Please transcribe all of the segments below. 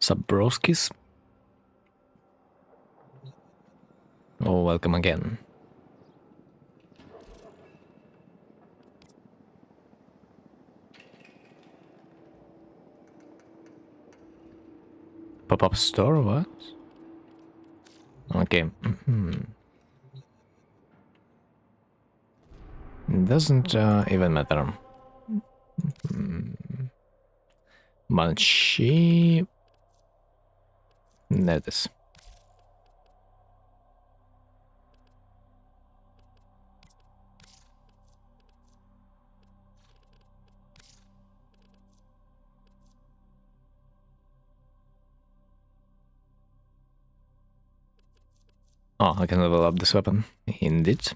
Sabroskis. Oh, welcome again. Pop-up store, what? Okay. Doesn't even matter. But she... There it is. Oh, I can level up this weapon. Indeed.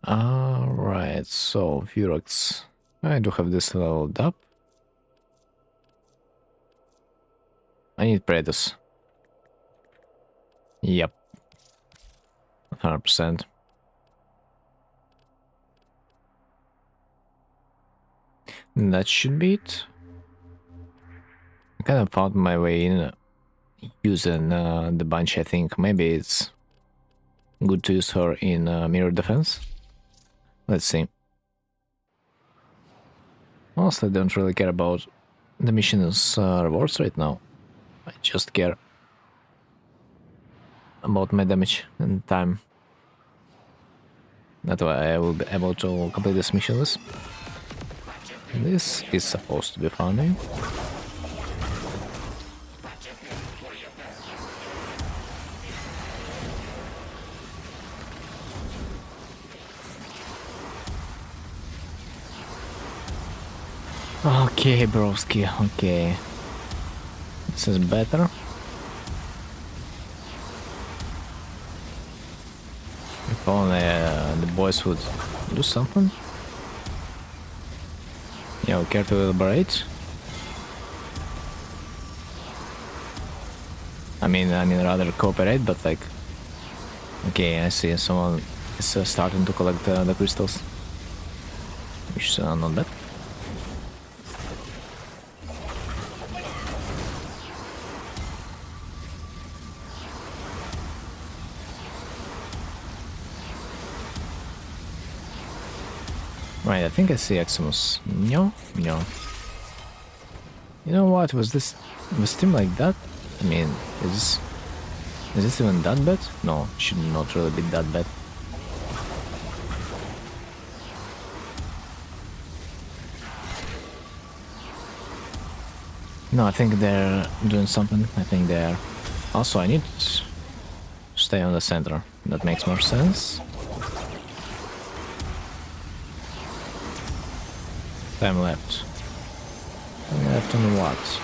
Alright, so Vurox. I do have this leveled up. I need Praetus. Yep. 100%. That should be it. I kind of found my way in using the bunch, I think. Maybe it's good to use her in mirror defense. Let's see. Honestly, I don't really care about the mission's rewards right now. I just care about my damage and time. That's why I will be able to complete this mission list. This is supposed to be funny. Okay, broski, okay. This is better. If only the boys would do something. Yeah, we care to elaborate. I mean, rather cooperate, but like... Okay, I see someone is starting to collect the crystals. Which is not bad. Right, I think I see Eximus. No, no. You know what? Was this team like that? I mean, is this even that bad? No, it should not really be that bad. No, I think they're doing something. I think they're... Also, I need to stay on the center. That makes more sense. Time left. Time left on what?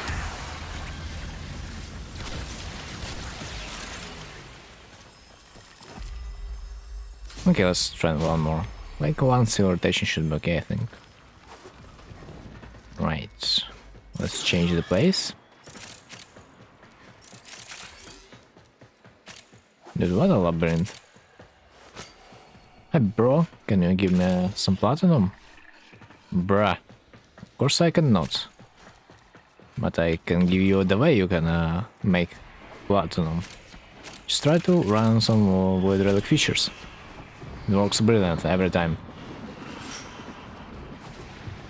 Okay, let's try one more. Like one silver rotation should be okay, I think. Right. Let's change the place. Dude, what a labyrinth. Hey bro, can you give me some platinum? Bruh. Of course I cannot. But I can give you the way you can make platinum. Just try to run some void relic features. It works brilliant every time.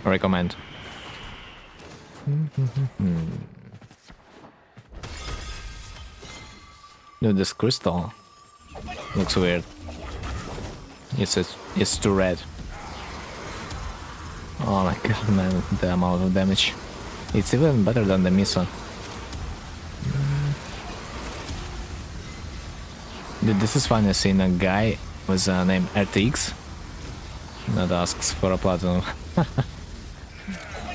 Recommend. Dude, this crystal looks weird. It's too red. Oh my god, man, the amount of damage. It's even better than the Misa. Dude, this is funny seeing a guy with a name RTX that asks for a platinum.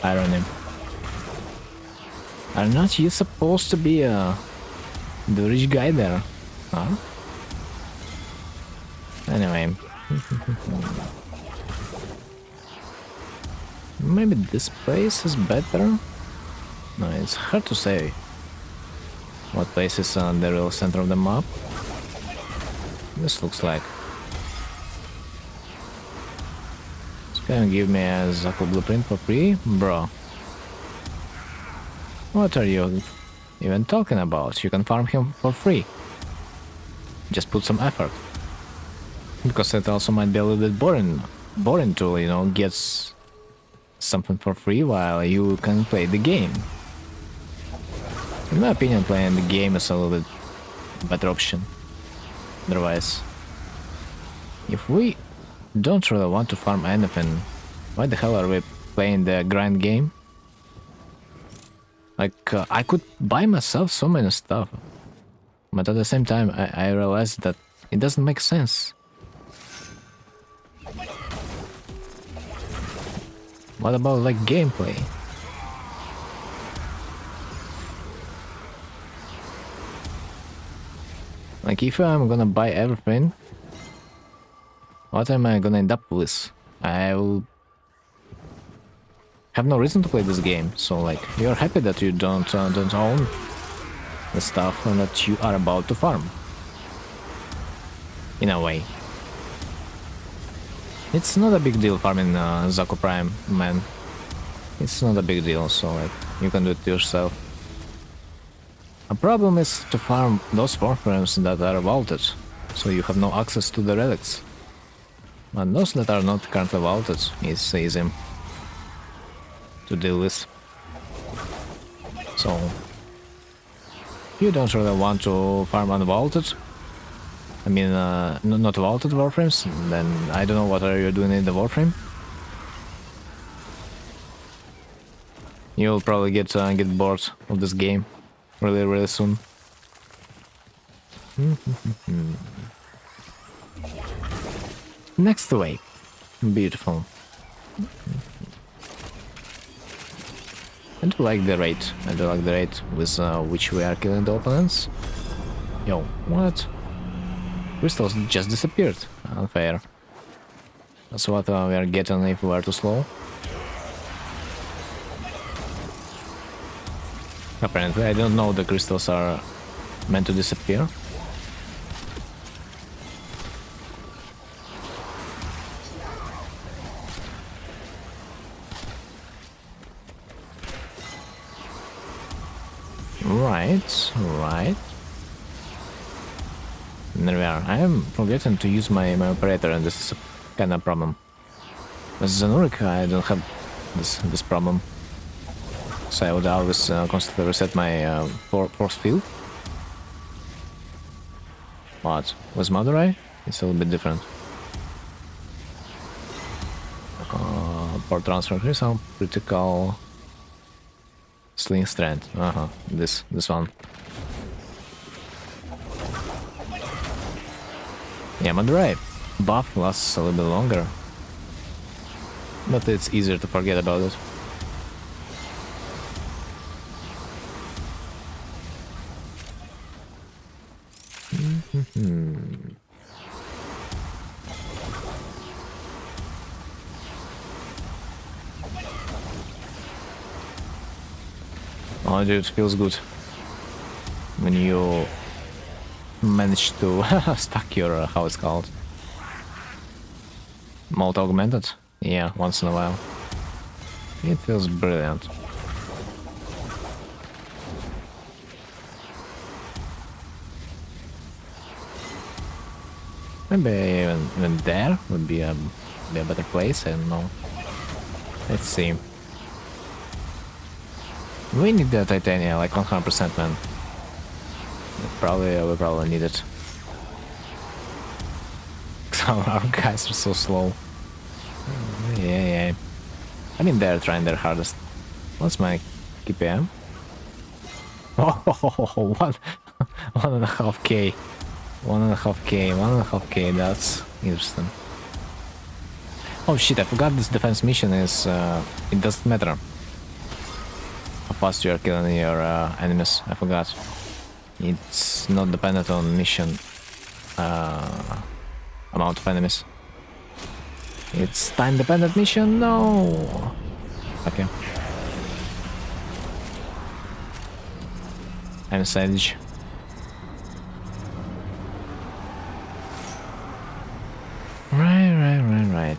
Irony. Are not you supposed to be the rich guy there? Huh? Anyway. Maybe this place is better? No, it's hard to say what place is the real center of the map. this looks like. So can you give me a Zaku blueprint for free? Bro. What are you even talking about? You can farm him for free. Just put some effort. Because it also might be a little bit boring to, you know, get something for free while you can play the game. In my opinion, playing the game is a little bit better option. Otherwise, if we don't really want to farm anything, why the hell are we playing the grind game? Like, I could buy myself so many stuff, but at the same time, I realized that it doesn't make sense. What about, like, gameplay? Like, if I'm gonna buy everything, what am I gonna end up with? I will have no reason to play this game. So, like, you're happy that you don't own the stuff that you are about to farm. In a way. It's not a big deal farming Zaku Prime, man. It's not a big deal, so, like, you can do it yourself. A problem is to farm those warframes that are vaulted, so you have no access to the relics. And those that are not currently vaulted is easy to deal with. So, if you don't really want to farm unvaulted, I mean, not vaulted warframes, then I don't know what are you doing in the warframe. You'll probably get bored of this game really soon. Next wave. Beautiful. I do like the rate. I do like the rate with which we are killing the opponents. Yo, what? Crystals just disappeared. Unfair. That's what we are getting if we are too slow. Apparently, I don't know the crystals are meant to disappear. Right. And there we are. I am forgetting to use my operator, and this is a kind of problem. With Zanurik, I don't have this problem. So I would always constantly reset my force field. But with Madurai, it's a little bit different. For transfer crystal, critical sling strand. This one. Yeah, Madurai buff lasts a little bit longer, but it's easier to forget about it. Oh, dude, feels good when you manage to stack your how it's called, mode augmented. Yeah, once in a while. It feels brilliant. Maybe even there would be a better place. I don't know. Let's see. We need the titanium, like 100%, man. We probably need it. Our guys are so slow. Yeah. I mean, they're trying their hardest. What's my KPM? Oh, 1.5k. 1.5k, that's interesting. Oh shit, I forgot this defense mission is, it doesn't matter how fast you are killing your enemies. I forgot. It's not dependent on mission amount of enemies. It's time dependent mission? No! Okay. I'm savage.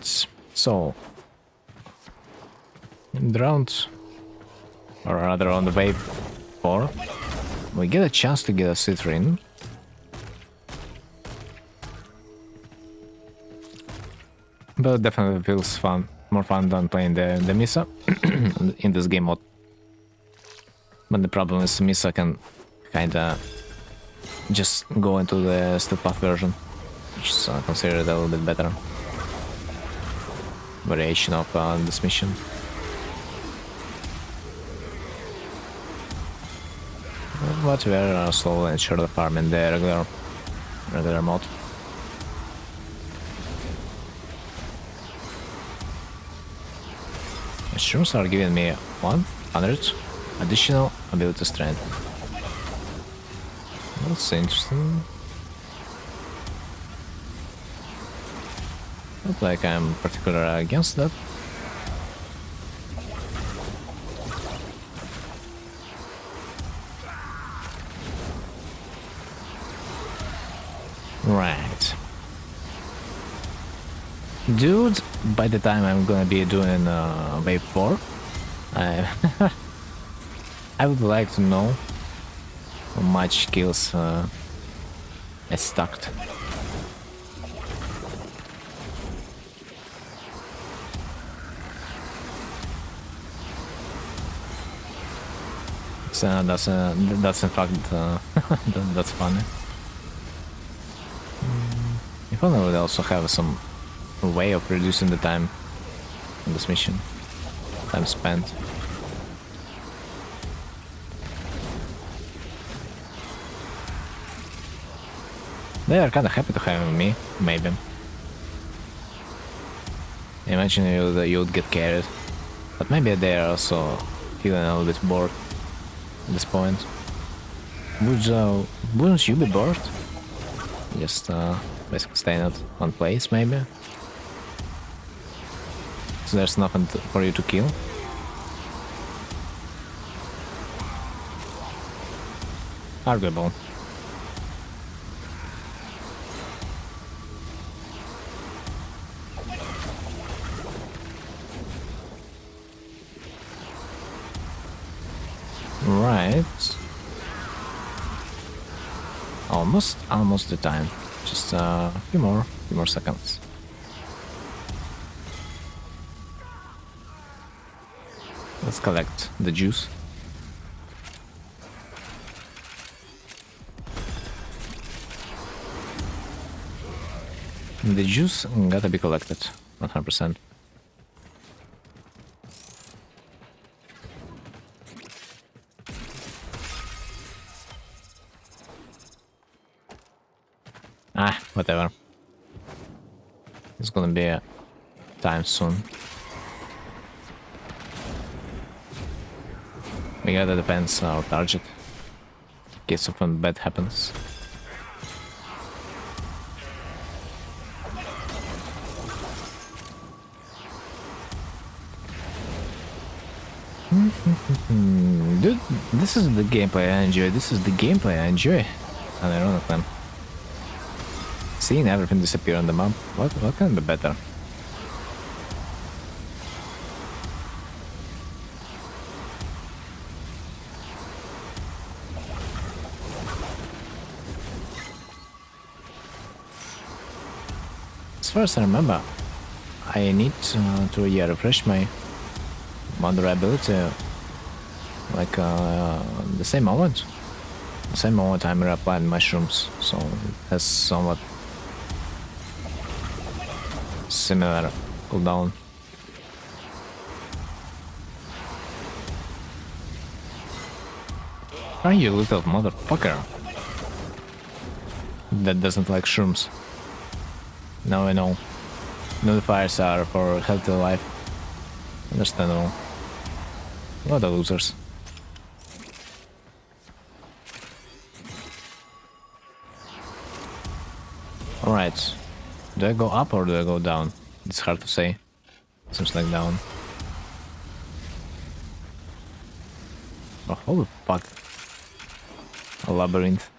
Right, so in the round, or rather on the wave 4, we get a chance to get a Citrine. But it definitely feels fun, more fun than playing the Misa in this game mode. But the problem is Misa can kinda just go into the steel path version, which is considered a little bit better variation of this mission. But we are slowly and surely farming the regular mode. Mushrooms are giving me 100 additional ability strength. That's interesting. Not like I'm particularly against that. Right. Dude, by the time I'm gonna be doing wave 4, I I would like to know how much kills I stacked. So that's in fact that's funny. If only would also have some way of reducing the time on this mission. Time spent. They are kinda happy to have me, maybe. Imagine you would get carried. But maybe they are also feeling a little bit bored at this point. Wouldn't you be bored? Just basically staying at one place, maybe? So there's nothing for you to kill? Arguable. Right. Almost the time. Just a few more seconds. Let's collect the juice. The juice gotta be collected, 100%. Whatever. It's gonna be a time soon. We gotta defense our target in case something bad happens. Dude, this is the gameplay I enjoy. Ironically. Seeing everything disappear on the map, what can be better? As far as I remember, I need to refresh my mother ability like the same moment. The same moment I'm reapplying mushrooms, so it has somewhat similar cooldown. Are you little motherfucker that doesn't like shrooms? Now I know. Notifiers are for healthy life. Understandable. What a losers. Alright. Do I go up or do I go down? It's hard to say. Seems like down. Oh, holy fuck. A labyrinth.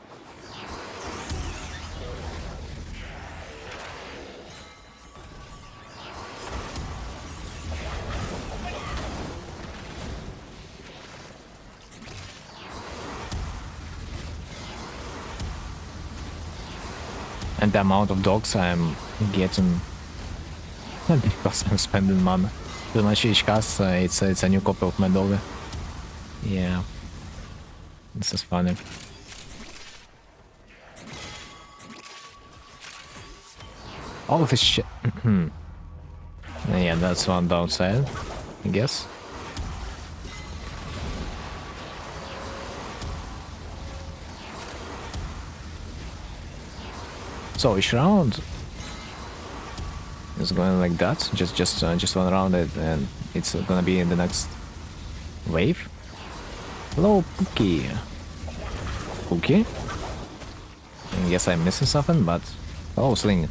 And the amount of dogs I'm getting because I'm spending money. Pretty much each cast, it's a new copy of my dog. Yeah, this is funny. All this shit. Yeah, that's one downside, I guess. So each round is going like that, just one round, and it's gonna be in the next wave. Hello, Pookie. Pookie? I guess I'm missing something, but oh, Sling.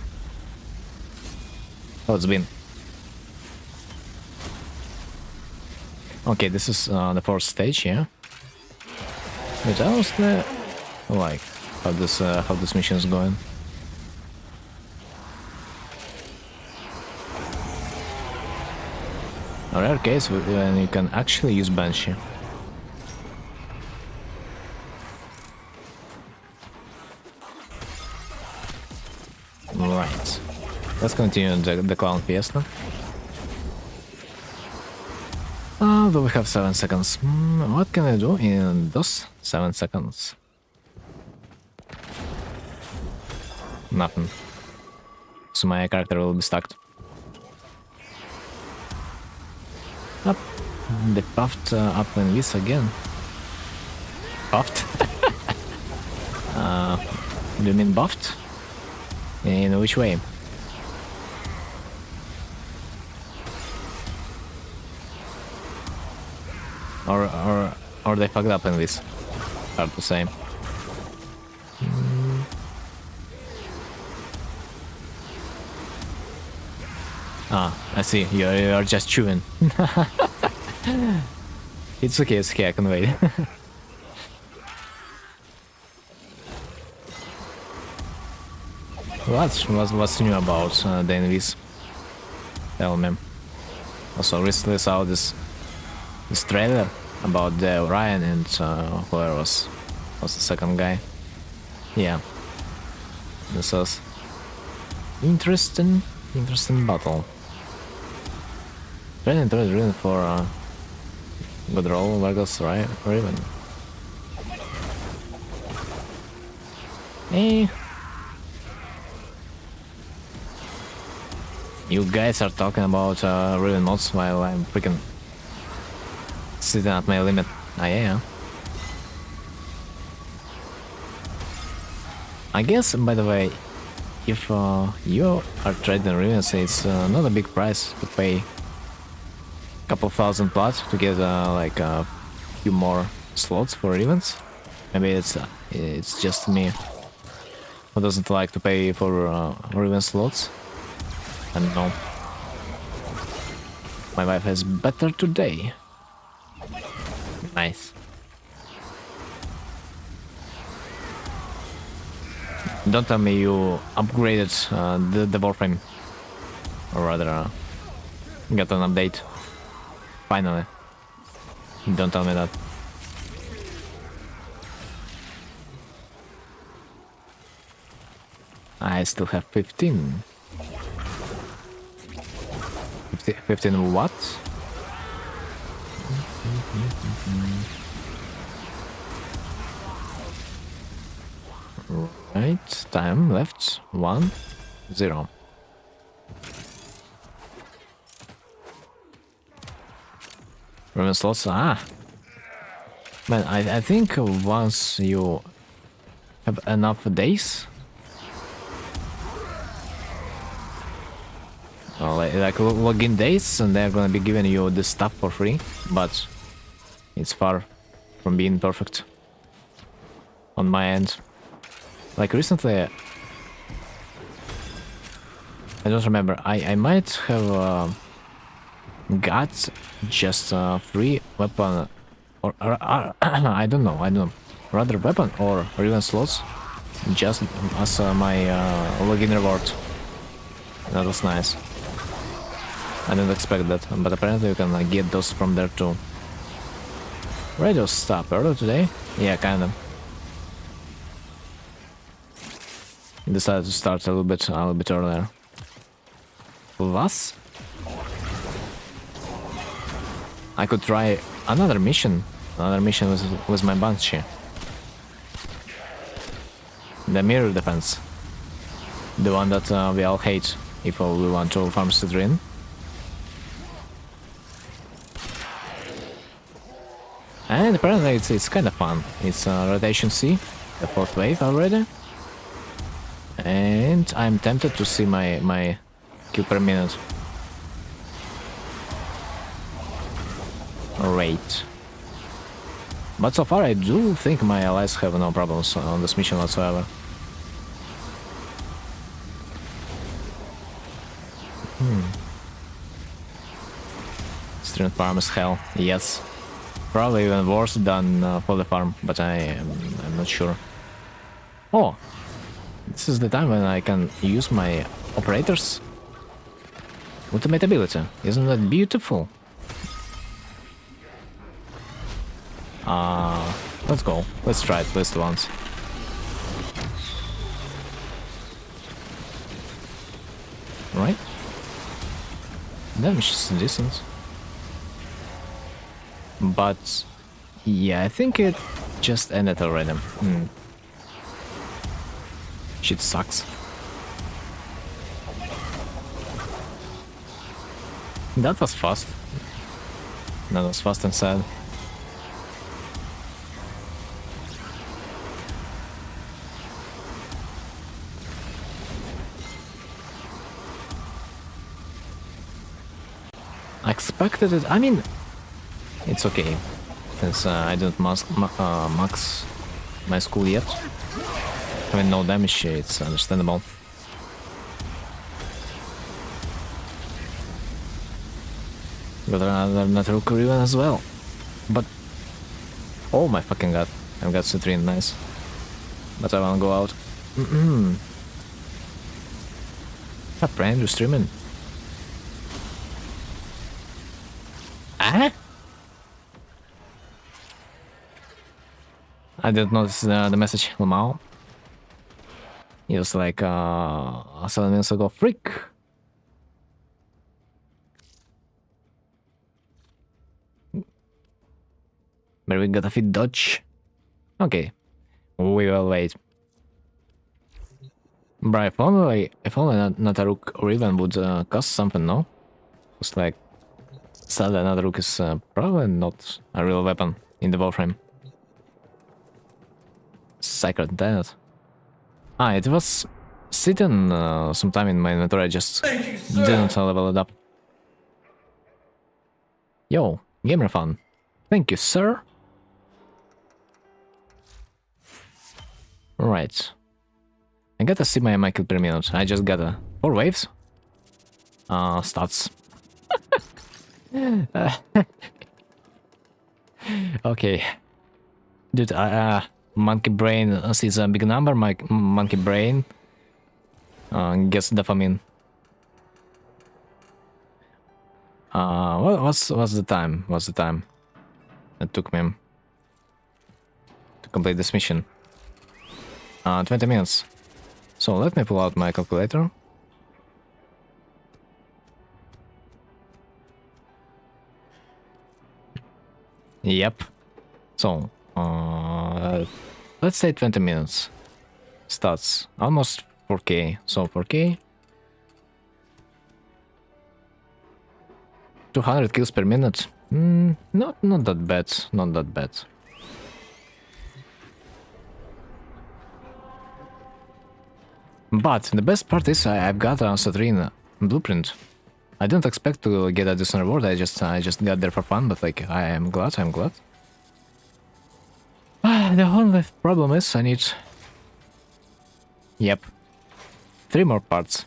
Oh, it's been. Okay, this is the fourth stage, yeah. But I was like how this mission is going. A rare case when you can actually use Banshee. Right. Let's continue the clown fiesta. Do we have 7 seconds? What can I do in those 7 seconds? Nothing. So my character will be stuck. Up. They puffed up in this again. Puffed? Do you mean buffed? In which way? Or they fucked up in this. Hard to say. Ah, I see. You are just chewing. It's okay, I can wait. What's new about the NVs? Tell me. Also, recently saw this trailer about the Orion and whoever was the second guy. Yeah, this was interesting battle. Training reason for good roll, Vargas, right? Or even. Hey. You guys are talking about Riven mods while I'm freaking sitting at my limit. Yeah. I guess, by the way, if you are trading Rivens, it's not a big price to pay a couple thousand plots to get like a few more slots for Rivens. Maybe it's just me who doesn't like to pay for Riven slots. I don't know. My wife has better today. Nice. Don't tell me you upgraded the warframe. Or rather, got an update. Finally. Don't tell me that. I still have 15. 15 what? Right, time left 1, 0. Roman slots, man, I think once you have enough days, like login days, and they're gonna be giving you this stuff for free, but it's far from being perfect on my end. Like recently, I don't remember, I might have got just a free weapon, or I don't know, rather weapon or even slots, just as my login reward. That was nice. I didn't expect that, but apparently you can get those from there too. Radio stop early today? Yeah, kinda. decided to start a little bit earlier. Plus, I could try another mission with my Banshee. The mirror defense. The one that we all hate if we want to farm Citrine. And apparently it's kind of fun. It's rotation C, the 4th wave already. And I'm tempted to see my kill per minute rate. But so far I do think my allies have no problems on this mission whatsoever. Stream farm is hell, yes. Probably even worse than Poly farm, but I'm not sure. Oh! This is the time when I can use my operators ultimate ability. Isn't that beautiful? Let's go. Let's try it at least once. Right? Damage is decent. But yeah, I think it just ended already. Shit sucks. That was fast. That was fast and sad. I expected it. I mean, it's okay, since I didn't max my school yet. Having no damage, it's understandable. Got another natural Riven as well. But oh my fucking god, I've got Citrine, nice. But I wanna go out. A brand new streaming. Ah? I didn't notice the message, Lamau. He was like 7 minutes ago, freak. But we gotta fit dodge. Okay, we will wait. But if only Nataruk or even would cost something, no? It's like, sadly Nataruk is probably not a real weapon in the warframe. Sacred Tenet. Ah, it was sitting sometime in my inventory, I just didn't level it up. Yo, gamer fun. Thank you, sir. Right. I gotta see my kill per minute. I just got 4 waves. Stats. Okay. Dude, monkey brain sees a big number, my monkey brain gets dopamine. What's the time? What's the time it took me to complete this mission? 20 minutes. So let me pull out my calculator. Yep. So, let's say 20 minutes. Stats. Almost 4k. So 4k. 200 kills per minute. Not that bad. Not that bad. But the best part is I've got a Citrine blueprint. I didn't expect to get a decent reward. I just got there for fun. But like, I'm glad. The only problem is I need... Yep. 3 more parts.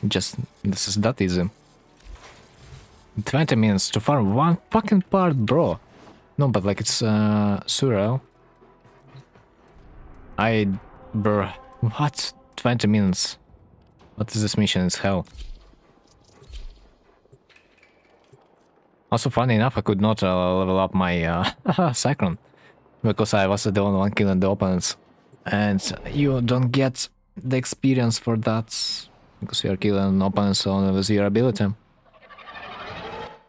Just... This is that easy. 20 minutes to farm 1 fucking part, bro. No, but like, it's surreal. Bruh. What? 20 minutes. What is this mission? It's hell. Also, funny enough, I could not level up my Cyclone. Because I was the only one killing the opponents. And you don't get the experience for that, because you are killing opponents only with your ability.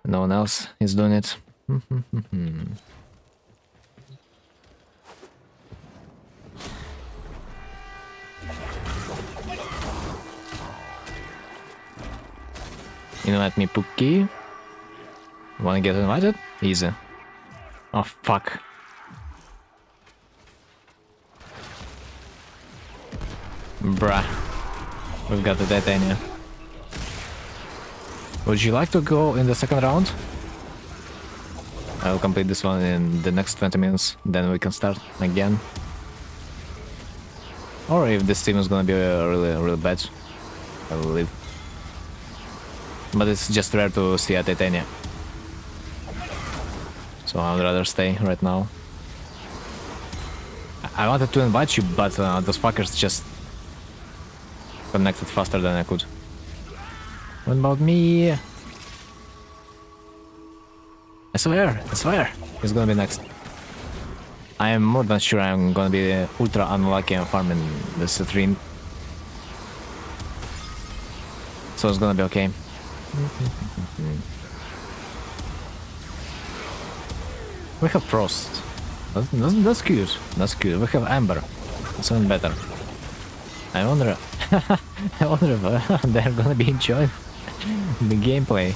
No one else is doing it. Invite me, Pookie. Wanna get invited? Easy. Oh, fuck. Bruh. We've got the titania. Would you like to go in the second round? I will complete this one in the next 20 minutes, then we can start again. Or if this team is gonna be really bad, I will leave. But it's just rare to see a titania. So I'd rather stay right now. I wanted to invite you, but those fuckers just connected faster than I could. What about me? I swear, he's gonna be next. I am more than sure I'm gonna be ultra unlucky and farming this stream. So it's gonna be okay. We have Frost. That's cute. That's cute. We have Amber. It's even better. I wonder I wonder if they're gonna be enjoying the gameplay.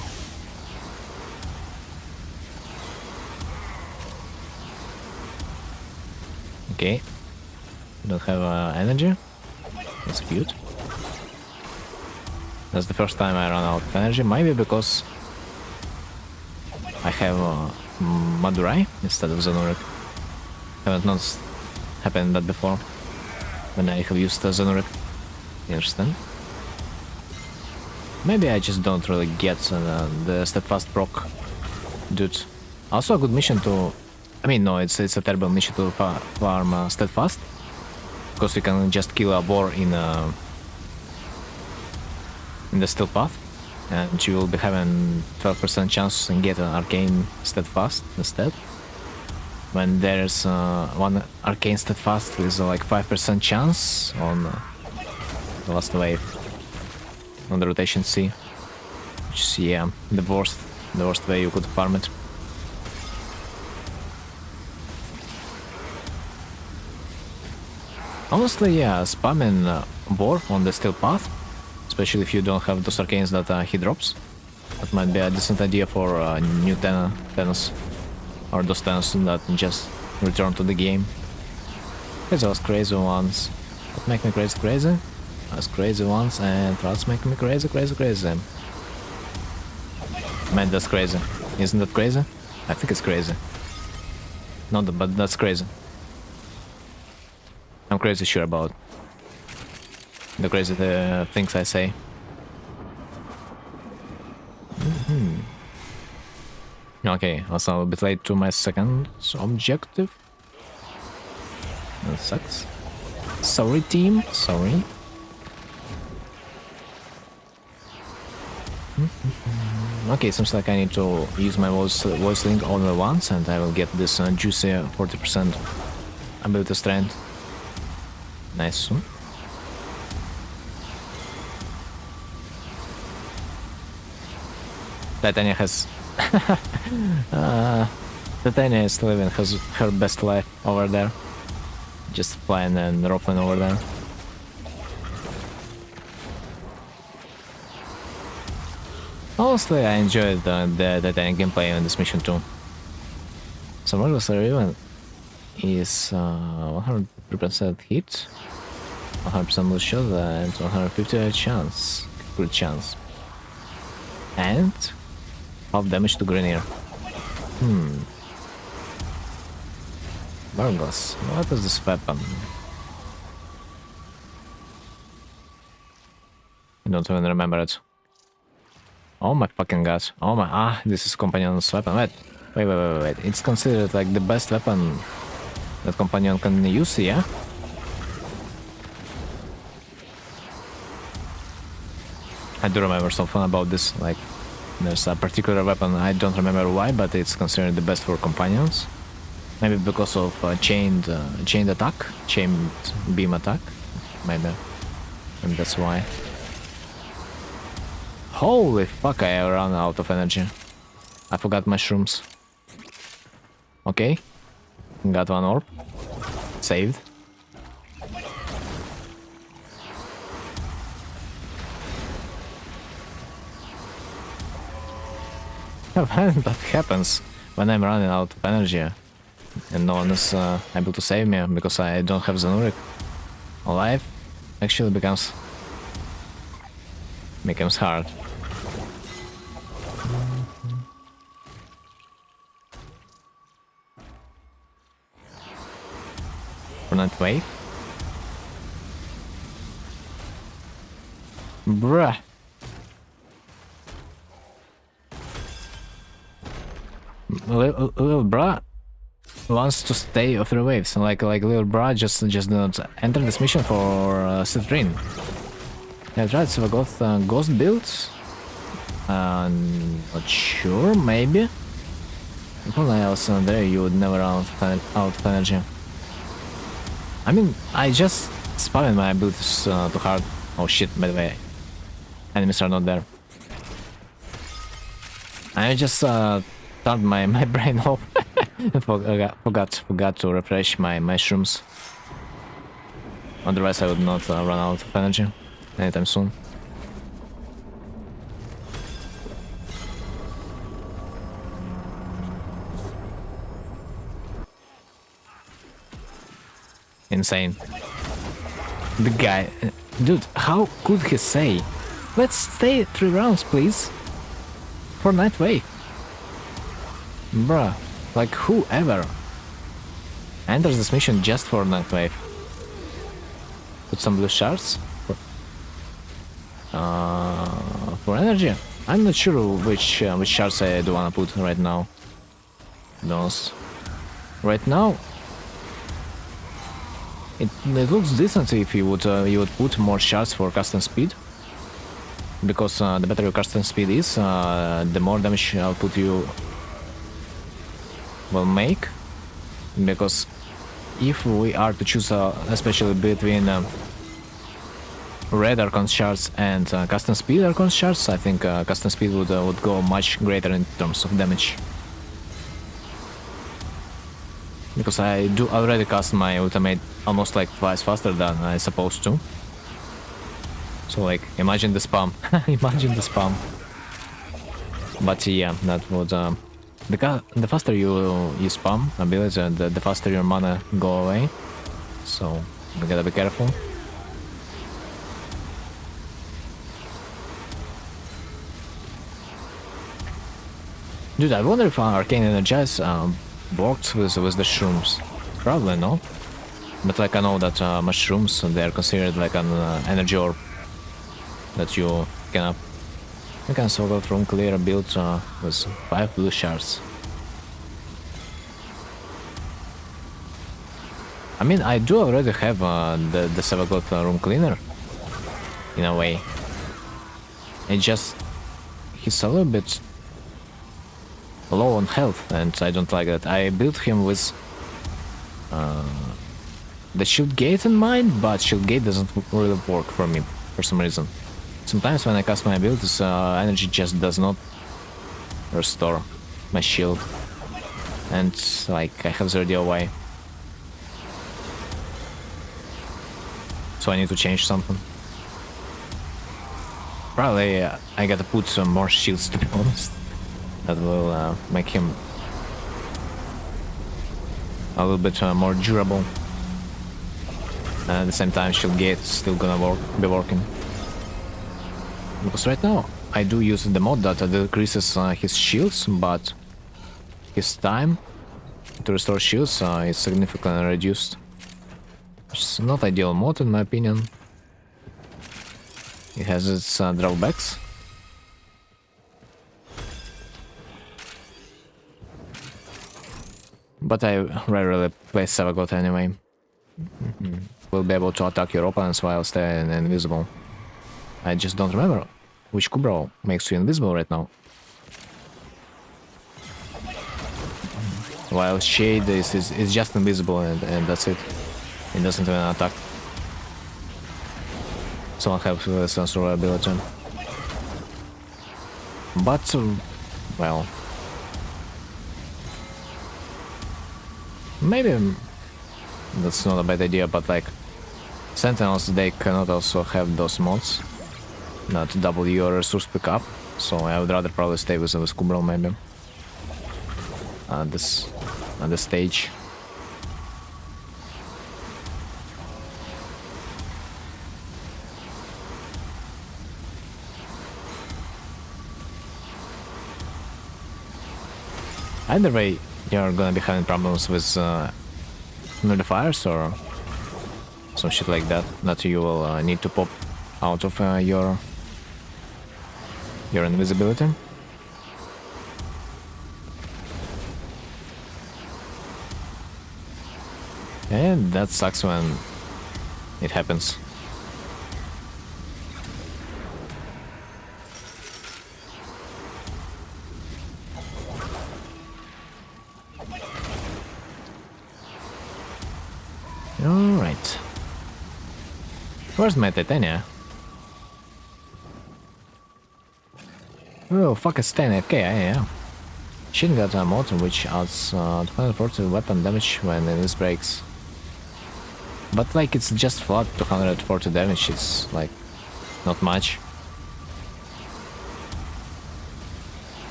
Okay. Don't have energy. That's cute. That's the first time I run out of energy. Maybe because I have Madurai instead of Zanurik. Haven't noticed happened that before when I have used Zanurik. Interesting. Maybe I just don't really get the steadfast proc dude. Also a good mission to... I mean, no, it's a terrible mission to farm steadfast, because you can just kill a boar in the still path, and you will be having 12% chance to get an arcane steadfast instead. When there's one arcane steadfast with like 5% chance on the last wave on the rotation C, which is, yeah, the worst way you could farm it. Honestly, yeah, spamming boar on the still path, especially if you don't have those arcanes that he drops, that might be a decent idea for new tenants, or those tenants that just return to the game. Because those crazy ones that make me crazy. Those crazy ones and thoughts make me crazy. Man, that's crazy. Isn't that crazy? I think it's crazy. Not, but that's crazy. I'm crazy sure about the crazy things I say. Okay, also a bit late to my second objective. That sucks. Sorry, team. Sorry. Okay, seems like I need to use my voice link only once, and I will get this juicy 40% ability strength. Nice. Titania has... Titania is living her best life over there. Just flying and ruffling over there. Honestly, I enjoyed the Titania gameplay on this mission too. So Marvelous even is 100% hit, 100% loot shot, and 150 chance, crit chance, and half damage to Grenier. Marvelous. What is this weapon? I don't even remember it. Oh my fucking god. Oh my... this is Companion's weapon. Wait. It's considered like the best weapon that Companion can use, yeah? I do remember something about this, like there's a particular weapon, I don't remember why, but it's considered the best for Companions. Maybe because of chained attack, chained beam attack, maybe. and that's why. Holy fuck, I ran out of energy. I forgot mushrooms. Okay. Got one orb. Saved. That happens when I'm running out of energy and no one is able to save me because I don't have Zanurik alive. Actually becomes hard. For that wave. Bruh. Little bruh wants to stay through waves. Like little bruh just do not enter this mission for Citrine. Yeah, tried to got ghost builds. Not sure, maybe. If only I was there, you would never run out of energy. I mean, I just spammed my abilities too hard. Oh shit, by the way, enemies are not there. I just turned my brain off. forgot to refresh my mushrooms. Otherwise I would not run out of energy anytime soon. Insane. The guy... Dude, how could he say, let's stay 3 rounds, please? For Night Wave. Bruh, like whoever enters this mission just for Night Wave. Put some blue shards for energy. I'm not sure which shards I do wanna put right now. Those. Right now, it looks decent if you would put more shards for custom speed, because the better your custom speed is, the more damage output you will make. Because if we are to choose, especially between red Archon shards and custom speed Archon shards, I think custom speed would go much greater in terms of damage. Because I do already cast my ultimate almost like twice faster than I supposed to. So like, imagine the spam. Imagine the spam. But yeah, that would... the faster you spam ability, the faster your mana go away. So you gotta be careful. Dude, I wonder if Arcane Energize works with the shrooms. Probably no. But like I know that mushrooms, they are considered like an energy orb that you can sort of room clear build with 5 blue shards. I mean, I do already have the Savagot room cleaner in a way. It just he's a little bit low on health, and I don't like that. I built him with the shield gate in mind, but shield gate doesn't really work for me for some reason. Sometimes when I cast my abilities, energy just does not restore my shield, and like I have the DOI, so I need to change something. Probably I gotta put some more shields, to be honest. That will make him a little bit more durable. And at the same time, shield gate is still gonna be working. Because right now, I do use the mod that decreases his shields, but his time to restore shields is significantly reduced. It's not ideal mod in my opinion. It has its drawbacks. But I rarely play Savagot anyway. Will be able to attack your opponents while staying invisible. I just don't remember which Kubrow makes you invisible right now. While Shade is just invisible and that's it. It doesn't even attack. Someone have sensor ability. But, well... Maybe that's not a bad idea, but like... Sentinels, they cannot also have those mods that double your resource pickup, so I would rather probably stay with a Scoobrow maybe. At this stage. Either way, you're gonna be having problems with nullifiers or some shit like that, that you will need to pop out of your invisibility. And that sucks when it happens. Alright. Where's my Titania? Oh, fuck, it's 10 AFK, yeah. She got a mod which adds 240 weapon damage when this breaks. But like, it's just flat 240 damage, it's like, not much.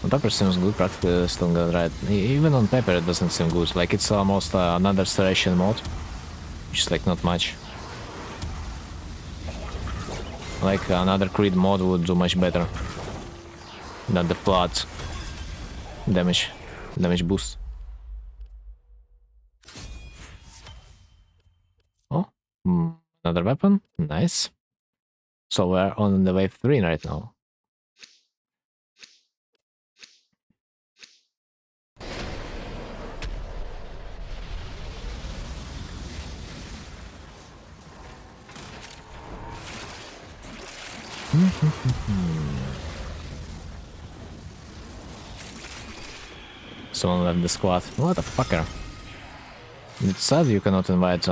On paper seems good, practically still good, right? Even on paper it doesn't seem good, like it's almost another Serration mod, which is like not much. Like another Creed mod would do much better than the flat damage boost. Oh, another weapon, nice. So we're on the wave 3 right now. Someone left the squad. What a fucker. It's sad you cannot invite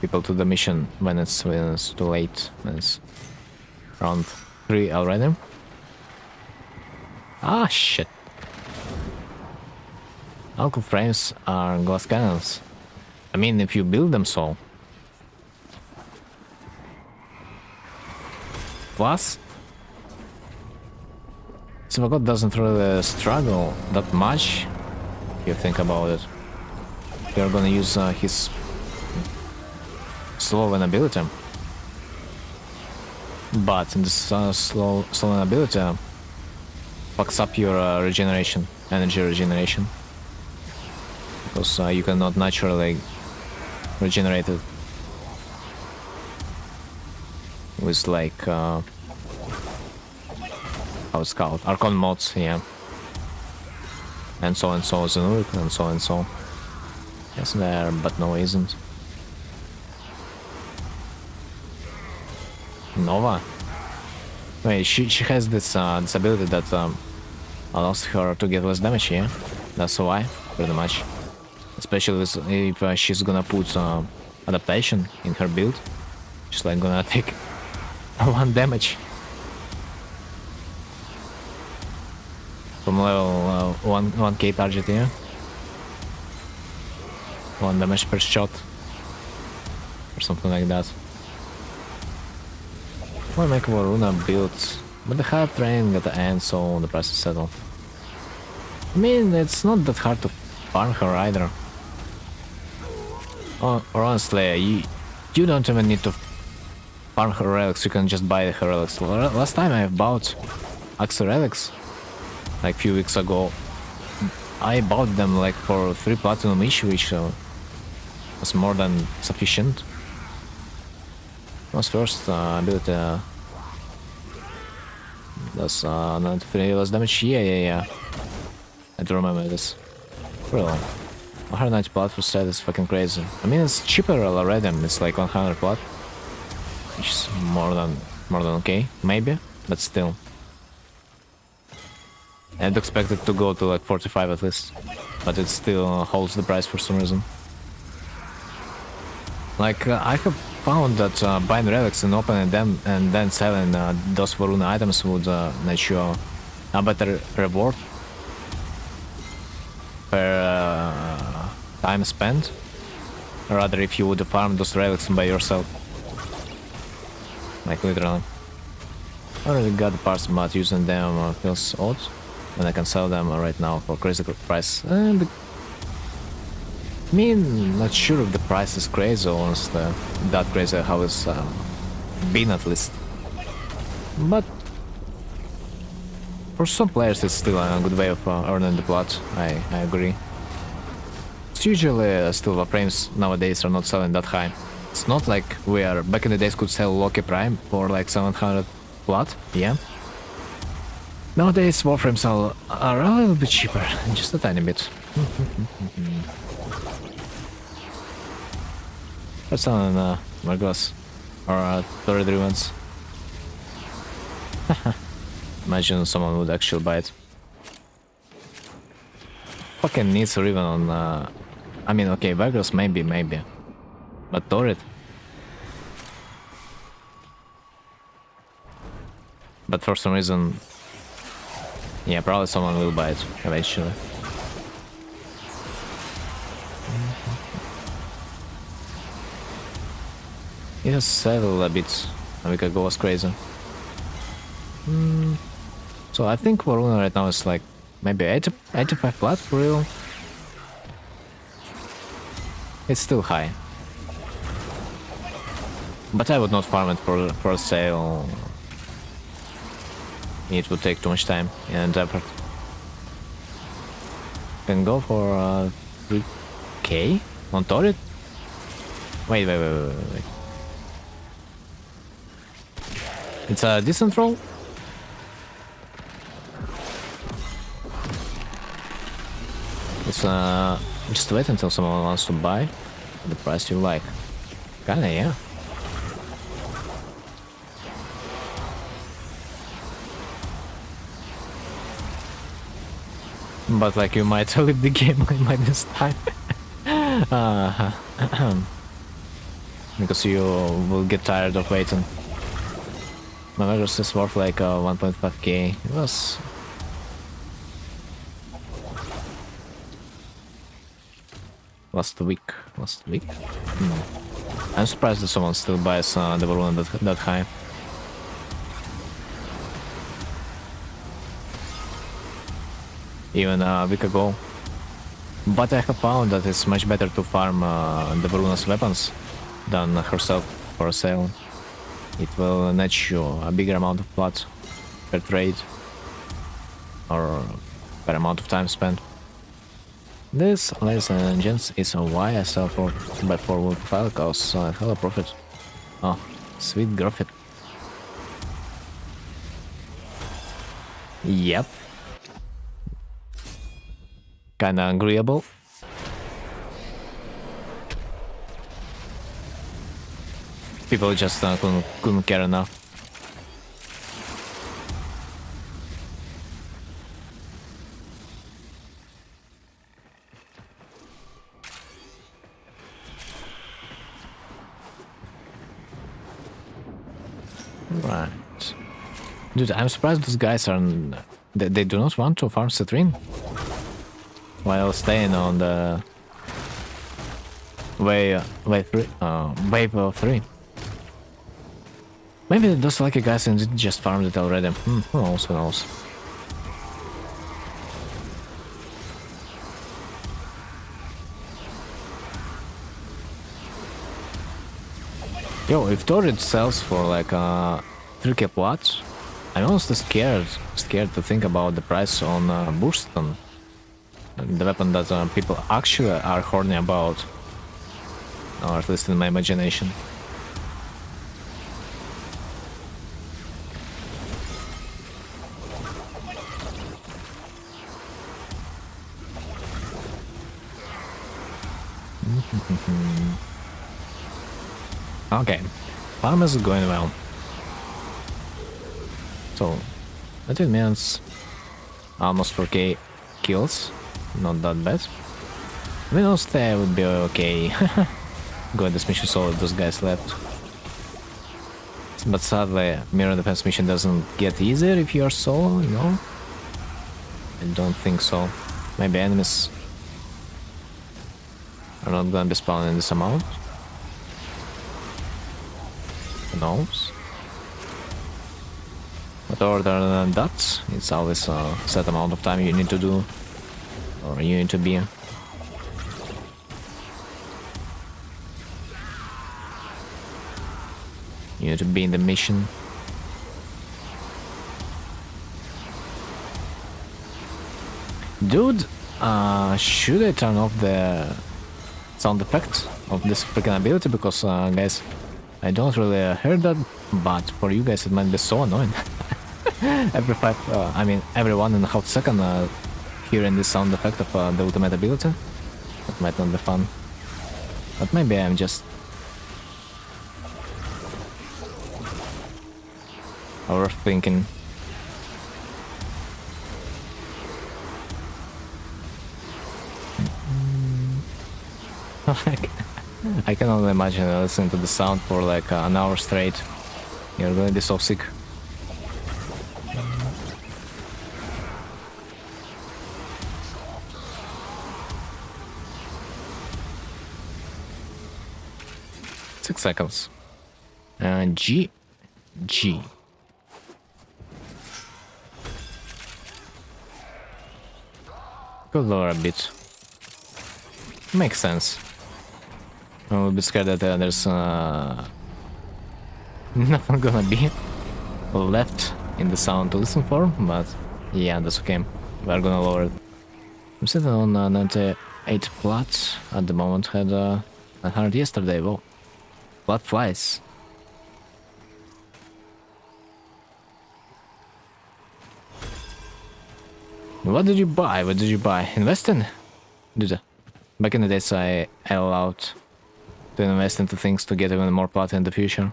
people to the mission when it's too late. When it's round 3 already. Ah, shit. Alcohol frames are glass cannons. I mean, if you build them so. Plus, Sivakot doesn't really struggle that much, if you think about it. You're gonna use his slow ability. But this slow ability fucks up your regeneration, energy regeneration. Because you cannot naturally regenerate it with like how it's called, Archon mods, yeah. And so Zenuric, and so. Yes, there, but no isn't. Nova? Wait, she has this ability that allows her to get less damage, yeah? That's why, pretty much. Especially if she's gonna put adaptation in her build. She's like gonna take 1 damage. From level 1k target, yeah? 1 damage per shot. Or something like that. Wanna make Varuna build, but the hard training at the end, so the price is settled. I mean, it's not that hard to farm her either. Or honestly, you don't even need to farm her relics, you can just buy her relics. Last time I bought Axe relics, like a few weeks ago, I bought them like for 3 platinum each, which was more than sufficient. Was first ability does 93 less damage. Yeah. I do remember this. Really. 190 plat for set is fucking crazy. I mean, it's cheaper already. It's like 100 plat, which is more than okay, maybe, but still. I'd expect it to go to like 45 at least, but it still holds the price for some reason. Like, I have found that buying relics and opening them and then selling those Varuna items would net you a better reward per time spent, rather if you would farm those relics by yourself. Like literally. I already got the parts, but using them feels odd, and I can sell them right now for crazy price. I mean, not sure if the price is crazy, honestly. That crazy how it's been at least. But for some players it's still a good way of earning the plot, I agree. It's usually still warframes nowadays are not selling that high. It's not like we are back in the days could sell Loki Prime for like 700 plot, yeah. Nowadays warframes are a little bit cheaper, just a tiny bit. Or selling Margos or turret driven. Imagine someone would actually buy it. Fucking needs or even on I mean, okay, Vargos maybe. But turret. But for some reason, yeah, probably someone will buy it eventually. Yes, settle a bit. A week ago was crazy. So I think Varuna right now is like maybe 85 plat for real. It's still high. But I would not farm it for a sale. It would take too much time and effort. Can go for 3k on turret? Wait. It's a decent roll. It's just wait until someone wants to buy the price you like. Kinda, yeah. But like you might leave the game like this time. Because you will get tired of waiting. My Vegas is worth like 1.5k. It was last week. I'm surprised that someone still buys the balloon that high. Even a week ago. But I have found that it's much better to farm the Varuna's weapons than herself for sale. It will net you a bigger amount of plat per trade or per amount of time spent. This, ladies and gents, is why I sell for by 4 wood file cause hello profit. Oh, sweet graphic. Yep. Kinda agreeable. People just couldn't care enough. Right. Dude, I'm surprised those guys are... They do not want to farm citrine while staying on the wave 3. Maybe those lucky guys just farmed it already. Who knows? Yo, if turret sells for like 3k plat, I'm honestly scared to think about the price on Burston, the weapon that people actually are horny about, or at least in my imagination. Okay, farm is going well. So, that means almost 4k kills, not that bad. I mean, honestly, I would be okay. Go this mission solo, those guys left. But sadly, mirror defense mission doesn't get easier if you are solo, you know? I don't think so. Maybe enemies are not gonna be spawning this amount. Who knows? But other than that, it's always a set amount of time you need to do, or you need to be. You need to be in the mission. Dude, should I turn off the sound effect of this freaking ability? Because, guys, I don't really hear that, but for you guys it might be so annoying. Every 1.5 seconds, hearing this sound effect of the ultimate ability. That might not be fun. But maybe I'm just overthinking. I can only imagine listening to the sound for like an hour straight. You're gonna be so sick. Six seconds. G. Could lower a bit. Makes sense. I'm a little bit scared that there's nothing gonna be left in the sound to listen for, but yeah, that's okay. We're gonna lower it. I'm sitting on 98 plat at the moment, had 100 yesterday. Whoa. Plat flies. What did you buy? What did you buy? Investing? Dude, back in the days I allowed to invest into things to get even more plat in the future.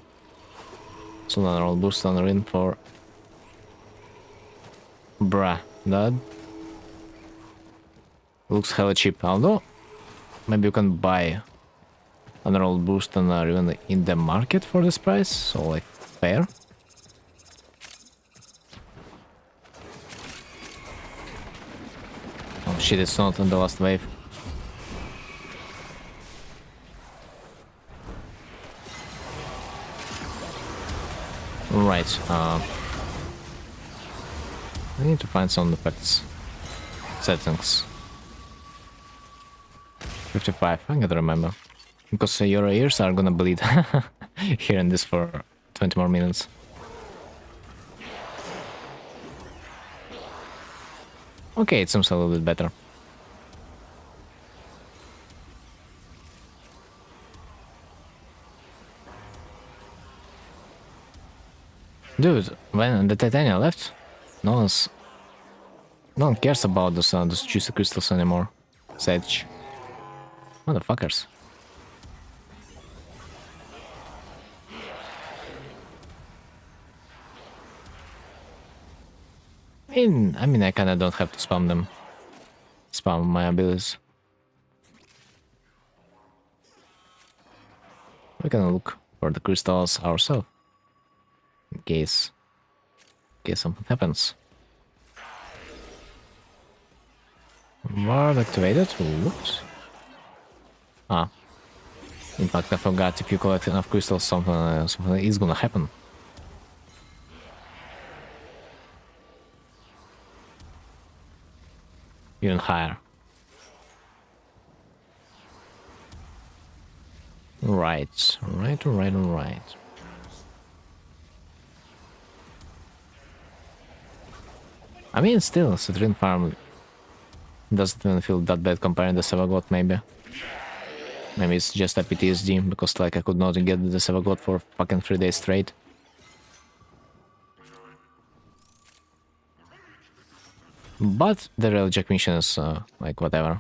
So then I'll boost on the ring for... Bruh, that looks hella cheap. Although, maybe you can buy another old boost on even in the market for this price, so like fair. Oh shit, it's not on the last wave. Right, I need to find sound effects. Settings. 55, I gotta remember. Because your ears are gonna bleed hearing this for 20 more minutes. Okay, it seems a little bit better. Dude, when the Titania left, no one cares about those juicy crystals anymore. Sage. Motherfuckers. I mean, I kinda don't have to spam them. Spam my abilities. We can look for the crystals ourselves. In case something happens. Ward activated? Whoops. Ah. In fact, I forgot if you collect enough crystals, something is gonna happen. Even higher. Right. I mean, still, Citrine Farm doesn't even feel that bad comparing to Sevagot, maybe. Maybe it's just a PTSD, because like I could not get the Sevagot for fucking 3 days straight. But the real Jack mission is like whatever.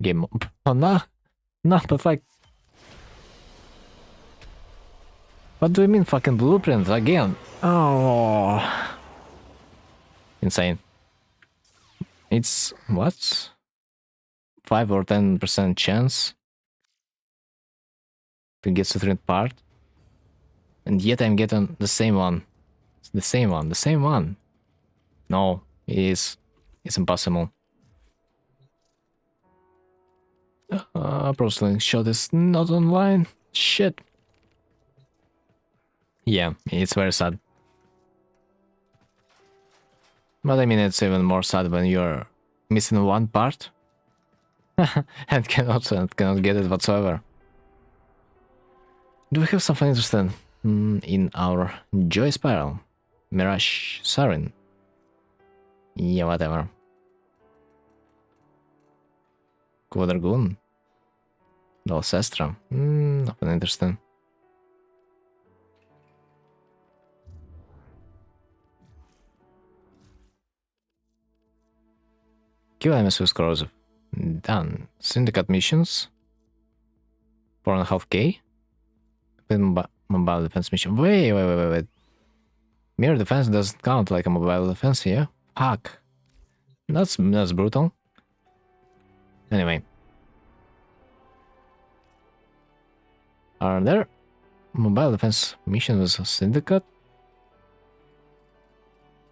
Game. Oh no, but like, what do you mean fucking blueprint again? Oh, insane. It's what? 5 or 10% chance to get Citrine part. And yet I'm getting the same one. The same one, the same one. No, it's impossible. Pro Slingshot is not online. Shit. Yeah, it's very sad. But I mean, it's even more sad when you're missing one part and cannot get it whatsoever. Do we have something interesting in our Joy Spiral? Mirage Sarin? Yeah, whatever. Quadragoon? Dolcestra? Nothing interesting. Kill enemies with corrosive. Done. Syndicate missions. 4.5k. Mobile defense mission. Wait. Mirror defense doesn't count like a mobile defense, yeah? Fuck. That's brutal. Anyway. Are there mobile defense missions with Syndicate?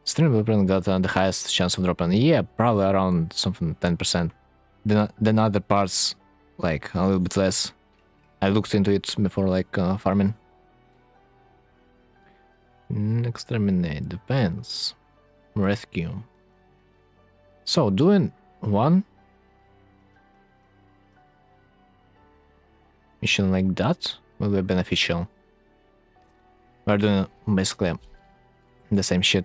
Stream Blueprint got the highest chance of dropping. Yeah, probably around something 10%. Then other parts, like a little bit less. I looked into it before, like farming. Exterminate, defense, rescue. So doing one mission like that will be beneficial. We're doing basically the same shit.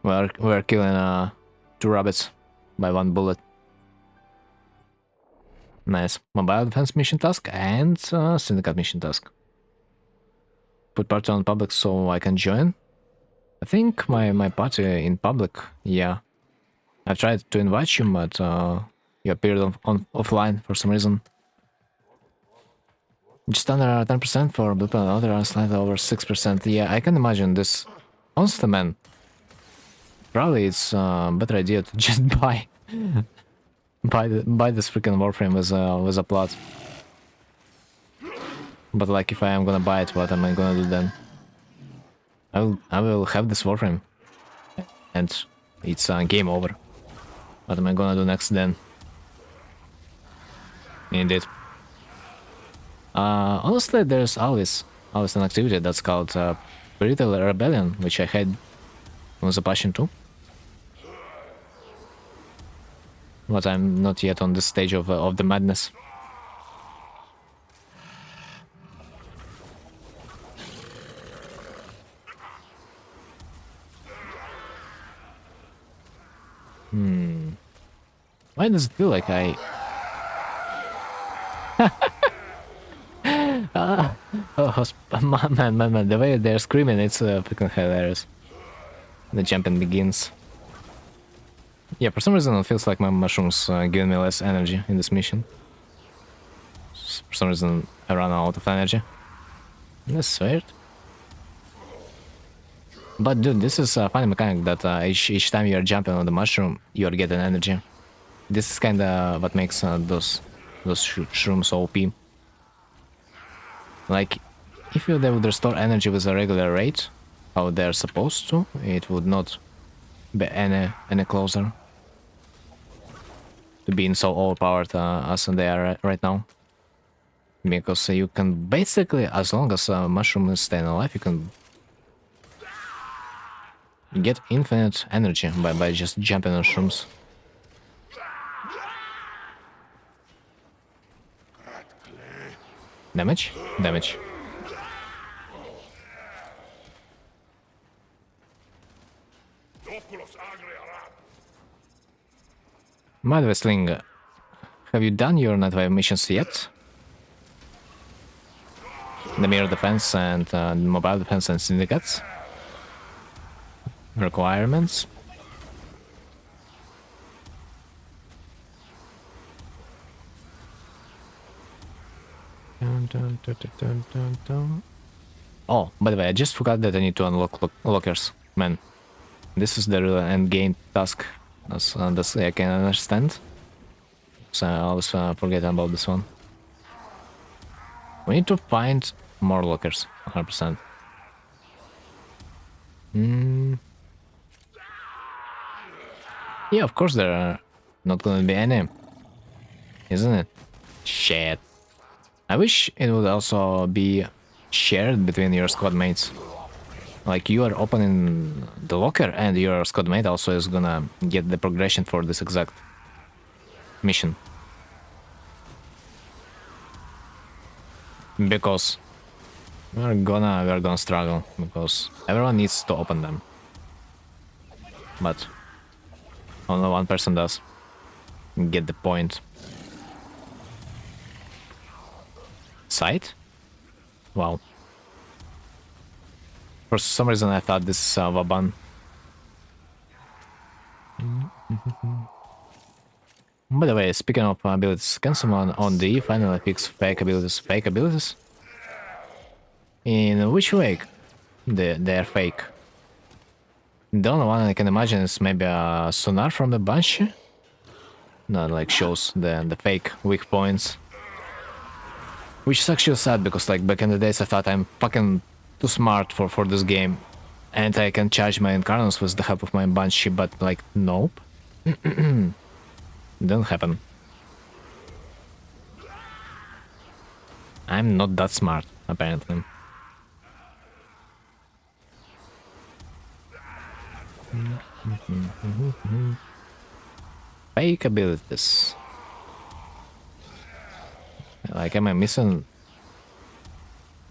We're killing 2 rabbits by 1 bullet. Nice. Mobile defense mission task and syndicate mission task. Put party on public so I can join. I think my party in public, yeah. I've tried to invite you, but you appeared offline for some reason. Just under 10% for Blueprint, other slightly over 6%. Yeah, I can imagine this. Honestly, man, probably it's a better idea to just buy this freaking warframe with a plot. But like, if I am gonna buy it, what am I gonna do then? I will have this warframe, and it's game over. What am I gonna do next then? Indeed. Honestly, there's always an activity that's called Brutal Rebellion, which I had was a passion too. But I'm not yet on this stage of the madness. Why does it feel like I... man, the way they're screaming, it's freaking hilarious. The jumping begins. Yeah, for some reason it feels like my mushrooms giving me less energy in this mission. For some reason I ran out of energy. That's weird. But dude, this is a funny mechanic that each time you're jumping on the mushroom, you're getting energy. This is kinda what makes those shrooms OP. Like, if they would restore energy with a regular rate, how they're supposed to, it would not be any closer to being so overpowered as they are right now. Because you can basically, as long as a mushroom is staying alive, you can get infinite energy by just jumping on shrooms. Damage? Damage. Mad Wrestling, have you done your Night Wave missions yet? The mirror defense and mobile defense and syndicates? Requirements? Oh, by the way, I just forgot that I need to unlock lockers. Man, this is the real end game task. That's I can understand. So I always forget about this one. We need to find More lockers, 100%. Yeah, of course there are not gonna be any, isn't it? Shit. I wish it would also be shared between your squad mates. Like you are opening the locker and your squad mate also is gonna get the progression for this exact mission. Because we're gonna struggle because everyone needs to open them. But only one person does. Get the point. Sight? Wow. For some reason I thought this is Vaban. By the way, speaking of abilities, can someone on the finally fix fake abilities? Fake abilities? In which way they're fake? The only one I can imagine is maybe a sonar from the Banshee. That like shows the fake weak points. Which is actually sad because like back in the days I thought I'm fucking too smart for this game. And I can charge my Incarnus with the help of my Banshee, but like nope. Didn't happen. I'm not that smart, apparently. Fake abilities. Like, am I missing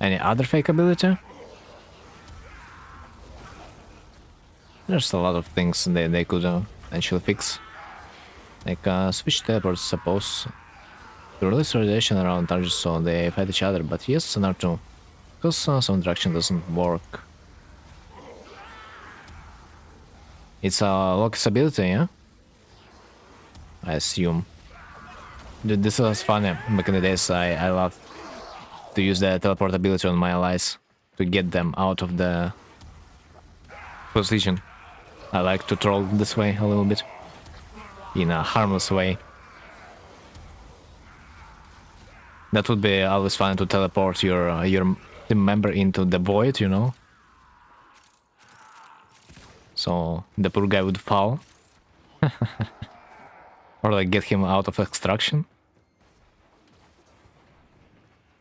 any other fake ability? There's a lot of things they could actually fix. Like, switch teleports suppose to release radiation around targets so they fight each other, but yes, an R2. Because some interaction doesn't work. It's a Loki's ability, yeah? I assume. Dude, this was funny. Back in the days, I loved to use the teleport ability on my allies to get them out of the position. I like to troll this way a little bit. In a harmless way. That would be always fun to teleport your team member into the void, you know? So the poor guy would fall. Or like get him out of extraction.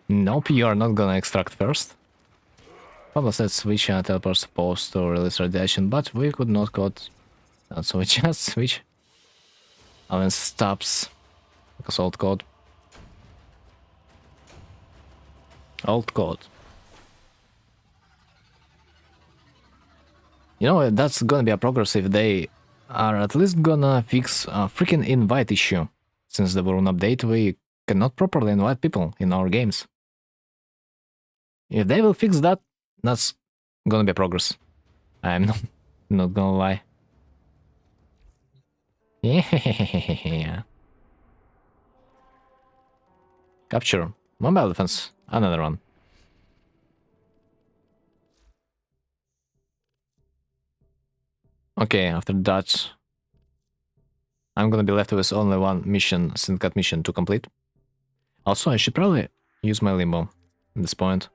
Nope, you are not gonna extract first. Pablo said switch teleport supposed to release radiation, but we could not code. So we just switch. And then stops. Because old code. Old code. You know, that's gonna be a progress if they are at least gonna fix a freaking invite issue. Since the Warun update, we cannot properly invite people in our games. If they will fix that, that's gonna be a progress. I'm not gonna lie. Yeah. Capture. Mobile defense. Another one. Okay, after that, I'm gonna be left with only one mission, Syndicate mission to complete. Also, I should probably use my limbo at this point.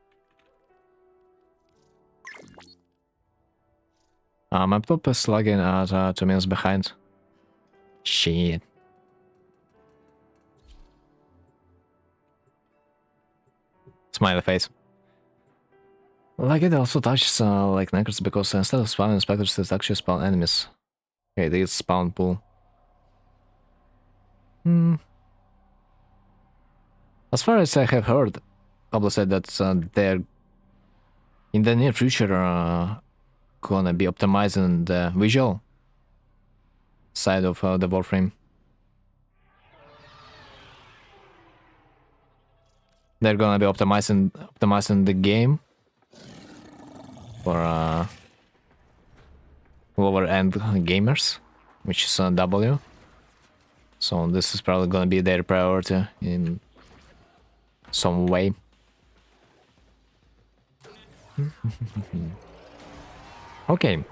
My laptop is lagging at 2 minutes behind. Shit. Smiley face. Like it also touches like Neckers because instead of spawning specters, it actually spawn enemies. Okay, they spawn pool. As far as I have heard, Pablo said that they're in the near future gonna be optimizing the visual side of the warframe. They're gonna be optimizing the game for lower end gamers, which is W. So this is probably gonna be their priority in some way. Okay.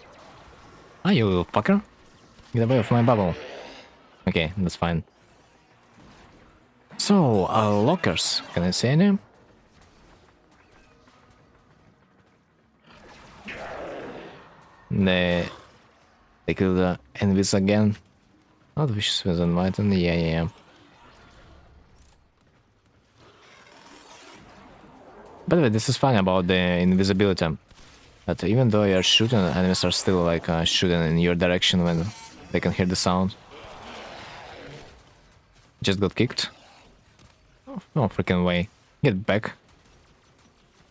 Ah, you little fucker. Get away from my bubble. Okay, that's fine. So, lockers. Can I say any? They killed the enemies again. Not vicious with enlightened. Yeah. By the way, this is fun about the invisibility. That even though you're shooting, enemies are still like shooting in your direction when they can hear the sound. Just got kicked. Oh, no freaking way. Get back.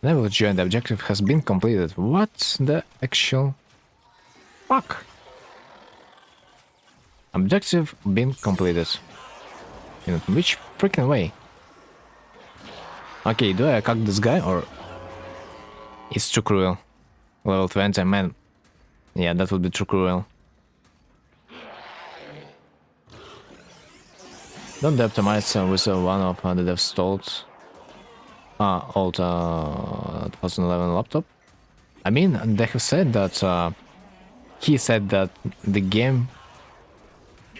Level joined objective has been completed. What the actual fuck? Objective been completed. In which freaking way? Okay, do I cuck this guy or it's too cruel? Level 20, man. Yeah, that would be too cruel. Don't optimize with one of the devs stalled old 2011 laptop. I mean, they have said that he said that the game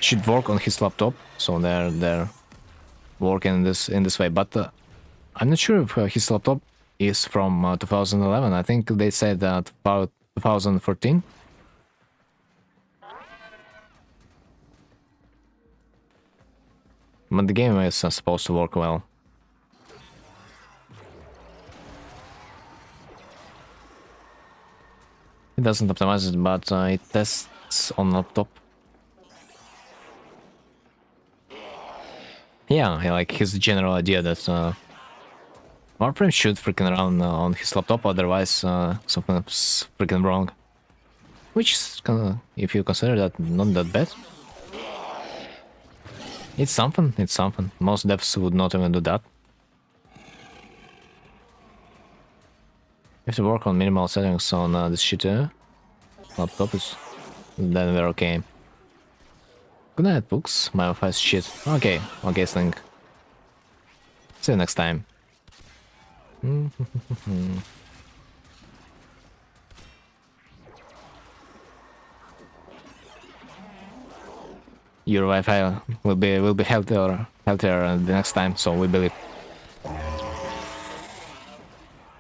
should work on his laptop, so they're working in this way. But I'm not sure if his laptop is from 2011. I think they said that about 2014. But the game is supposed to work well. It doesn't optimize it, but it tests on laptop. Yeah, I like his general idea that warframe should freaking run on his laptop, otherwise something's freaking wrong. Which is kinda, if you consider that, not that bad. It's something, it's something. Most devs would not even do that. You have to work on minimal settings on this shitty laptop, then we're okay. Good night, books. My Wi-Fi is shit. Okay, Slink. See you next time. Your Wi-Fi will be healthier the next time, so we believe.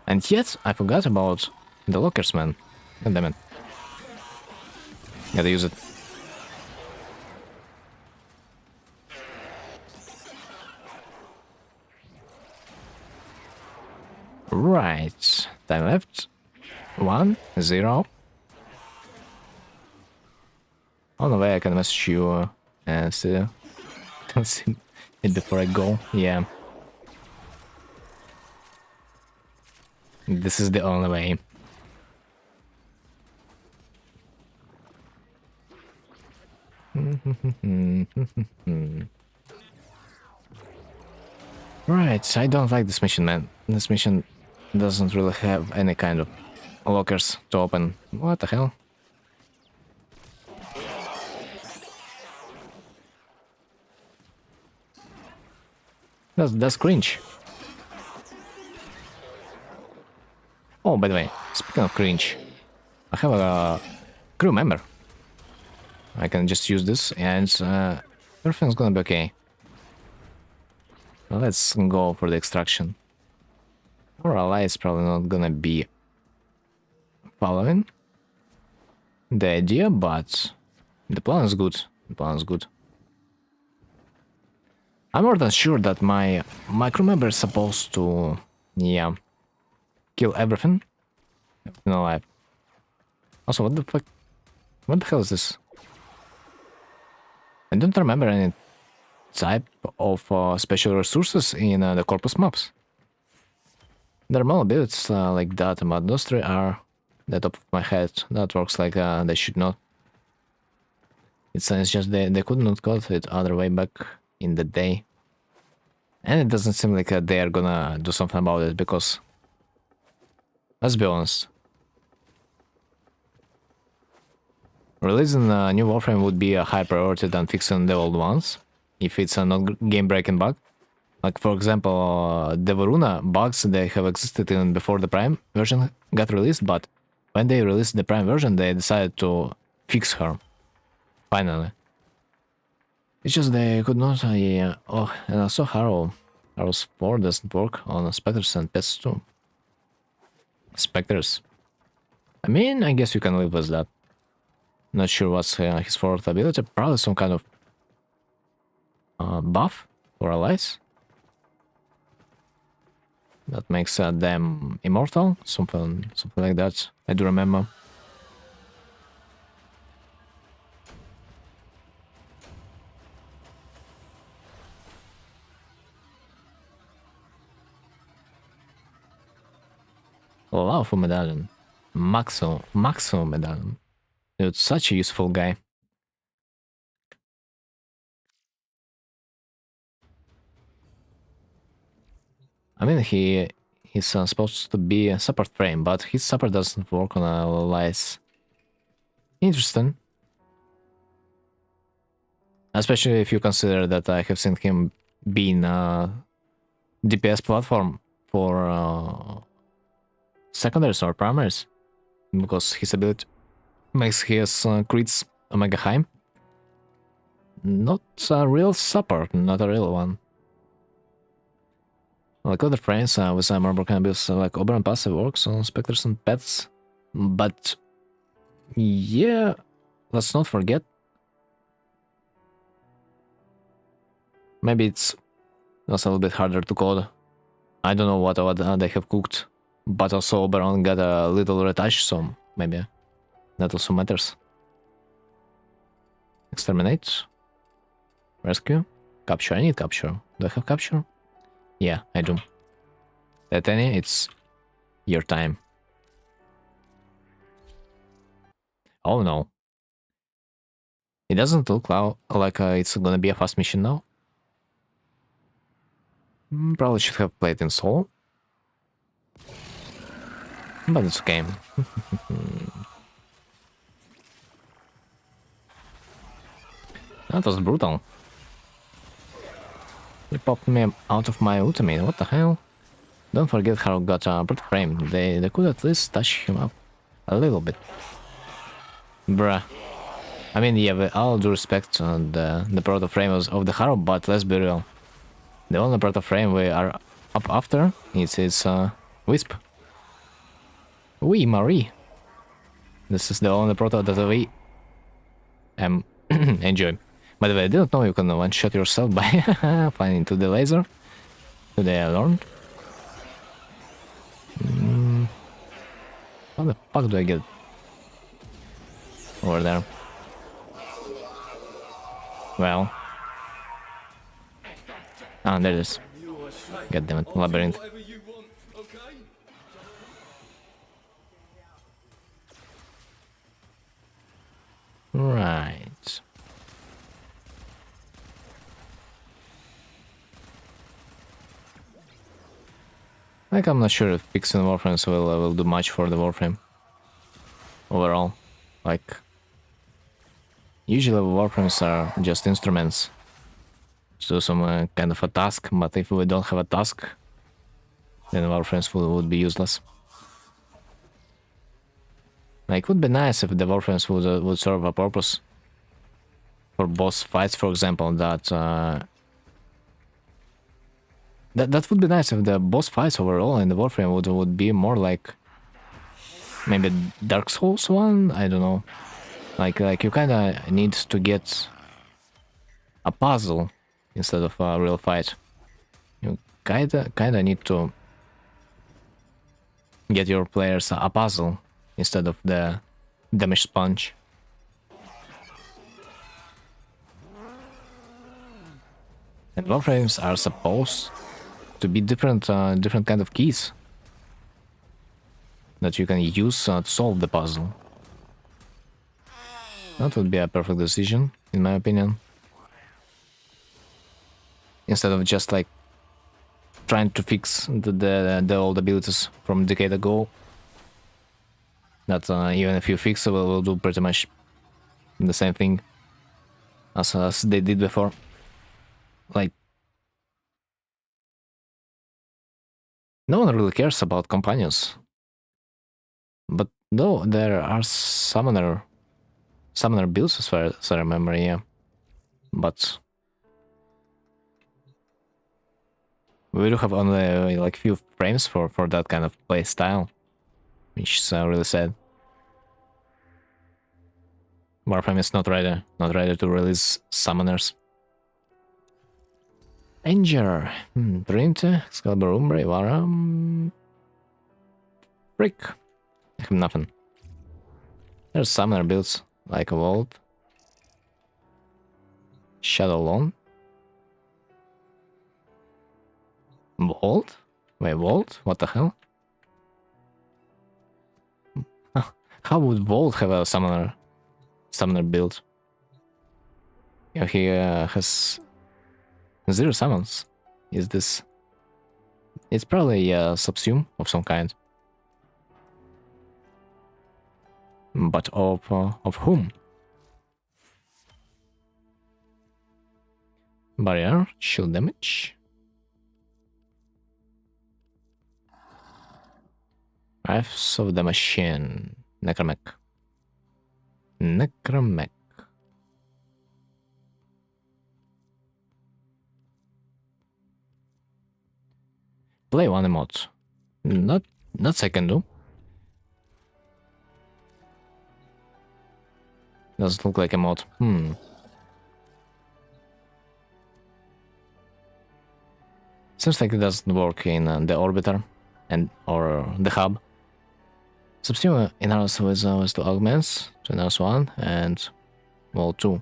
And yet, I forgot about the lockers, man. God damn it. Gotta use it. Right. Time left. 1, 0. On the way, I can message you and see it before I go. Yeah. This is the only way. Right, I don't like this mission, man. This mission doesn't really have any kind of lockers to open. What the hell? That's cringe. Oh, by the way, speaking of cringe, I have a crew member. I can just use this and everything's gonna be okay. Well, let's go for the extraction. Our ally is probably not gonna be following the idea, but the plan is good. The plan is good. I'm more than sure that my crew member is supposed to, yeah, kill everything alive. Also, what the fuck? What the hell is this? I don't remember any type of special resources in the corpus maps. There are more abilities like that, but those three are the top of my head. That works like they should not. It's just they could not got it other way back in the day. And it doesn't seem like they are gonna do something about it, because let's be honest, releasing a new warframe would be a higher priority than fixing the old ones, if it's a not game-breaking bug. Like, for example, the Varuna bugs, they have existed even before the Prime version got released, but when they released the Prime version, they decided to fix her. Finally. It's just they could not, yeah. Oh, and also Harrow's 4 doesn't work on Spectres and Pets too. Spectres. I mean, I guess you can live with that. Not sure what's his fourth ability. Probably some kind of buff for allies. That makes them immortal. Something like that. I do remember. Lawful medallion. Maximum medallion. Dude, such a useful guy. I mean, he's supposed to be a support frame, but his support doesn't work on allies. Interesting. Especially if you consider that I have seen him being a DPS platform for secondaries or primaries, because his ability makes his crits omega high. Not a real support, not a real one. Like other frames with some more broken abilities, like Oberon passive works on specters and pets, but yeah, let's not forget. Maybe it's also a little bit harder to code. I don't know what they have cooked, but also Oberon got a little retouch, so maybe that also matters. Exterminate. Rescue. Capture. I need capture. Do I have capture? Yeah, I do. Titania, it's your time. Oh no. It doesn't look like it's gonna be a fast mission now. Probably should have played in solo. But it's okay. That was brutal. He popped me out of my ultimate, what the hell? Don't forget how got a bird frame. They could at least touch him up a little bit. Bruh. I mean, yeah, with all due respect to the proto frame of the Harrow, but let's be real. The only proto frame we are up after is his Wisp. Oui, Marie. This is the only proto that we enjoy. By the way, I didn't know you can one-shot yourself by flying into the laser. Today I learned. How the fuck do I get over there? Well. Ah, there it is. God damn it, labyrinth. Right. Like, I'm not sure if fixing warframes will do much for the warframe. Overall. Like, usually warframes are just instruments to do some kind of a task, but if we don't have a task, then warframes would be useless. Like, it would be nice if the warframes would serve a purpose. For boss fights, for example, that would be nice if the boss fights overall in the warframe would be more like maybe Dark Souls one. I don't know. Like you kind of need to get a puzzle instead of a real fight. You kind of need to get your players a puzzle instead of the damage sponge. And warframes are supposed to be different kind of keys that you can use to solve the puzzle. That would be a perfect decision, in my opinion. Instead of just like trying to fix the old abilities from a decade ago. That even if you fix it, will do pretty much the same thing as they did before. Like, no one really cares about companions. But no, there are summoner builds as far as I remember, yeah. But we do have only like few frames for that kind of play style, which is really sad. Warframe is not ready to release summoners. Danger. Print, Excalibur, Umbre, Vara. Frick. I have nothing. There's summoner builds, like a Vault. Shadow Lawn. Vault? Wait, Vault? What the hell? How would Vault have a summoner build? Yeah, he has 0 summons. Is this? It's probably a subsume of some kind. But of whom? Barrier, shield damage. Rifles of the Machine. Necromech. Play one emote. Not I can do. Doesn't look like a mod. Seems like it doesn't work in the orbiter or the hub. Subsume in ours with 2 augments, so in ours 1 and well 2.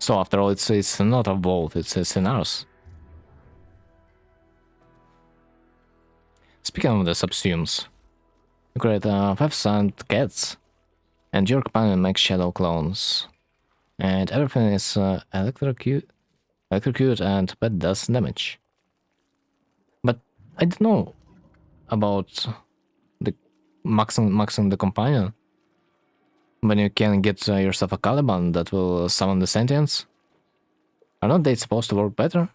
So after all, it's not a vault, it's in ours. Speaking of the subsumes, you create 5 cats, and your companion makes shadow clones. And everything is electrocute and but does damage. But I don't know about the maxing the companion. When you can get yourself a Caliban that will summon the sentients. Are not they supposed to work better?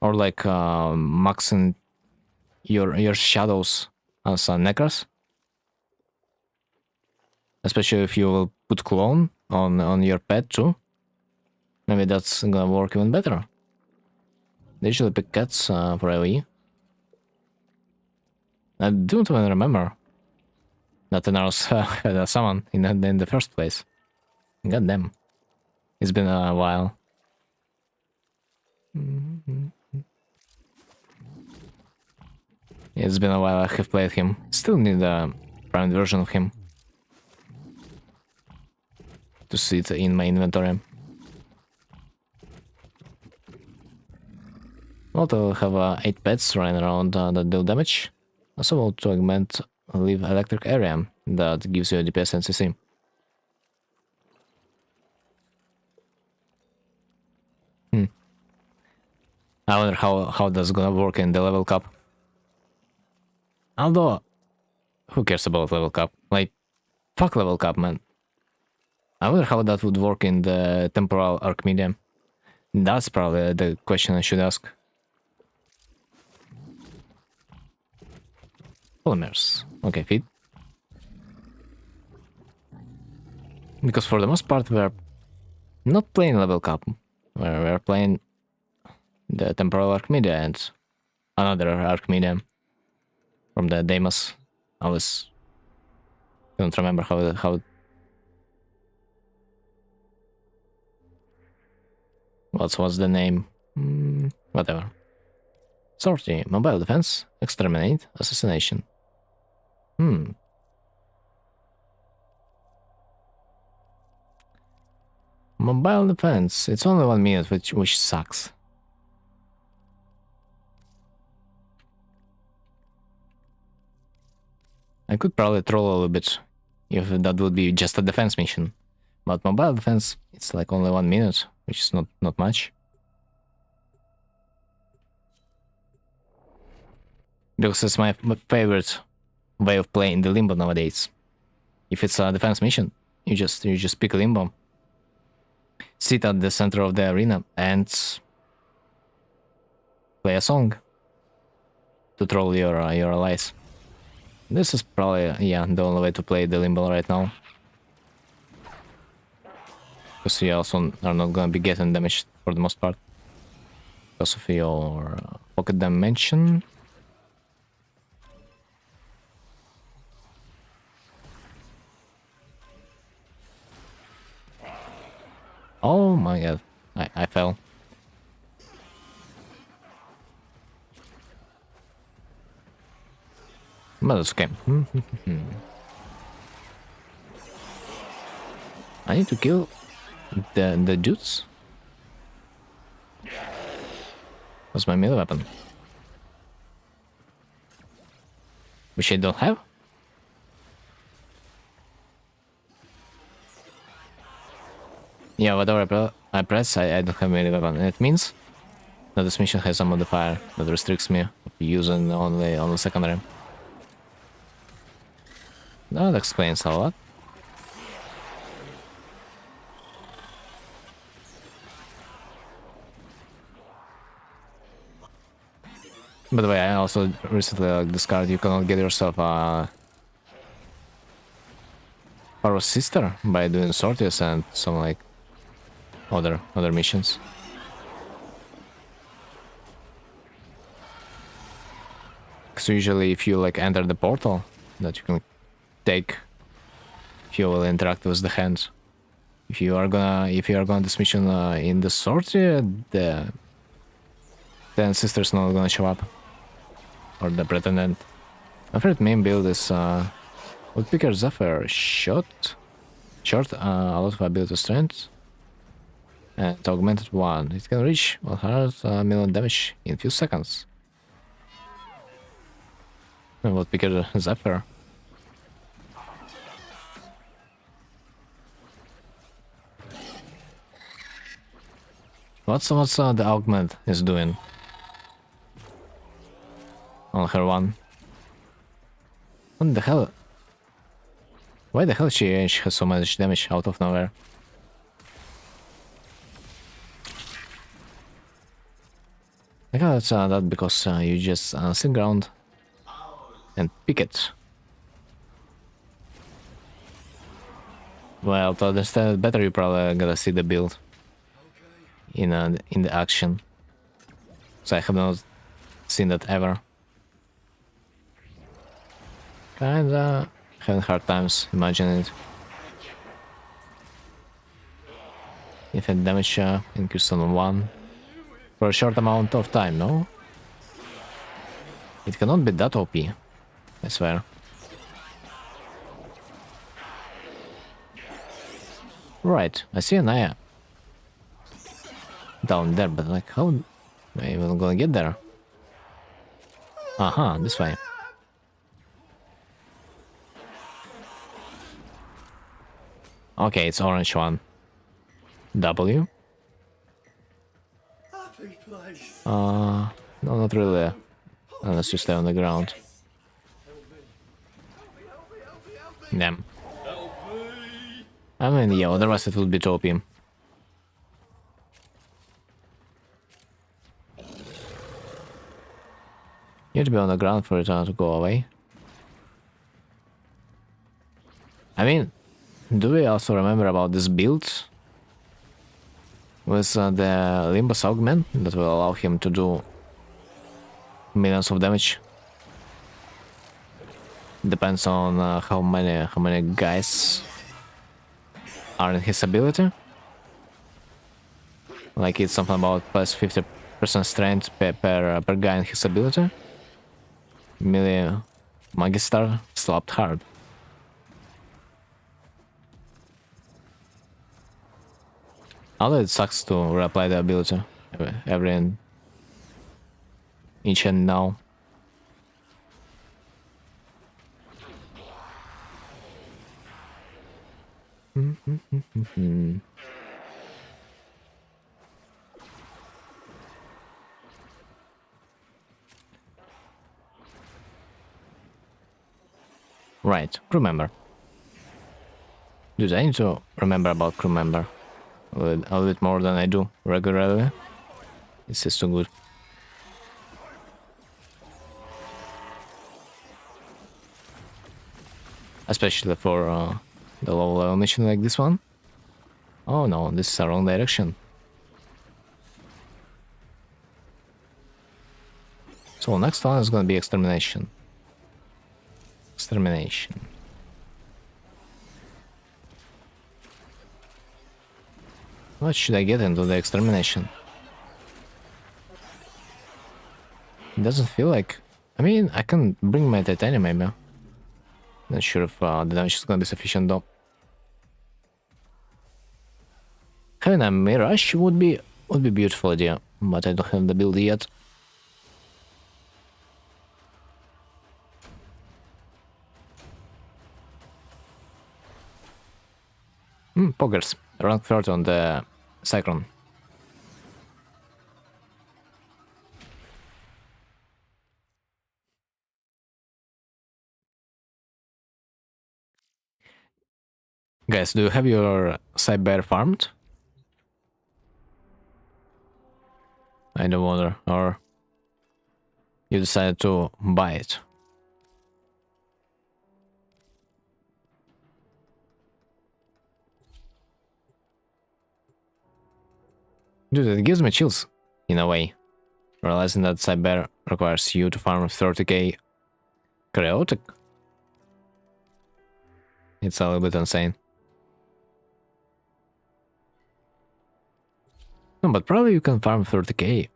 Or like maxing your shadows as Necros? Especially if you will put clone on your pet too. Maybe that's gonna work even better. They usually pick cats for AoE. I don't even remember that Tenaros had a summon in the first place. God damn. It's been a while. It's been a while I have played him. Still need a prime version of him to see it in my inventory. Also have 8 pets running around that deal damage. Also want to augment leave electric area that gives you a DPS and CC. I wonder how that's gonna work in the level cap. Although, who cares about level cap? Like, fuck level cap, man. I wonder how that would work in the temporal arc medium. That's probably the question I should ask. Polymers. Okay, feed. Because for the most part we're not playing level cap. We're playing the temporal arc media and another arc media from the Deimos. I don't remember how what's the name? Whatever. Sortie, mobile defense, exterminate, assassination. Mobile defense. It's only 1 minute, which sucks. I could probably troll a little bit if that would be just a defense mission. But mobile defense, it's like only 1 minute, which is not much. Because it's my favorite way of playing the Limbo nowadays. If it's a defense mission, you just pick a Limbo, sit at the center of the arena, and play a song to troll your allies. This is probably the only way to play the Limbo right now. Because you also are not gonna be getting damaged for the most part. Because of your pocket dimension. Oh my god, I fell. But it's okay. I need to kill the dudes. What's my melee weapon? Which I don't have? Yeah, whatever I press, I don't have melee weapon. And it means that this mission has a modifier that restricts me of using only secondary. That explains a lot. By the way, I also recently discovered you cannot get yourself a Pharaoh's sister by doing sorties and some like other missions. So usually if you like enter the portal that you can take, if you will interact with the hands. If you are gonna this mission in the sortie, the sister's not gonna show up. Or the pretendant. My favorite main build is Woodpecker Zephyr short, a lot of ability strength, and augmented 1. It can reach 100 million damage in few seconds. And Woodpecker Zephyr. What's the augment is doing on her one? What the hell? Why the hell she has so much damage out of nowhere? I guess it's that because you just sit ground and pick it. Well, to understand it better, you probably gotta see the build in the action. So I have not seen that ever. Kinda having hard times imagining it. Infinite damage increased on 1 for a short amount of time, no? It cannot be that OP, I swear. Right, I see Anaya down there, but like how am I even gonna get there? Aha, this way. Okay, it's orange one. W. No, not really. Unless you stay on the ground. Damn. I mean, yeah, otherwise it would be too OP. You have to be on the ground for it to go away. I mean, do we also remember about this build? With the Limbus Augment that will allow him to do millions of damage. Depends on how many guys are in his ability. Like it's something about plus 50% strength per guy in his ability. Melee Magister slapped hard. Although it sucks to reapply the ability every each and now. Right, crew member. Dude, I need to remember about crew member a little bit more than I do regularly. This is too good. Especially for the low level mission like this one. Oh no, this is the wrong direction. So next one is gonna be extermination. Extermination. What should I get into the extermination? It doesn't feel like... I mean, I can bring my titanium maybe. Not sure if the damage is gonna be sufficient though. Having a mirage would be beautiful idea, but I don't have the build yet. Poggers. Rank 30 on the Cyclone. Guys, do you have your Cyber farmed? I don't wonder, or you decided to buy it. Dude, it gives me chills, in a way. Realizing that Cyber requires you to farm 30k chaotic. It's a little bit insane. No, but probably you can farm 30k.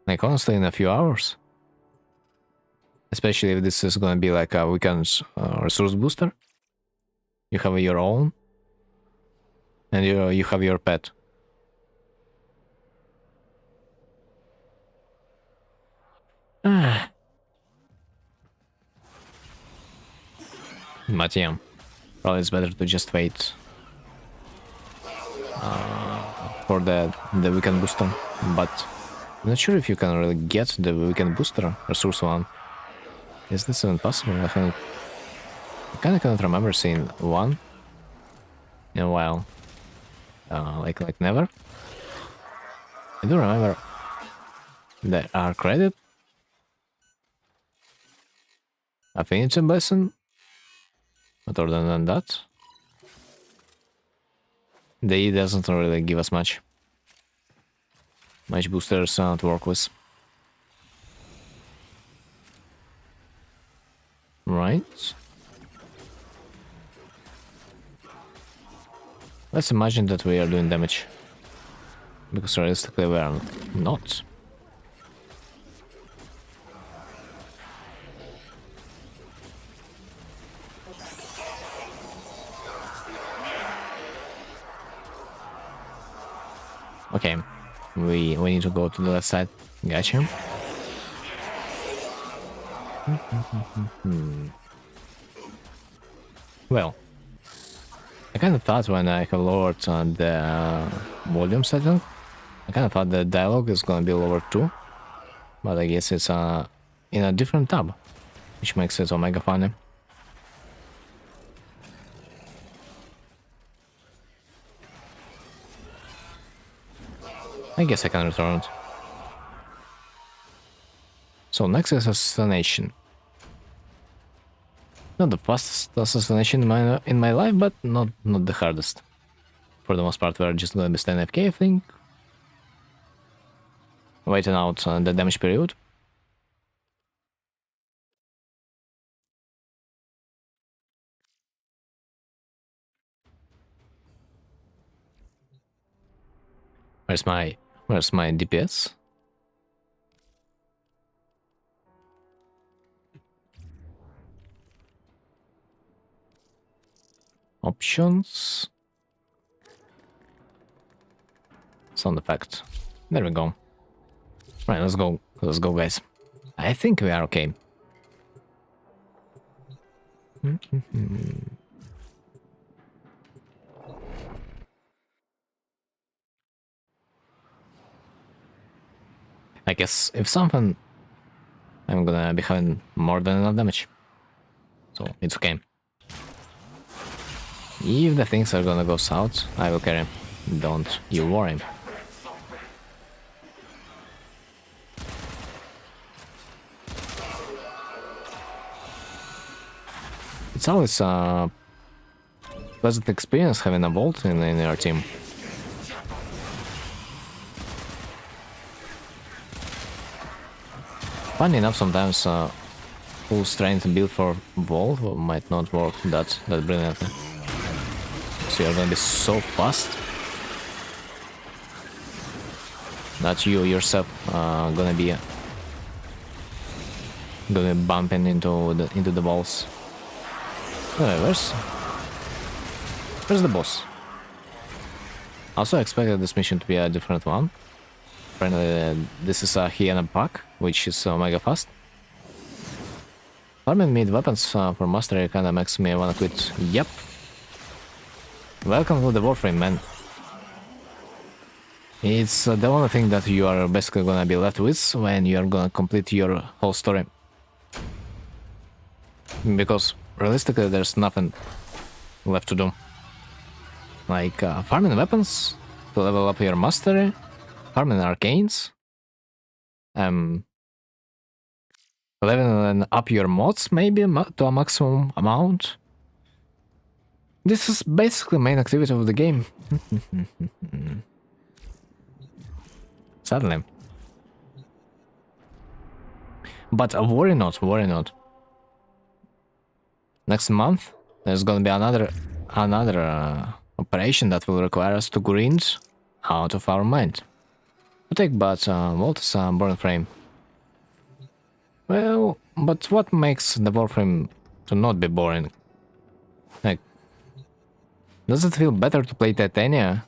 Like, honestly, in a few hours. Especially if this is gonna be like a weekend resource booster. You have your own. And you have your pet. But yeah, probably it's better to just wait for the weekend booster. But I'm not sure if you can really get the weekend booster resource one. Is this even possible? I kind of cannot remember seeing one in a while. Like never. I do remember the R credit, affinity lesson, but other than that, the E doesn't really give us much boosters to work with. Right. Let's imagine that we are doing damage. Because realistically we are not. Okay. We need to go to the left side. Gotcha. Well, I kind of thought when I have lowered the volume setting, I kind of thought the dialogue is gonna be lower too, but I guess it's in a different tab, which makes it omega funny. I guess I can return it. So next is assassination. Not the fastest assassination in my life, but not the hardest. For the most part, we're just gonna be staying AFK, I think. Waiting out the damage period. Where's my DPS? Options. Sound effect. There we go. Right, let's go. Let's go, guys. I think we are okay. I guess if something, I'm gonna be having more than enough damage. So it's okay. If the things are gonna go south, I will carry. Don't you worry. It's always pleasant experience having a Volt in your team. Funny enough, sometimes full strength build for Volt might not work that brilliantly. So you're gonna be so fast that you yourself gonna be bumping into the walls. Anyway, where's the boss? Also expected this mission to be a different one. Apparently, this is a hyena pack, which is mega fast. Farming mid weapons for mastery kinda makes me wanna quit. Yep. Welcome to the warframe, man. It's the only thing that you are basically gonna be left with when you are gonna complete your whole story. Because realistically, there's nothing left to do. Like farming weapons to level up your mastery, farming arcanes, leveling up your mods maybe to a maximum amount. This is basically main activity of the game. Sadly. But worry not, worry not. Next month there's gonna be another operation that will require us to grind out of our mind. Take but what is a burn frame? Well, but what makes the warframe to not be boring? Like, does it feel better to play Titania,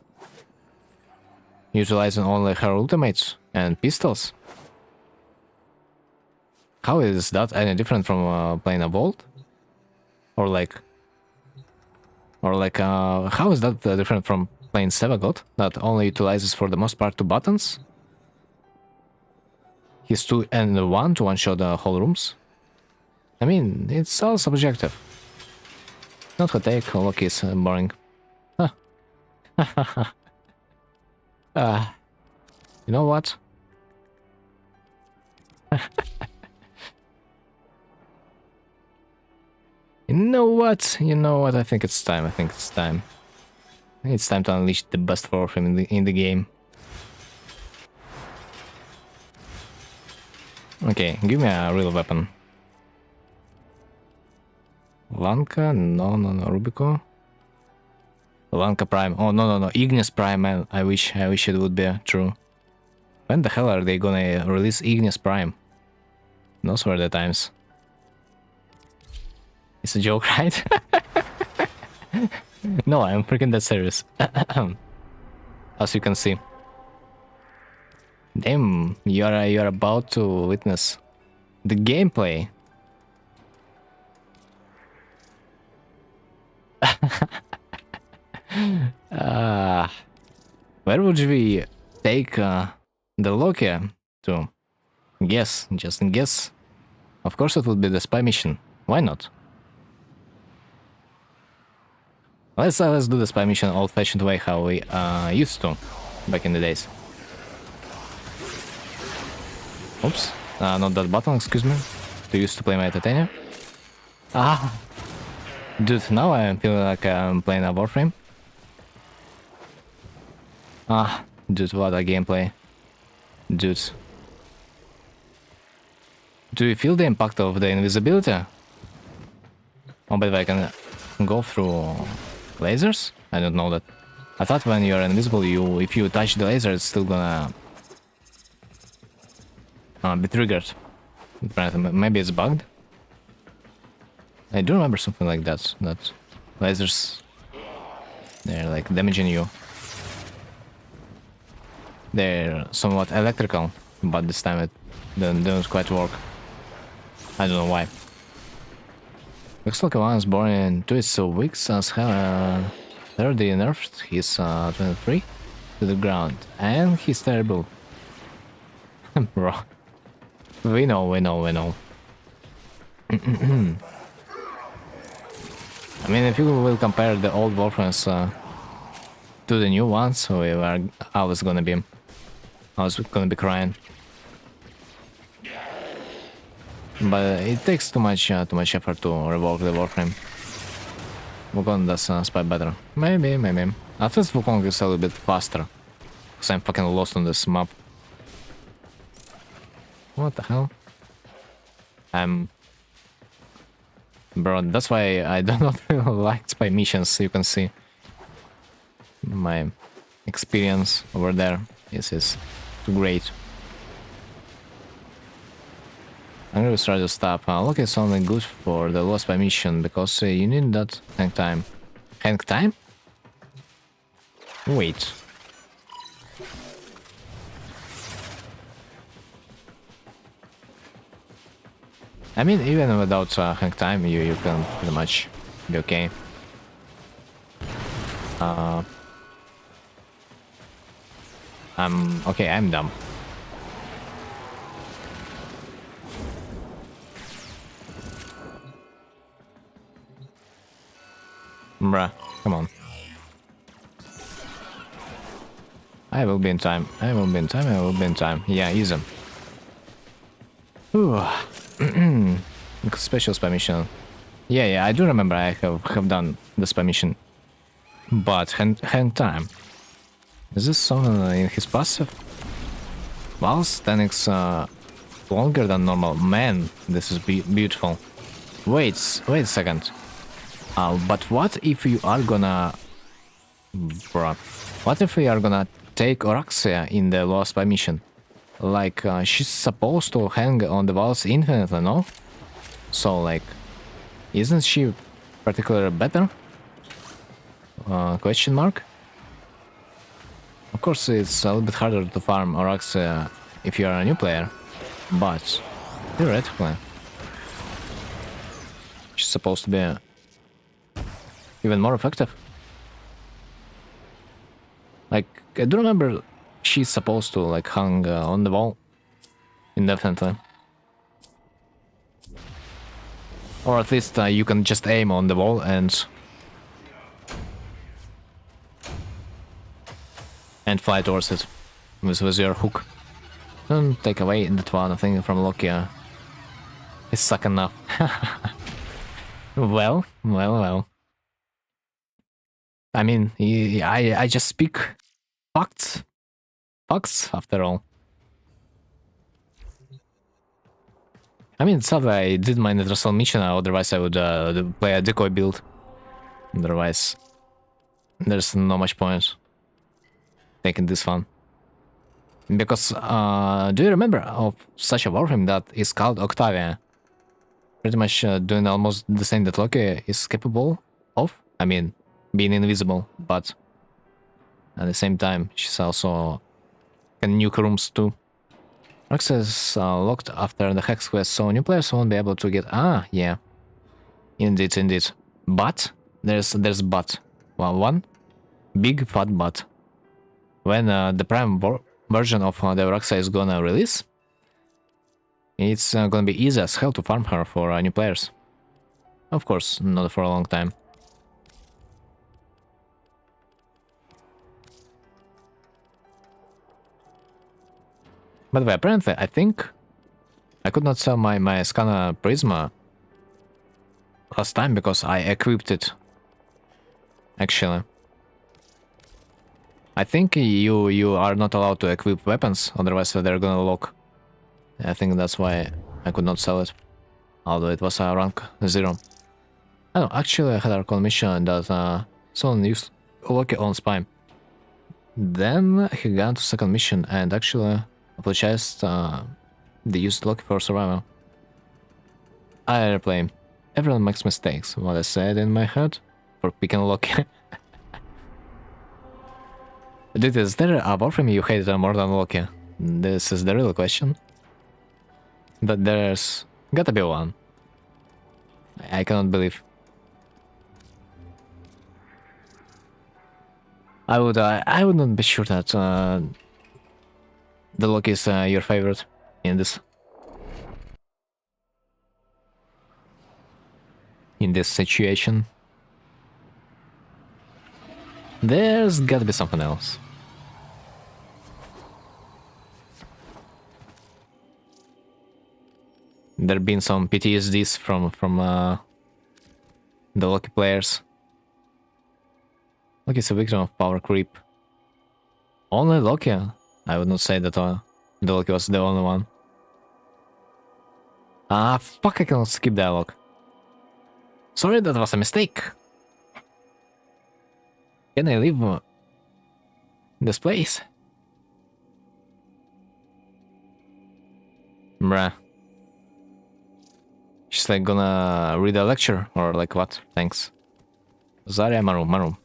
utilizing only her ultimates and pistols? How is that any different from playing a Volt? Or like, how is that different from playing Sevagot, that only utilizes for the most part 2 buttons? His 2 and 1 to one-shot the whole rooms? I mean, it's all subjective. Not hot take, Loki is boring. Huh. You know what? You know what? You know what? I think it's time. It's time to unleash the best warframe in the game. Okay, give me a real weapon. Lanka? No, Rubico. Lanka Prime. Oh, no. Ignis Prime, man. I wish it would be true. When the hell are they gonna release Ignis Prime? Those were the times. It's a joke, right? No, I'm freaking that serious. As you can see. Damn, you're about to witness the gameplay. Where would we take the Loki to? Guess, just guess. Of course it would be the spy mission. Why not? Let's do the spy mission old-fashioned way, how we used to back in the days. Oops, not that button, excuse me. To used to play my Titania. Dude, now I'm feeling like I'm playing a warframe. Dude, what a gameplay. Dude. Do you feel the impact of the invisibility? Oh, but I can go through lasers? I don't know that. I thought when you're invisible, if you touch the laser, it's still gonna be triggered. Maybe it's bugged. I do remember something like that. That lasers, they're like damaging you. They're somewhat electrical, but this time it doesn't quite work. I don't know why. Looks like one is born into its weeks as hell. 30 nerfed, he's 23 to the ground, and he's terrible. Bro. We know. I mean, if you will compare the old warframes to the new ones, I was gonna be crying. But it takes too much effort to rework the warframe. Wukong does spy better. Maybe, maybe. At least Wukong is a little bit faster. Because I'm fucking lost on this map. What the hell? Bro, that's why I do not like spy missions, you can see. My experience over there is too great. I'm gonna try to stop. Look, it's only good for the lost by mission because you need that hang time. Hang time? Wait. I mean, even without hang time, you can pretty much be okay. I'm dumb. Bruh, come on. I will be in time. I will be in time. I will be in time. Yeah, easy. Ooh. Special spy mission. Yeah, I do remember I have done the spy mission. But hang time. Is this something in his passive? Well, Stanix longer than normal. Man, this is beautiful. Wait a second. But what if you are gonna... Bruh. What if we are gonna take Oraxia in the lost by mission? Like, she's supposed to hang on the walls infinitely, no? So, like, isn't she particularly better? Question mark? Of course, it's a little bit harder to farm Oraxia if you are a new player, but theoretically, she's supposed to be even more effective. Like, I do remember she's supposed to, like, hang on the wall indefinitely. Or at least you can just aim on the wall and fly towards it with your hook. Don't take away that one thing from Loki. It's suck enough. Well. I mean, I just speak facts. Facts, after all. I mean, sadly, I did my Netrasal mission, otherwise I would play a decoy build. Otherwise, there's not much point taking this fun. Because, do you remember of such a warframe that is called Octavia? Pretty much doing almost the same that Loki is capable of. I mean, being invisible, but at the same time, she's also can nuke rooms too. Access locked after the hex quest, so new players won't be able to get... Ah, yeah. Indeed. But, there's but. Well, one big fat but. When the prime version of the Oraxa is gonna release, it's gonna be easy as hell to farm her for new players. Of course, not for a long time. By the way, apparently, I think I could not sell my Scana Prisma last time because I equipped it. Actually, I think you are not allowed to equip weapons, otherwise they're gonna lock. I think that's why I could not sell it, although it was a rank 0. I know, actually I had a mission that someone used Loki on spy. Then he got to second mission and actually apologized they used Loki for survival. I replay. Everyone makes mistakes. What I said in my head for picking Loki. Dude, is there a warframe you hate more than Loki? This is the real question. That there's gotta be one. I cannot believe. I would not be sure that the Loki is your favorite in this situation. There's gotta be something else. There been some PTSDs from the Loki players Loki is a victim of power creep. Only Loki? I would not say that the Loki was the only one. Ah, fuck, I cannot skip dialogue. Sorry, that was a mistake. Can I leave this place? Bruh. She's like gonna read a lecture or like what? Thanks. Zarya Maru.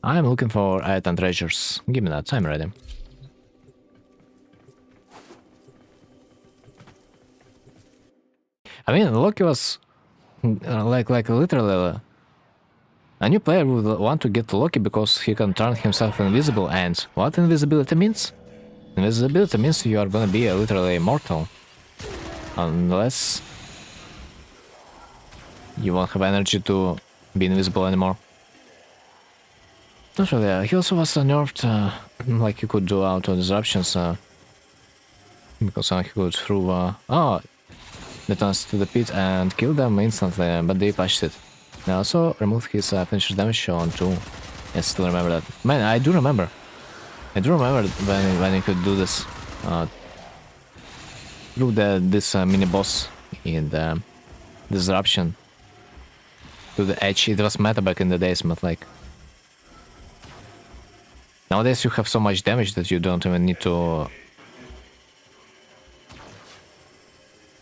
I'm looking for item treasures. Give me that, I'm ready. I mean, Loki was like literally a new player would want to get Loki because he can turn himself invisible, and what invisibility means? Invisibility means you are gonna be literally immortal. Unless you won't have energy to be invisible anymore. Not really, he also was nerfed, like you could do auto disruptions, because he could throw the tons to the pit and kill them instantly, but they patched it. They also removed his finisher damage on 2. I still remember that. Man, I do remember. When you could do this. Through this mini boss in the disruption to the edge. It was meta back in the days, but like nowadays you have so much damage that you don't even need to.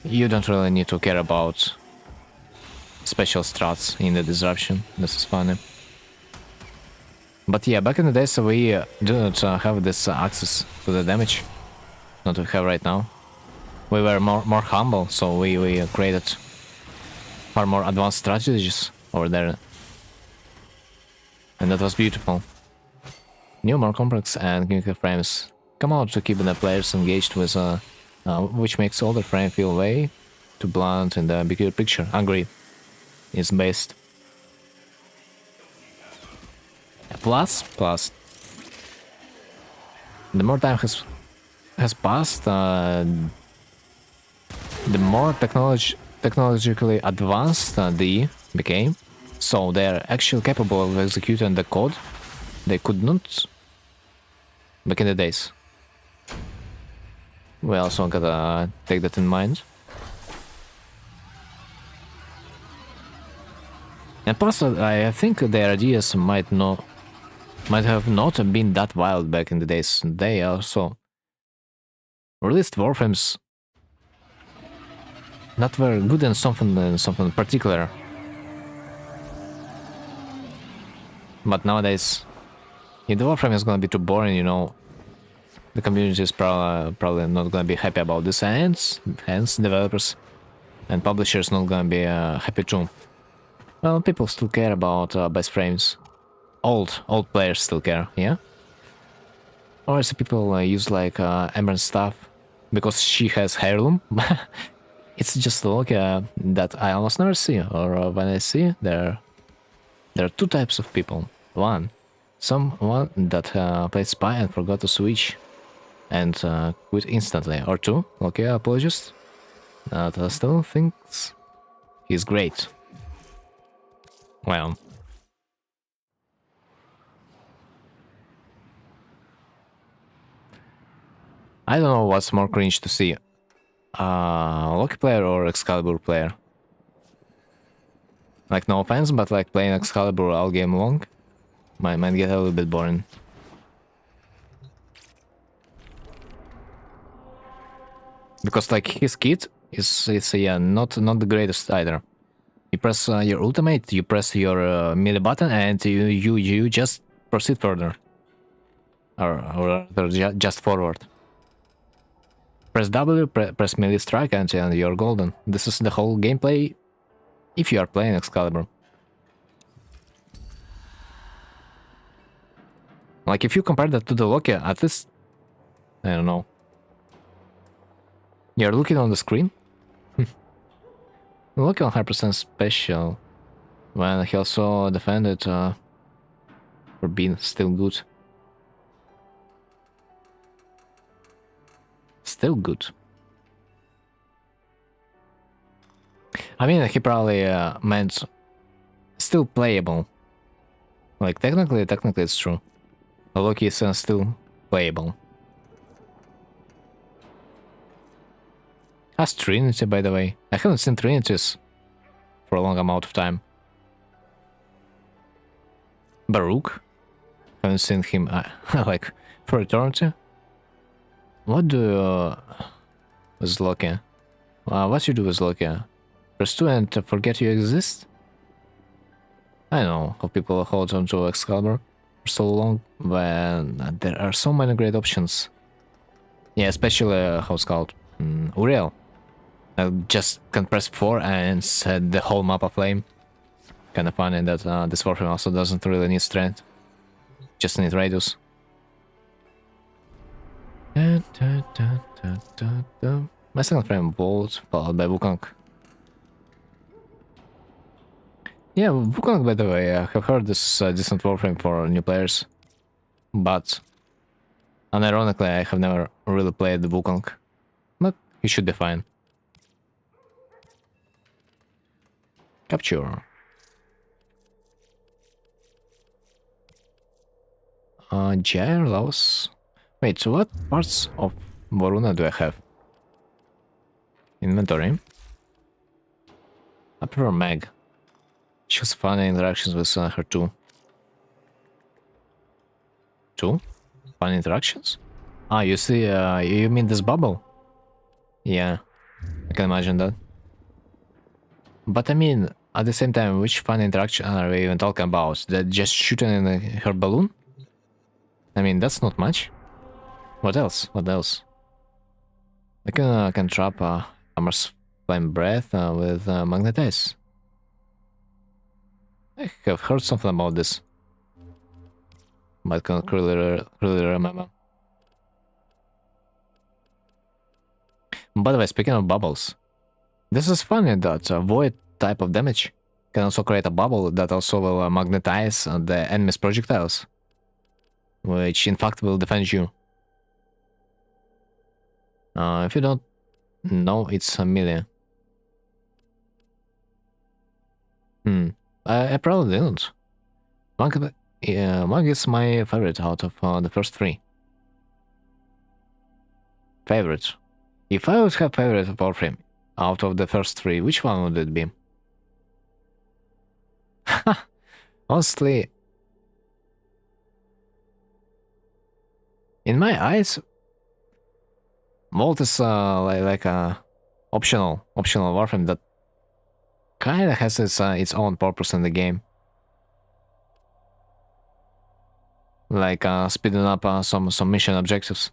You don't really need to care about special strats in the disruption. This is funny. But yeah, back in the days we do not have this access to the damage that we have right now. We were more humble, so we created far more advanced strategies over there. And that was beautiful. New, more complex and unique frames come out to keep the players engaged with which makes older frame feel way too blunt in the bigger picture. Agreed. Is based. Plus, the more time has passed, the more technologically advanced they became, so they're actually capable of executing the code they could not back in the days. We also gotta take that in mind. And plus, I think their ideas might have not been that wild back in the days. They also released warframes that were good in something particular. But nowadays, if the warframe is gonna be too boring, you know, the community is probably not gonna be happy about this, and hence developers and publishers not gonna be happy too. Well, people still care about best frames. Old players still care, yeah? Or is people use like Ember stuff because she has heirloom? It's just a look that I almost never see, or when I see, there are two types of people. Someone that played Spy and forgot to switch and quit instantly, or two, okay, apologist, that still thinks he's great. Well, I don't know what's more cringe to see, Loki player or Excalibur player. Like, no offense, but like playing Excalibur all game long might get a little bit boring. Because like his kit is yeah, not the greatest either. You press your ultimate, you press your melee button, and you just proceed further, or just forward. Press W, press melee strike, and you're golden. This is the whole gameplay if you are playing Excalibur. Like, if you compare that to the Loki, at least, I don't know. You're looking on the screen? Loki 100% special, when he also defended for being still good. Still good. I mean, he probably meant still playable. Like, technically it's true. Loki is still playable. Has Trinity, by the way. I haven't seen Trinities for a long amount of time. Baruch. Haven't seen him, like, for eternity. What do you... with Loki? What you do with Loki? Press 2 and forget you exist? I know how people hold on to Excalibur for so long when there are so many great options. Yeah, especially how it's called Uriel. I just can press 4 and set the whole map aflame. Kinda funny that this warframe also doesn't really need strength. Just need radius. My second frame Bolt, followed by Wukong. Yeah, Wukong, by the way, I have heard this is a decent warframe for new players. But, unironically, I have never really played the Wukong. But he should be fine. Capture. Jair, Laos. Wait, so what parts of Varuna do I have? Inventory. I prefer Meg. She has funny interactions with her too. Two? Funny interactions? Ah, you see, you mean this bubble? Yeah, I can imagine that. But I mean, at the same time, which funny interaction are we even talking about? That just shooting in her balloon? I mean, that's not much. What else? What else? I can trap Hammer's flame breath with magnetize. I have heard something about this, but can't really remember. By the way, speaking of bubbles, this is funny that void type of damage can also create a bubble that also will magnetize the enemy's projectiles, which in fact will defend you. If you don't know, it's a melee. I probably didn't. Mag is my favorite out of the first three. Favorite. If I would have favorite warframe out of the first three, which one would it be? Honestly, in my eyes, Volt is like a optional warframe that kinda has its own purpose in the game. Like speeding up some mission objectives.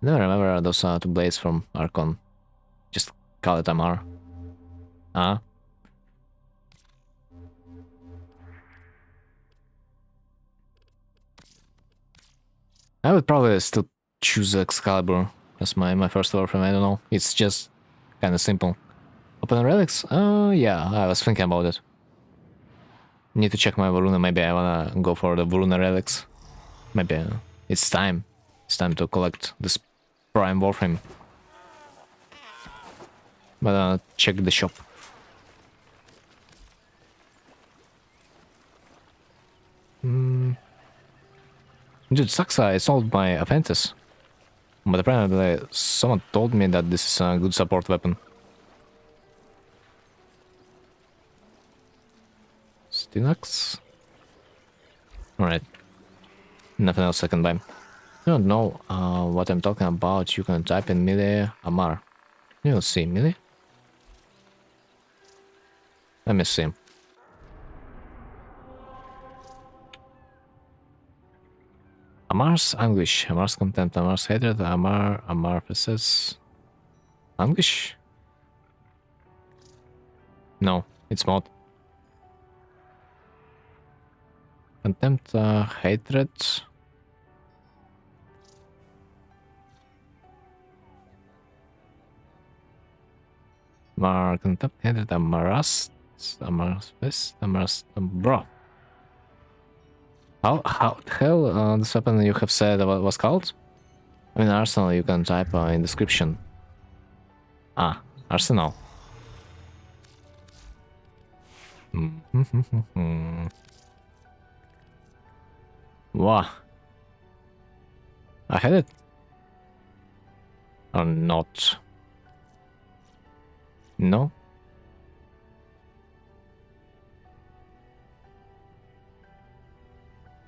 I never remember those two blades from Archon. Just call it MR. I would probably still choose Excalibur as my first warframe. I don't know. It's just kind of simple. Open relics? Yeah, I was thinking about it. Need to check my Varuna. Maybe I wanna go for the Varuna relics. Maybe it's time. It's time to collect this prime warframe. But check the shop. Dude, sucks I sold my Apprentice. But apparently someone told me that this is a good support weapon. Stinax? Alright. Nothing else I can buy. I don't know what I'm talking about. You can type in melee Amar. You'll see melee. Let me see. Amar's anguish, Amar's contempt, Amar's hatred, Amar possess anguish? No, it's mod. Contempt, hatred. Amar contempt, hatred, Amarust, Amar's fist, Amar's bro. How the hell this weapon you have said was called? I mean, Arsenal you can type in description. Ah, Arsenal. Wow. I had it. Or not. No?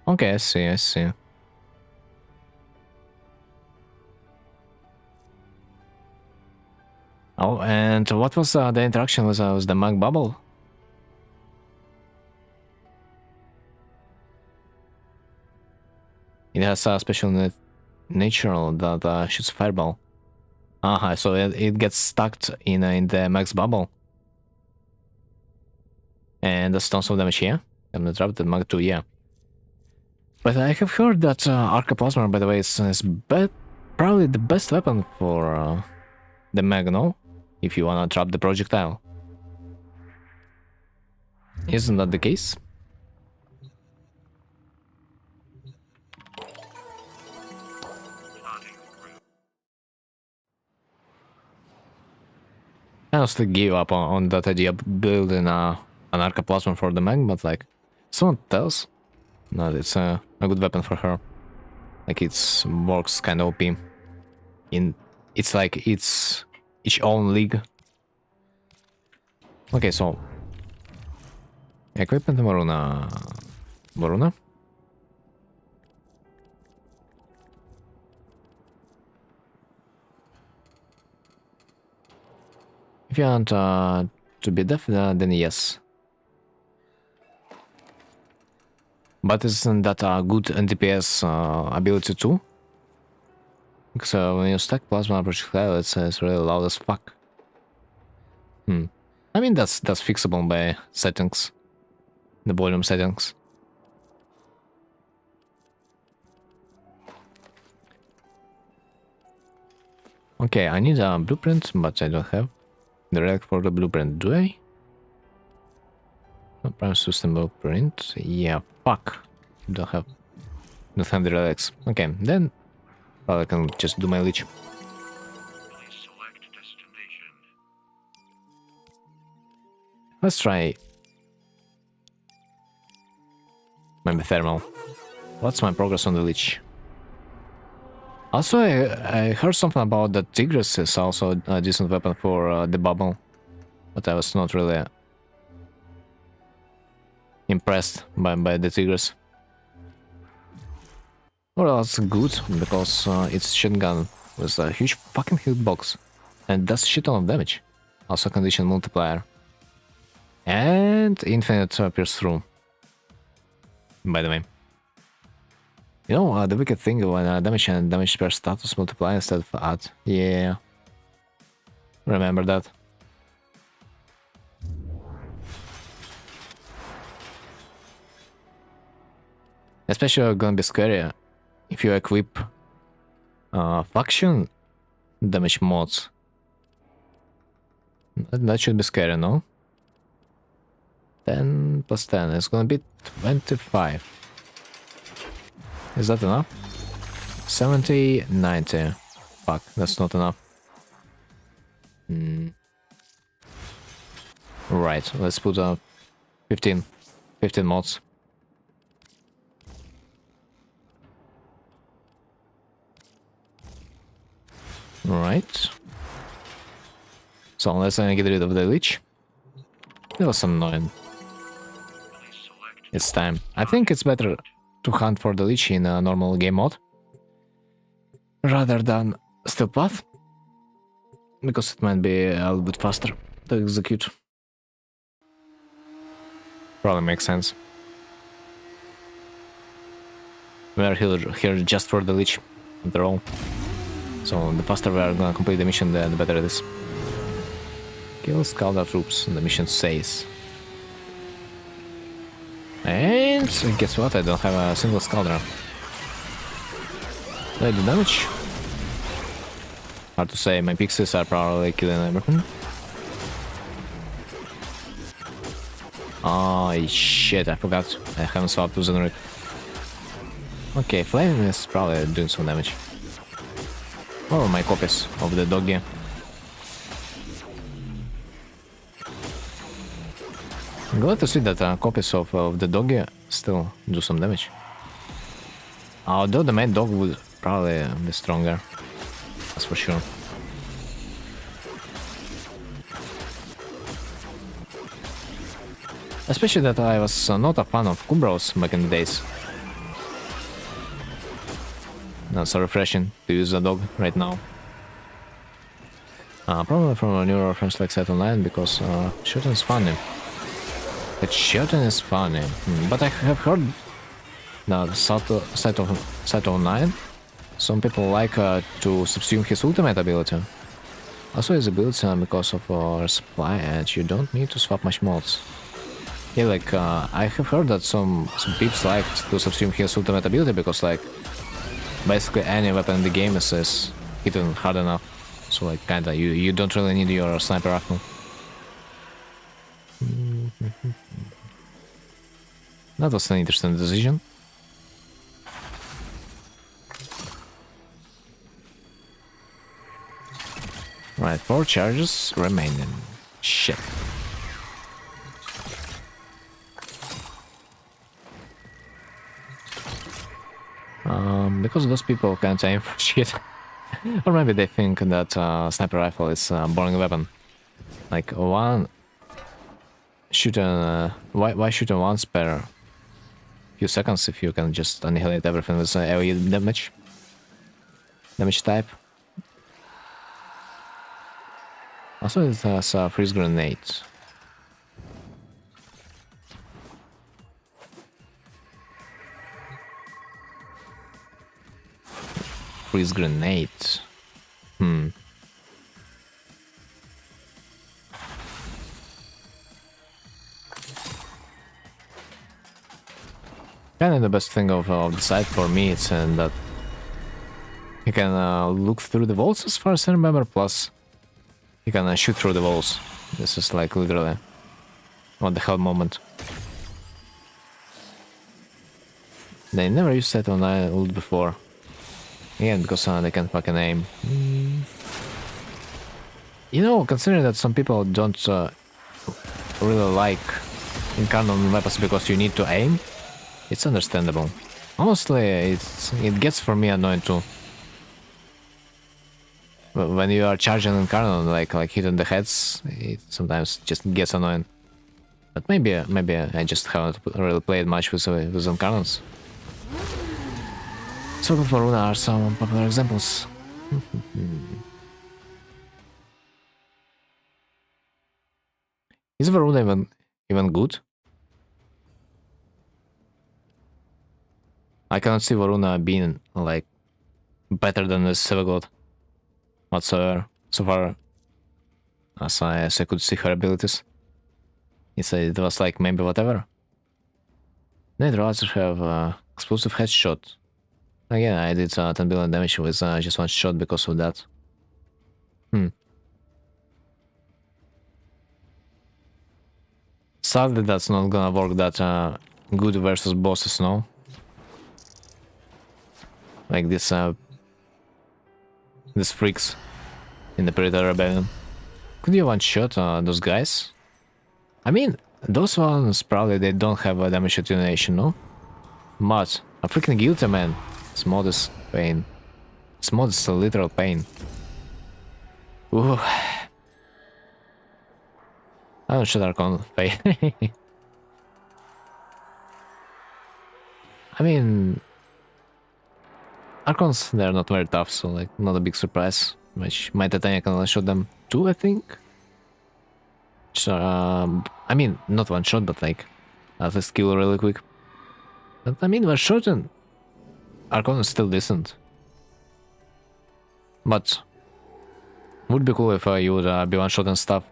Okay, I see, I see. Oh, and what was the interaction with the mag bubble? It has a special natural that shoots fireball. Aha, so it gets stuck in the max bubble. And that's tons of damage here. I'm gonna drop the mag 2, yeah. But I have heard that Arcaplasma, by the way, is probably the best weapon for the mag, no? If you wanna trap the projectile. Isn't that the case? I honestly gave up on that idea of building an Arcaplasma for the mag, but like, someone tells that it's a good weapon for her. Like, it works kind of OP. It's like it's its own league. Okay, so equipment Varuna. If you want to be deaf, then yes. But isn't that a good NDPS ability too? Because when you stack plasma projectile, it's really loud as fuck. I mean that's fixable by settings, the volume settings. Okay, I need a blueprint, but I don't have the relic for the blueprint. Do I? No, prime system blueprint. Yeah, fuck. Don't have the relics. Okay, then probably I can just do my leech. Let's try maybe thermal. What's my progress on the leech? Also, I heard something about that Tigris is also a decent weapon for the bubble, but I was not really impressed by the Tigris. Well, that's good, because it's shotgun with a huge fucking hitbox, and does shit ton of damage. Also condition multiplier. And infinite pierce through. By the way. You know, the wicked thing when damage and damage per status multiply instead of add. Yeah. Remember that. Especially gonna be scary if you equip faction damage mods. That should be scary, no? 10 plus 10 is gonna be 25. Is that enough? 70, 90. Fuck, that's not enough. Right, let's put 15 mods. Right. So let's get rid of the leech. That was annoying. It's time. I think it's better to hunt for the leech in a normal game mode rather than steel path, because it might be a little bit faster to execute. Probably makes sense. We are here just for the leech, after all. So the faster we are gonna complete the mission, the better it is. Kill Scalda troops, the mission says. And guess what? I don't have a single Scalda. Do I do damage? Hard to say, my pixies are probably killing everything. Oh shit, I forgot. I haven't swapped to Zenric. Okay, Flame is probably doing some damage. Or my copies of the doggy. I'm glad to see that copies of the doggy still do some damage. Although the main dog would probably be stronger. That's for sure. Especially that I was not a fan of Kubros back in the days. Not so refreshing to use a dog right now. Probably from a newer friends like Set Online because shooting is funny. But shooting is funny. But I have heard that Set Online, some people like to subsume his ultimate ability. Also his ability because of supply edge, you don't need to swap much mods. Yeah, like I have heard that some peeps like to subsume his ultimate ability because like basically any weapon in the game is hitting hard enough. So like kinda you don't really need your sniper rifle. That was an interesting decision. Right, 4 charges remaining. Shit. Because those people can't aim for shit. Or maybe they think that sniper rifle is a boring weapon. Like one shooting, why shooting once per few seconds if you can just annihilate everything with AoE damage type. Also it has a freeze grenade. Freeze grenade. Kinda the best thing of the site for me is that you can look through the walls as far as I remember, plus you can shoot through the walls. This is like literally what the hell moment. They never used that on ult before. Yeah, because they can't fucking aim. You know, considering that some people don't really like incarnate weapons because you need to aim, it's understandable. Honestly, it gets for me annoying too. When you are charging incarnate, like hitting the heads, it sometimes just gets annoying. But maybe I just haven't really played much with incarnates. Sort of Varuna are some popular examples. Is Varuna even good? I cannot see Varuna being like better than the Silver God whatsoever so far as I could see her abilities. It was like maybe whatever. They'd rather have explosive headshot. Again, I did 10 billion damage with just one shot because of that. Sadly, that's not gonna work that good versus bosses, no? Like these freaks in the Predator Rebellion. Could you one-shot those guys? I mean, those ones probably they don't have a damage attenuation, no? But a freaking guilty man. This mod is pain. This mod is a literal pain. Ooh. I don't shoot Archon pain. I mean, Archons, they're not very tough, so like not a big surprise. Which my Titania can only shot them 2, I think. So, I mean, not one shot, but like at least kill really quick. But I mean, we're shooting. Archon is still decent. But would be cool if you would be one-shotting stuff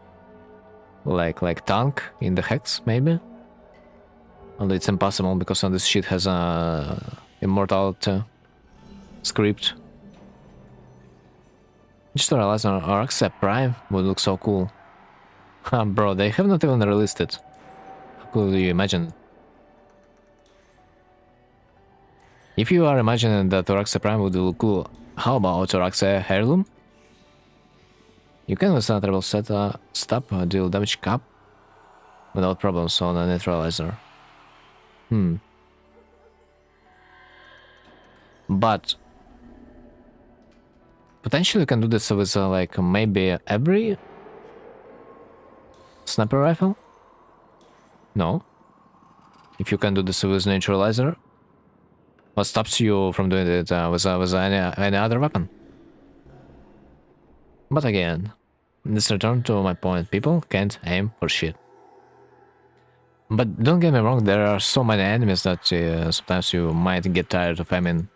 like tank in the hex, maybe. Although it's impossible because this shit has a immortality script. Just realized our Arxa Prime would look so cool. Bro, they have not even released it. How cool do you imagine? If you are imagining that Arxa Prime would look cool, how about Arxa Heirloom? You can with a treble set stop deal damage cap without problems on a neutralizer. But potentially you can do this with like maybe every sniper rifle? No. If you can do this with neutralizer, what stops you from doing it with any other weapon? But again, this return to my point, people can't aim for shit. But don't get me wrong, there are so many enemies that sometimes you might get tired of aiming.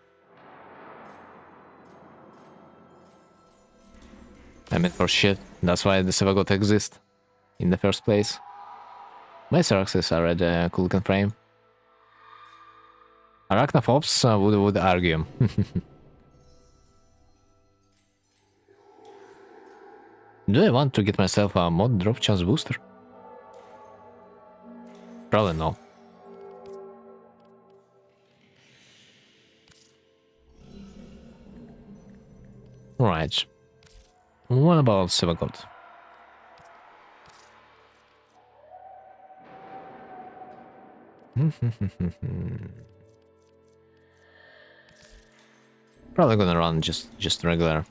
Aiming for shit. That's why the Sevagot exists in the first place. My Xeroxes are at a cool looking frame. Arachnophobes would argue. Do I want to get myself a mod drop chance booster? Probably no. Right. What about Sevagot? Probably gonna run just regular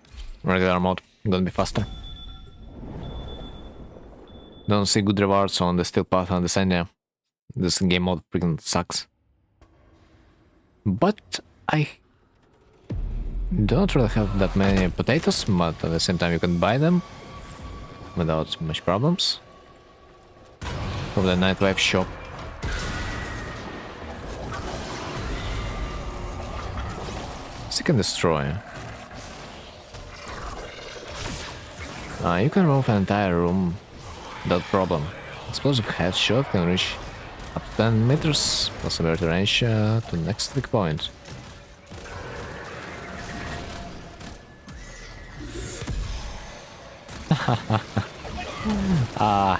mode. Gonna be faster. Don't see good rewards on the steel path on the Sendia. This game mode freaking sucks. But I don't really have that many potatoes, but at the same time you can buy them without much problems from the nightlife shop. Seek and destroy. You can remove an entire room without problem. Explosive headshot can reach up to 10 meters, possibility range to the next click point.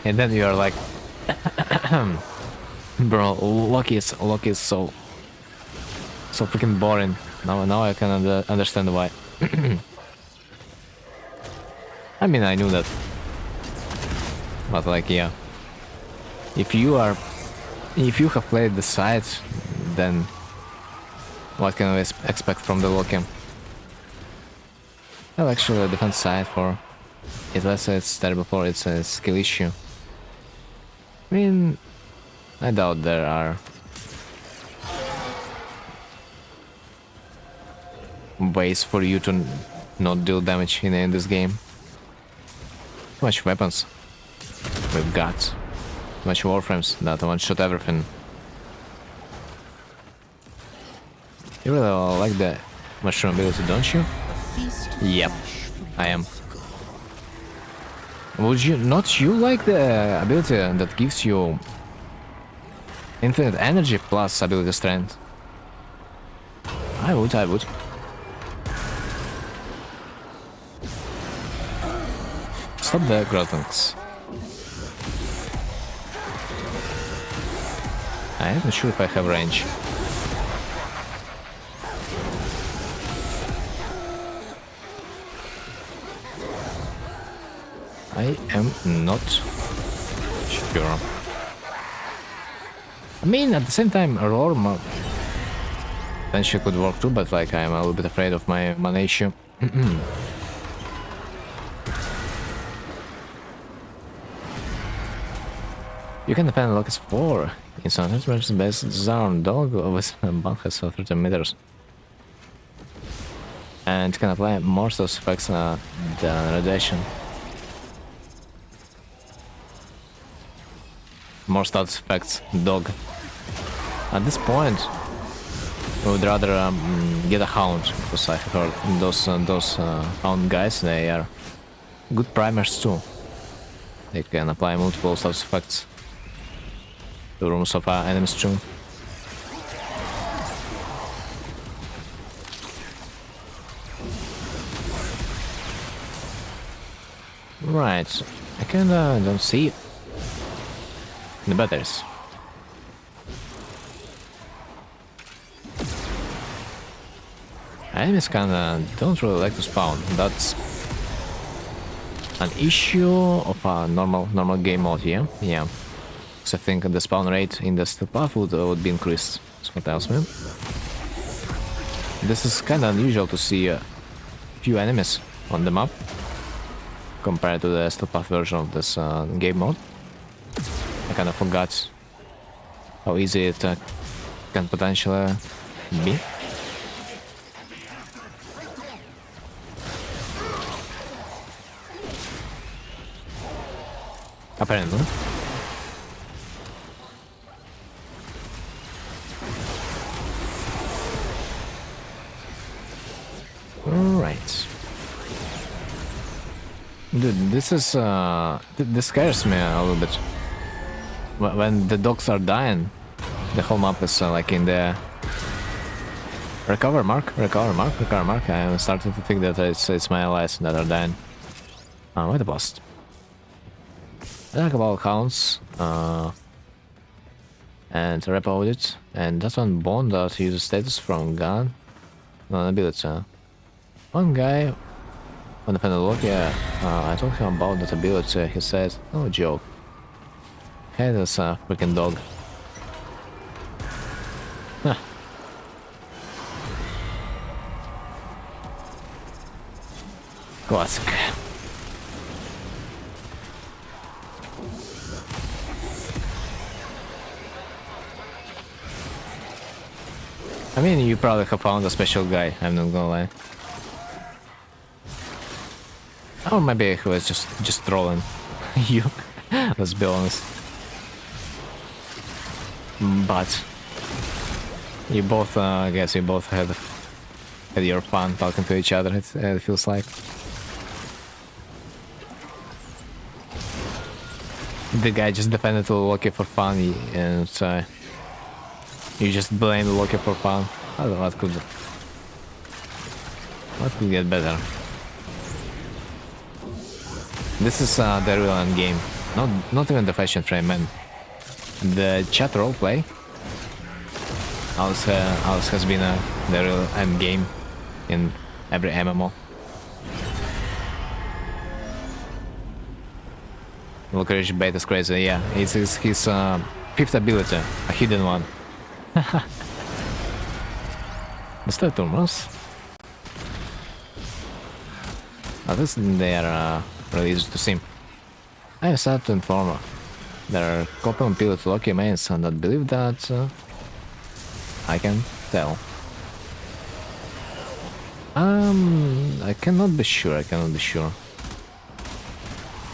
And then you are like, bro, Loki is so freaking boring. Now I can understand why. I mean, I knew that, but like, yeah, if you have played the side, then what can we expect from the Loki? Well, actually, the defense side for it, let's say it's terrible for it's a skill issue. I mean, I doubt there are ways for you to not deal damage in this game. Too much weapons we've got. Too much warframes that one-shot everything. You really like the mushroom ability, don't you? Yep, I am. Would you like the ability that gives you infinite energy plus ability strength? I would. Stop the grottings. I am not sure if I have range. I am not sure. I mean, at the same time, a roar potentially could work too, but like I'm a little bit afraid of my mana issue. You can defend Locus 4 in some versus base Zarn dog with a bunkers of 30 meters. And can apply more source effects than radiation. More status effects, dog. At this point, I would rather get a hound, because I heard those hound guys, they are good primers too. They can apply multiple status effects to rooms of enemies too. Right, I kinda don't see the batteries. Enemies kinda don't really like to spawn. That's an issue of a normal game mode here. Yeah. So I think the spawn rate in the steel path would be increased. That's what tells me. this is kind of unusual to see a few enemies on the map compared to the stealth version of this game mode. I kind of forgot how easy it can potentially be. Apparently. Right. Dude, this is this scares me a little bit. When the dogs are dying, the whole map is like in the recover mark. I'm starting to think that it's my allies that are dying. Wait a blast. I talk about hounds and repo it, and that one bond that uses status from gun. No, ability. One guy on the final look, yeah, I told him about that ability. He said, "Oh, joke. Hey, this freaking dog." Huh. Classic. I mean, you probably have found a special guy, I'm not gonna lie. Or maybe he was just trolling you, let's be honest. But you both, I guess you both had your fun talking to each other, it feels like. The guy just defended Loki for fun, and you just blame Loki for fun. I don't know what could get better. This is the real end game, not even the fashion frame, man. The chat roleplay always has been the real end game in every MMO. Look, Rich Bait is crazy, yeah. It's his fifth ability, a hidden one. Destroy tumors. At least they are really easy to see. I have started to inform her. There are couple of people Loki mains and that believe that I can tell. I cannot be sure,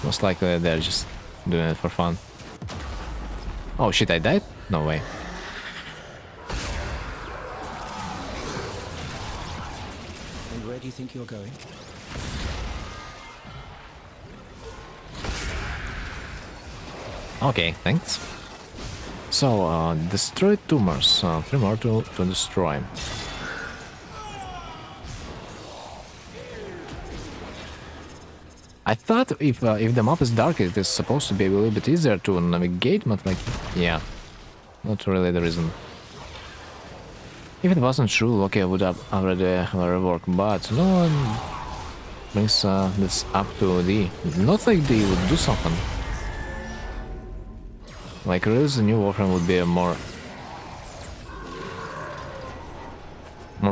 Most likely they're just doing it for fun. Oh shit, I died? No way. And where do you think you're going? Okay, thanks. So, destroy tumors. 3 more to destroy. I thought if the map is dark, it is supposed to be a little bit easier to navigate, but like, yeah, not really the reason. If it wasn't true, Loki would have already reworked, but no one brings this up to D. Not like they would do something. Like, release a new warframe would be a more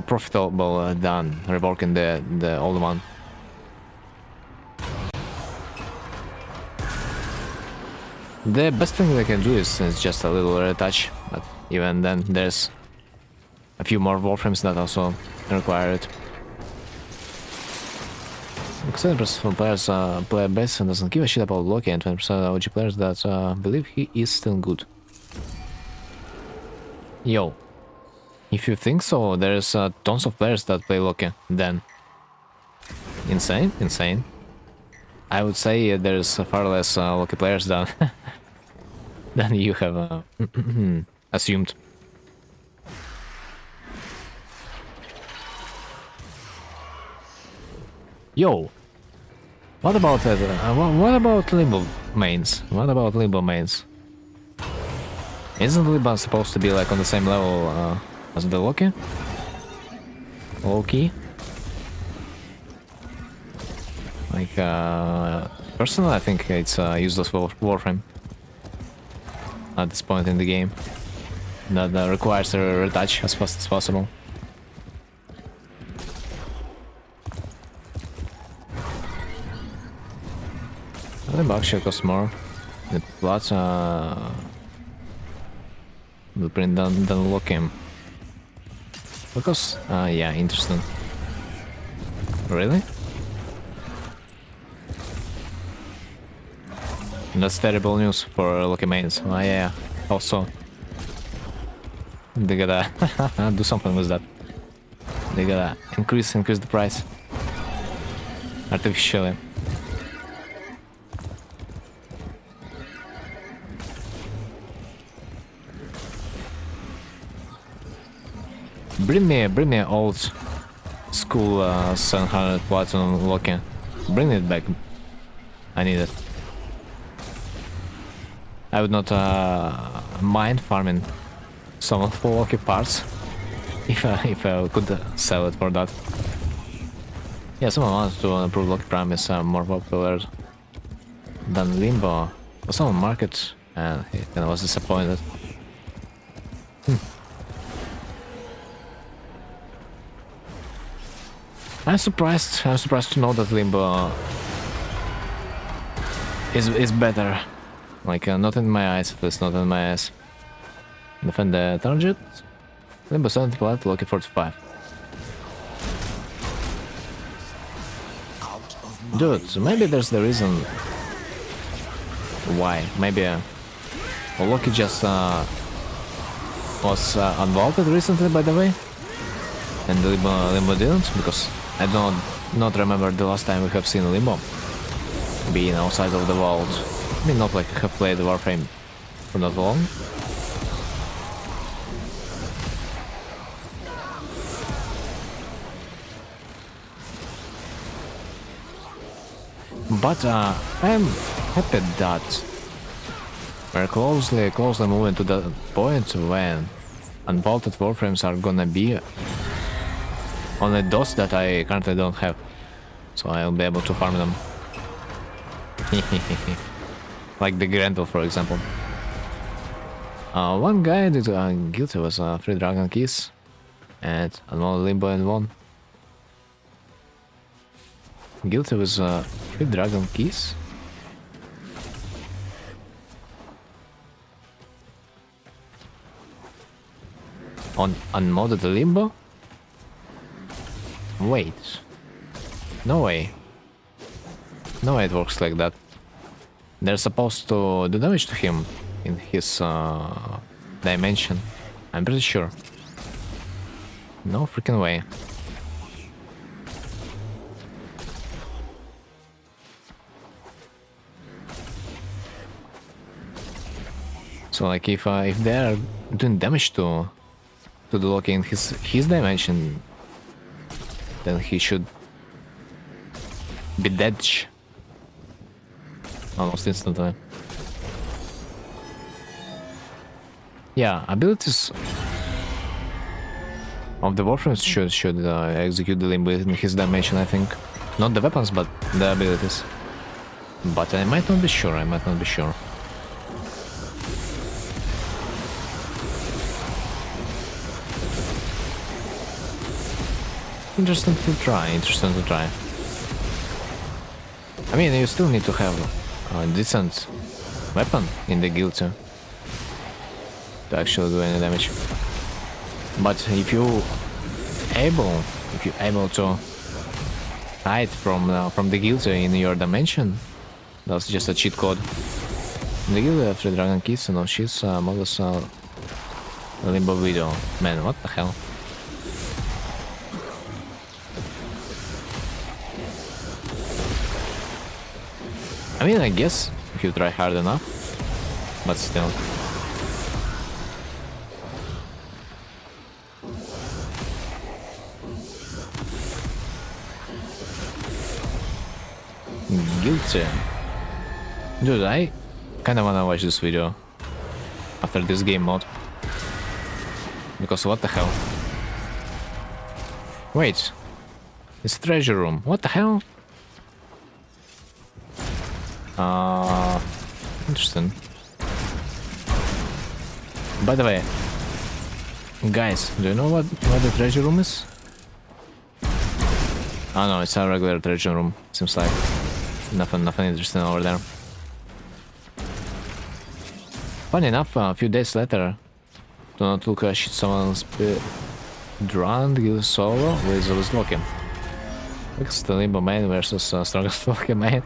profitable than reworking the old one. The best thing they can do is just a little retouch, but even then there's a few more warframes that also require it. 7% of players play base and doesn't give a shit about Loki, and 20% of OG players that believe he is still good. Yo, if you think so, there's tons of players that play Loki, then insane. I would say there's far less Loki players than than you have assumed. Yo, what about what about Limbo mains? Isn't Limbo supposed to be like on the same level as the Loki? Loki? Like, personally, I think it's useless warframe at this point in the game. That requires a retouch as fast as possible. Limbo actually costs more. The Plaza blueprint than looking. Because, yeah, interesting. Really? That's terrible news for lucky mains. Oh yeah, also. They gotta do something with that. They gotta increase the price. Artificially. Bring me old school 700 platinum locking. Bring it back. I need it. I would not mind farming some of the lucky parts if I could sell it for that. Yeah, someone wants to improve lucky prime is more popular than Limbo. For some market, and he kind of was disappointed. I'm surprised to know that Limbo is better. Like, not in my eyes, at least not in my eyes. Defend the target. Limbo 70 plat, lucky 45. Dude, so maybe there's the reason why. Maybe Loki just was unvaulted recently, by the way, and Limbo didn't, because I do not remember the last time we have seen Limbo being outside of the vault. I mean, not like I have played the warframe for not long. But I'm happy that we're closely moving to the point when unvaulted warframes are gonna be on the dots that I currently don't have, so I'll be able to farm them. Like the Grendel, for example. One guy did guilty was 3 dragon keys and another Limbo and 1. Guilty was 3 dragon keys. On unmodded Limbo? Wait. No way. No way it works like that. They're supposed to do damage to him in his dimension. I'm pretty sure. No freaking way. So like if they're doing damage to the Loki in his dimension, then he should be dead almost instantly. Yeah, abilities of the warframes should execute the Limbo in his dimension, I think. Not the weapons, but the abilities. But I might not be sure. Interesting to try. I mean, you still need to have a decent weapon in the guild to actually do any damage. But if you're able to hide from the guild in your dimension, that's just a cheat code. The guild have 3 dragon keys, and she's models Limbo video. Man, what the hell? I mean, I guess if you try hard enough, but still. Guilty. Dude, I kinda wanna watch this video after this game mode. Because what the hell? Wait. It's treasure room. What the hell? Interesting. By the way, guys, do you know what the treasure room is? Oh no, it's a regular treasure room. Seems like nothing interesting over there. Funny enough, a few days later, do not look shit someone's drowned solo with Loki. Weakest Limbo main versus strongest Loki main.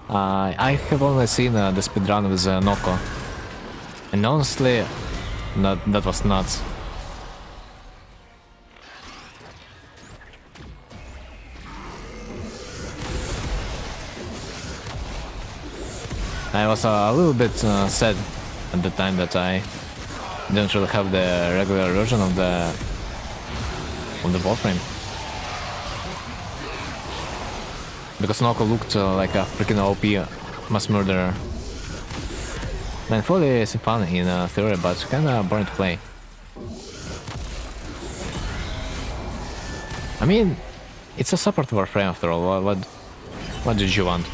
I have only seen the speedrun with Noko. And honestly, that was nuts. I was a little bit sad at the time that I didn't really have the regular version of the warframe. Because Noko looked like a freaking OP mass murderer. Man, fully is fun in theory, but kinda boring to play. I mean, it's a support warframe after all. What did you want?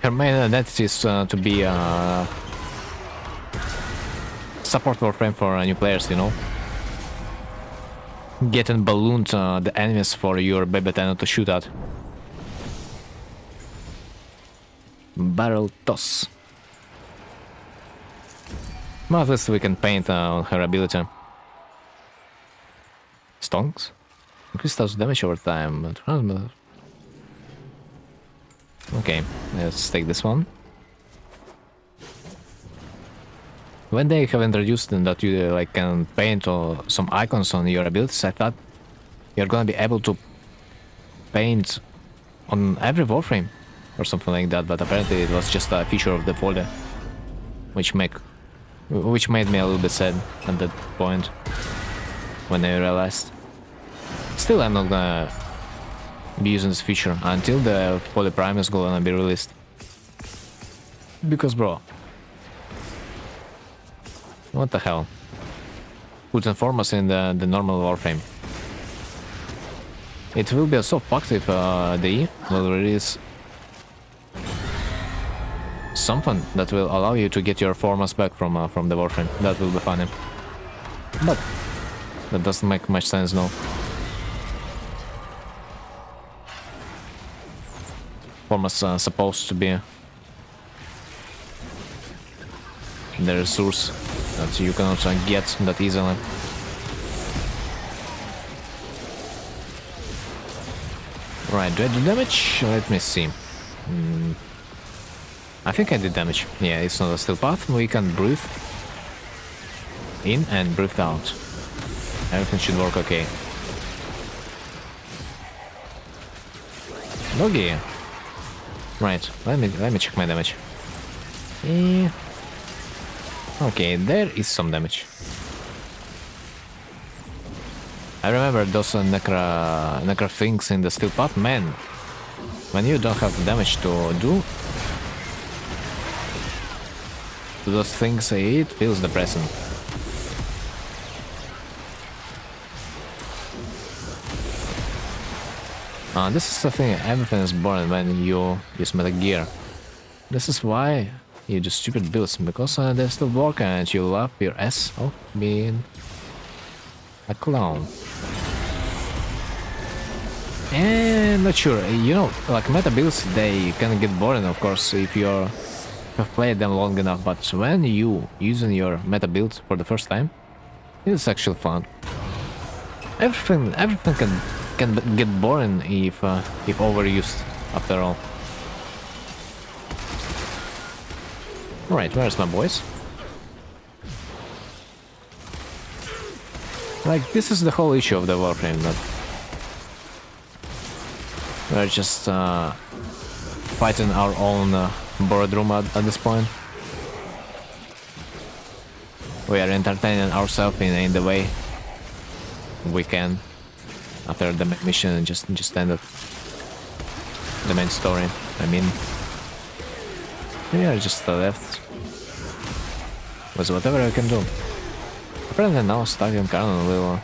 Her main identity is to be a support warframe for new players, you know? Getting ballooned the enemies for your baby Tenno to shoot at. Barrel toss. Well, at least we can paint on her ability. Stonks? Increase touch damage over time. Okay, let's take this one. When they have introduced that you like can paint some icons on your abilities, I thought you're gonna be able to paint on every warframe or something like that, but apparently it was just a feature of the folder, which made me a little bit sad at that point when I realized. Still, I'm not gonna be using this feature until the Poly Prime is gonna be released. Because, bro, what the hell? Put inform us in the normal warframe. It will be so fucked if the will release something that will allow you to get your formas back from the warframe. That will be funny. But that doesn't make much sense, no. Formas are supposed to be the resource that you cannot get that easily. Right, do I do damage? Let me see. I think I did damage. Yeah, it's not a steel path. We can breathe in and breathe out. Everything should work okay. Doggy. Right, let me check my damage. Okay, there is some damage. I remember those necro things in the steel path, man. When you don't have damage to do those things, it feels depressing. This is the thing, everything is born when you use meta gear. This is why you do stupid builds, because they still work and you love your ass of being a clown. And not sure, you know, like meta builds, they can get boring, of course, if you have played them long enough, but when you using your meta build for the first time, it's actually fun. Everything can get boring if overused, after all. Right, where's my boys? Like, this is the whole issue of the warframe, that we're just fighting our own boardroom at this point. We are entertaining ourselves in the way we can after the main mission and just ended the main story. I mean, we are just left with whatever I can do. Apparently now Stalker cannon will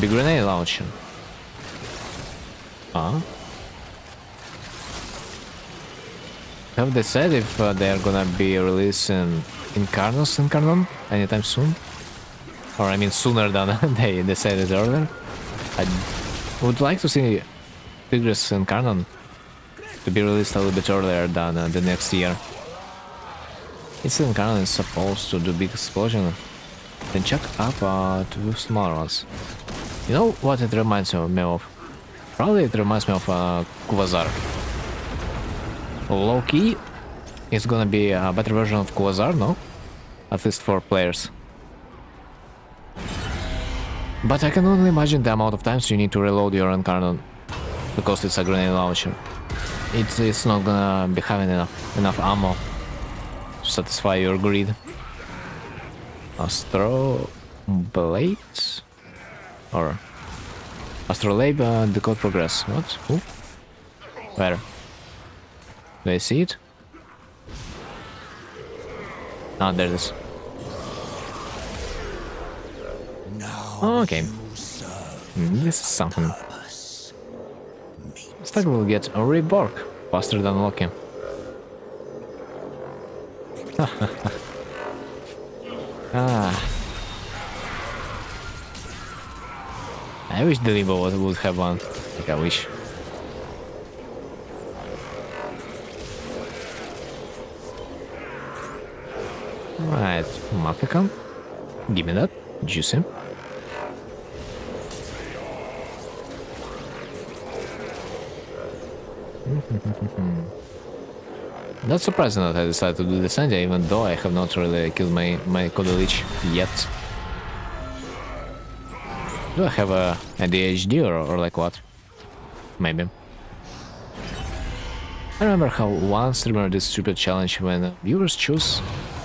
be grenade launcher. Have they said if they are gonna be releasing Incarnos in Canon anytime soon? Or I mean sooner than they said it earlier? I would like to see Tigris in Canon to be released a little bit earlier than the next year. It's in Carolyn is supposed to do big explosion, then chuck up to smaller ones. You know what it reminds me of? Probably it reminds me of Quasar. Low-key, it's gonna be a better version of Quasar, no? At least for players. But I can only imagine the amount of times you need to reload your cannon because it's a grenade launcher. It's not gonna be having enough ammo to satisfy your greed. Astro Blade or Astrolabe decode progress. What? Who? Where? Do I see it? Ah, there it is. Okay. This is something. Stalker will get a reborg faster than Loki. Ah. I wish the Limbo would have one. Like I wish. Right, Mafia. Give me that. Juicy. Not surprising that I decided to do this idea, even though I have not really killed my Kodelich yet. Do I have a ADHD or like what? Maybe. I remember how one streamer did stupid challenge when viewers choose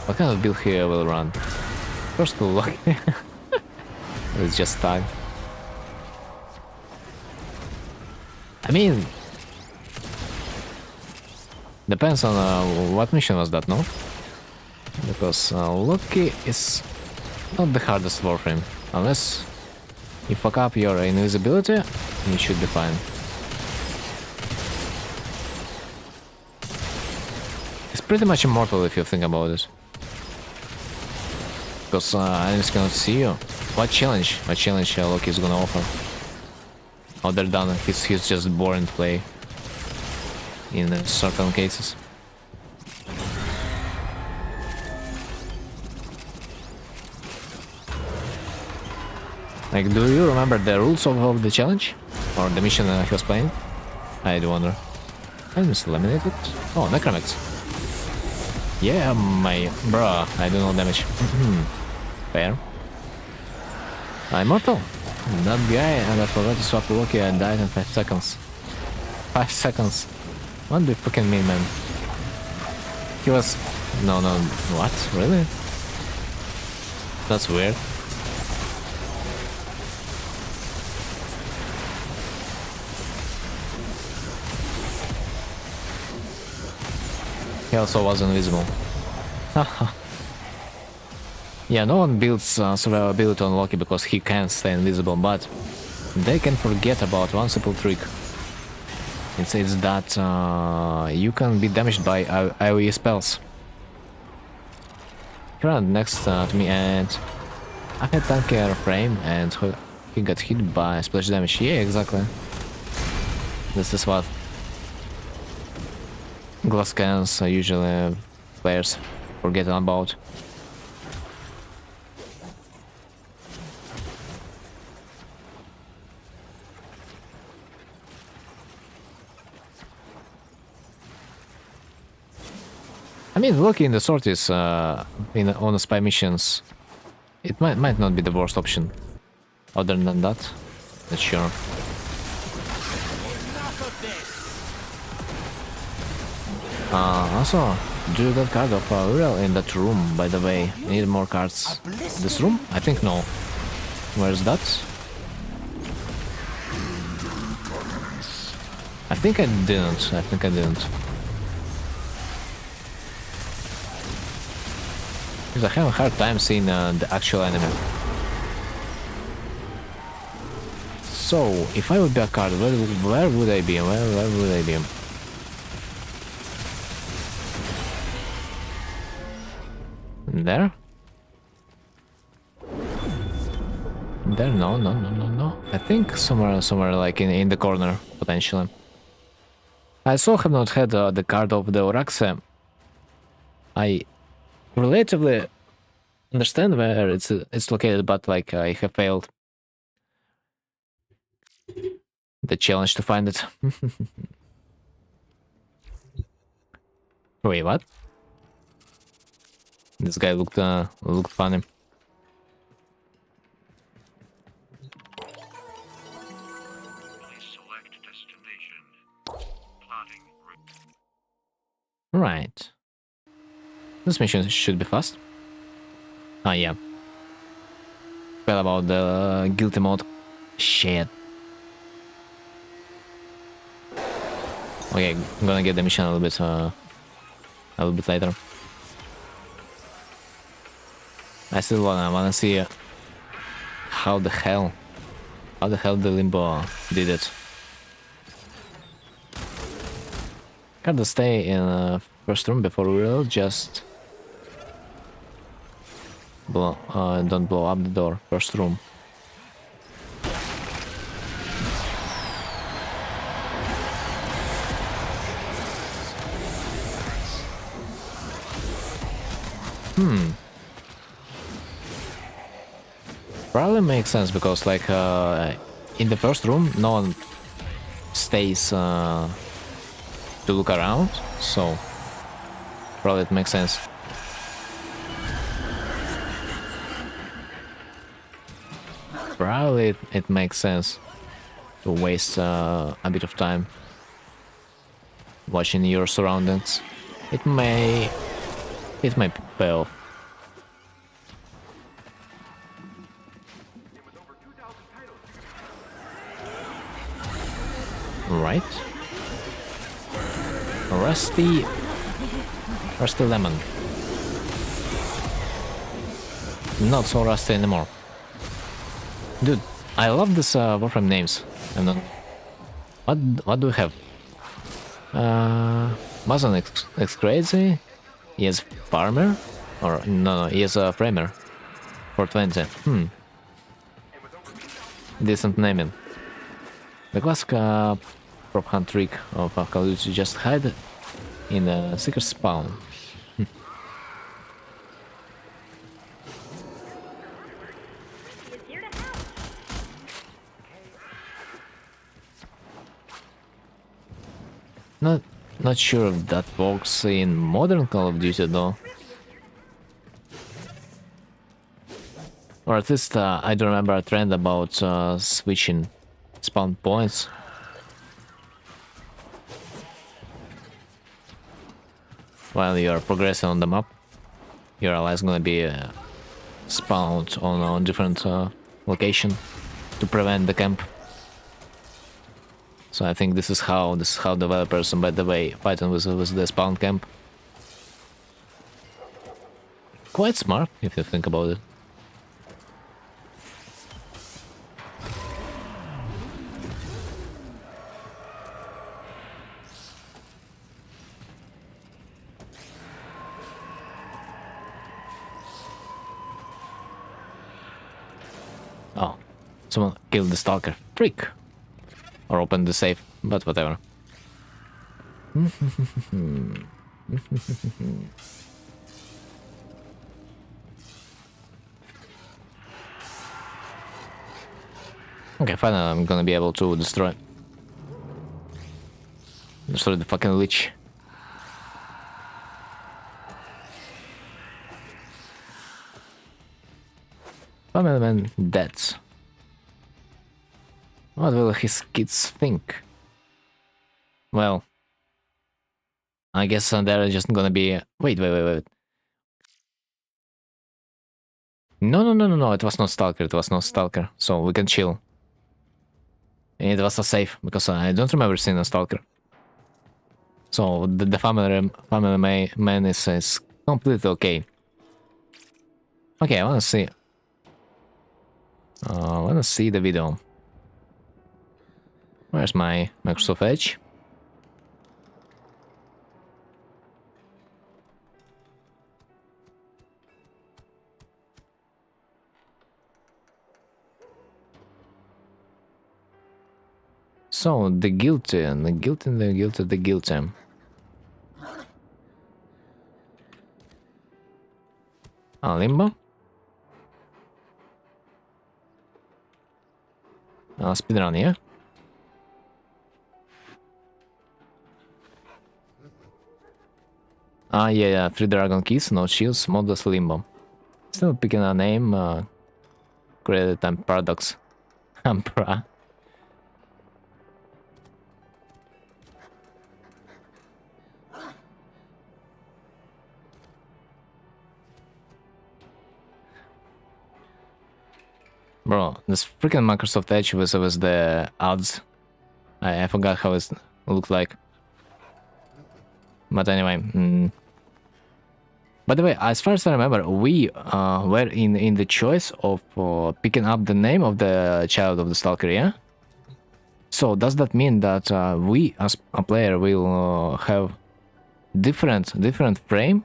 what kind of build he will run. First to look. It's just tagged. I mean, depends on what mission was that, no? Because Loki is not the hardest warframe. Unless you fuck up your invisibility, you should be fine. It's pretty much immortal if you think about it. Because enemies cannot see you. What challenge Loki is gonna offer? Other than he's just boring to play in certain cases. Like, do you remember the rules of the challenge? Or the mission he was playing? I do wonder. Enemies eliminated? Oh, Necromex. Yeah, my... bruh, I do no damage. Fair. Immortal? That guy, and I forgot to swap Loki and died in 5 seconds. 5 seconds. What do you fucking mean, man? He was... No, what? Really? That's weird. He also was invisible. Yeah, no one builds survivability on Loki because he can't stay invisible, but they can forget about one simple trick. It says that you can be damaged by AoE spells. He ran next to me and I had tanker frame and he got hit by splash damage. Yeah, exactly. This is what glass cannons usually players forget about. I mean, Loki in the sort is on the spy missions. It might not be the worst option. Other than that, not sure. Also, do you got card of referral in that room, by the way? I need more cards. This room? I think no. Where's that? I think I didn't. Because I have a hard time seeing the actual enemy. So, if I would be a card, where would I be? Where would I be? There? There? No. I think somewhere like in the corner, potentially. I also have not had the card of the Oraxe. I relatively understand where it's located, but like I have failed the challenge to find it. Wait, what? This guy looked funny. Right. This mission should be fast. Ah, yeah. Forgot about the guilty mode. Shit. Okay, I'm gonna get the mission a little bit later. I still wanna see how the hell the Limbo did it. Gotta stay in first room before we will just don't blow up the door. First room. Probably makes sense because like in the first room no one stays to look around, so probably it makes sense. Probably it makes sense to waste a bit of time watching your surroundings. It may pay off. Right. Rusty lemon. Not so rusty anymore. Dude, I love this warframe names. And then what do we have? Mason X crazy. He is farmer, or no, he is a framer. For 20. Decent naming. The classic prop hunt trick of Call of Duty, just hide in a secret spawn. Not sure if that works in modern Call of Duty though. Or at least I don't remember a trend about switching spawn points. While you are progressing on the map, your ally is gonna be spawned on a different location to prevent the camp. So I think this is how developers, and by the way, fighting with the spawn camp. Quite smart if you think about it. Oh, someone killed the Stalker. Freak! Or opened the safe, but whatever. Okay, finally I'm gonna be able to destroy the fucking lich. Family man dead. What will his kids think? Well, I guess they're just gonna be... Wait. No, it was not Stalker, so we can chill. It was a safe, because I don't remember seeing a Stalker. So the family man is completely okay. Okay, I wanna see the video. Where's my Microsoft Edge? So, the guilty. Limbo. Speedrun, yeah? Yeah, 3 dragon keys, no shields, modus Limbo. Still picking a name, created time paradox. Bruh. Bro, this freaking Microsoft Edge with the odds. I forgot how it looked like. But anyway, by the way, as far as I remember, we were in the choice of picking up the name of the child of the Stalker, yeah? So does that mean that we as a player will have different frame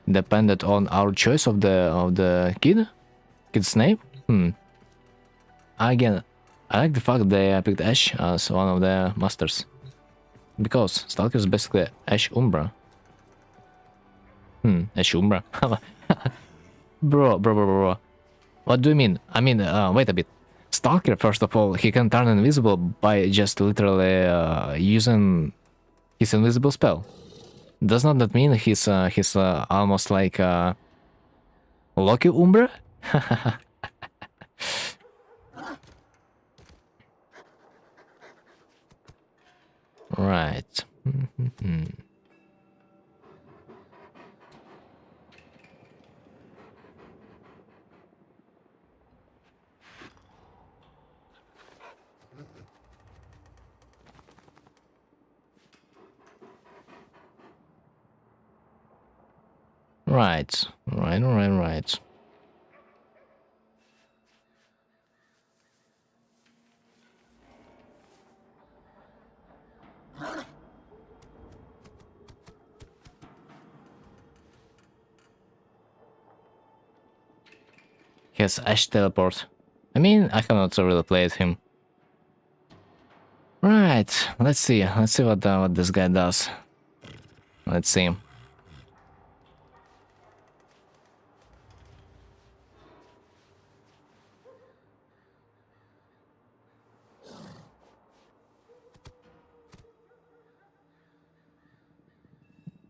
dependent on our choice of the kid's name? Again, I like the fact they picked Ash as one of the masters. Because Stalker is basically Ash Umbra. Ash Umbra. Bro. What do you mean? I mean, wait a bit. Stalker, first of all, he can turn invisible by just literally using his invisible spell. Does not that mean he's almost like Loki Umbra? Right. Right. He has Ash teleport. I mean, I cannot really play with him. Right. Let's see what this guy does. Let's see.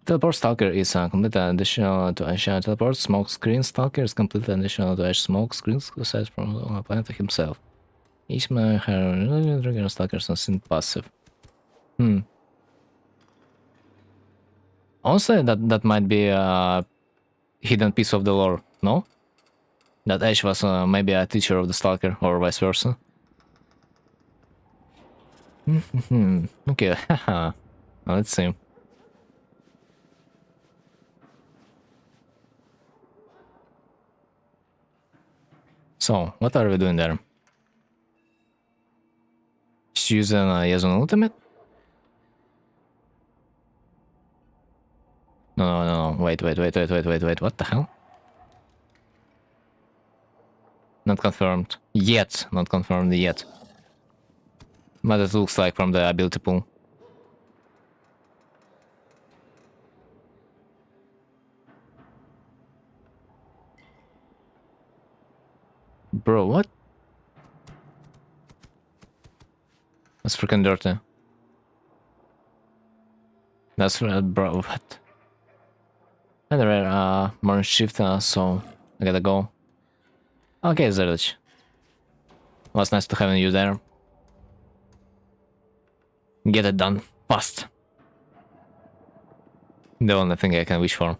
Teleport Stalker is completely additional to Ash teleport. Smoke Screen Stalker is completely additional to Ash smoke screen set from the planet himself. Each man has trigger Stalkers on synth passive. Honestly, that might be a hidden piece of the lore, no? That Ash was maybe a teacher of the Stalker, or vice versa. Okay, haha. Let's see. So, what are we doing there? Just using Yazun ultimate? No, wait, what the hell? Not confirmed. Yet, not confirmed yet. But it looks like from the ability pool. Bro, what? That's freaking dirty. That's bro, what? Anyway, morning shift, so I gotta go. Okay, Zerdich. Was nice to have you there. Get it done fast. The only thing I can wish for.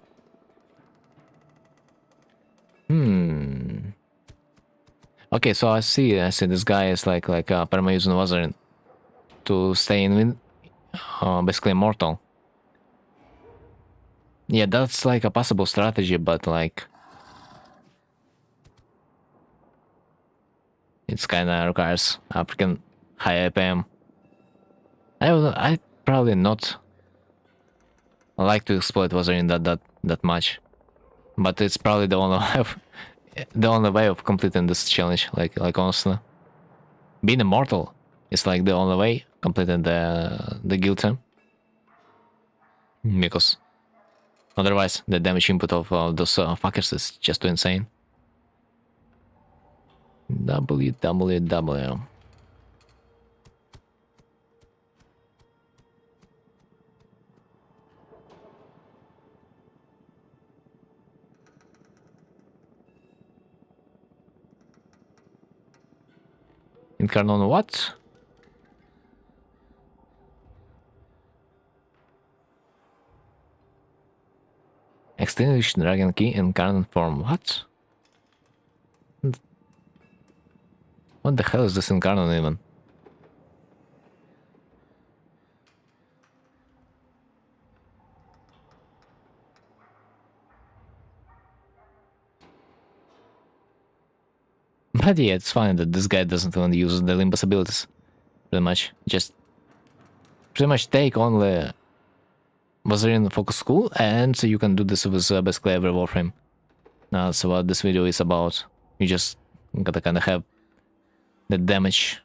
Okay, so I see this guy is like perma using Wazarine to stay in basically immortal. Yeah, that's like a possible strategy, but like it's kinda requires a freaking high APM. I probably not like to exploit Wazarine that much, but it's probably the only way of completing this challenge. Like honestly, being immortal is like the only way completing the guild team, because Otherwise, the damage input of those fuckers is just too insane. WWW. Incarnon what? Extinguished Dragon Key incarnate form. What? What the hell is this incarnate even? But yeah, it's fine that this guy doesn't even use the Limbus abilities. Pretty much. Just pretty much take only Wazarian Focus School, and so you can do this with basically every warframe. That's what this video is about. You just gotta kinda have the damage.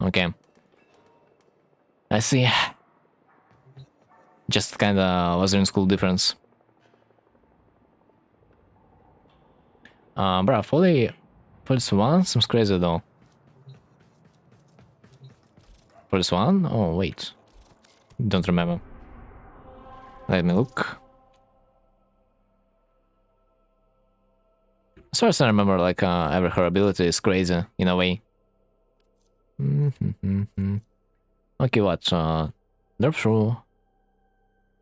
Okay. I see. Just kinda Wazarian School difference. Bruh, 41 seems crazy though. 41? Oh, wait. Don't remember. Let me look. As far as I remember, like, every her ability is crazy, in a way. Okay, what? Nerf through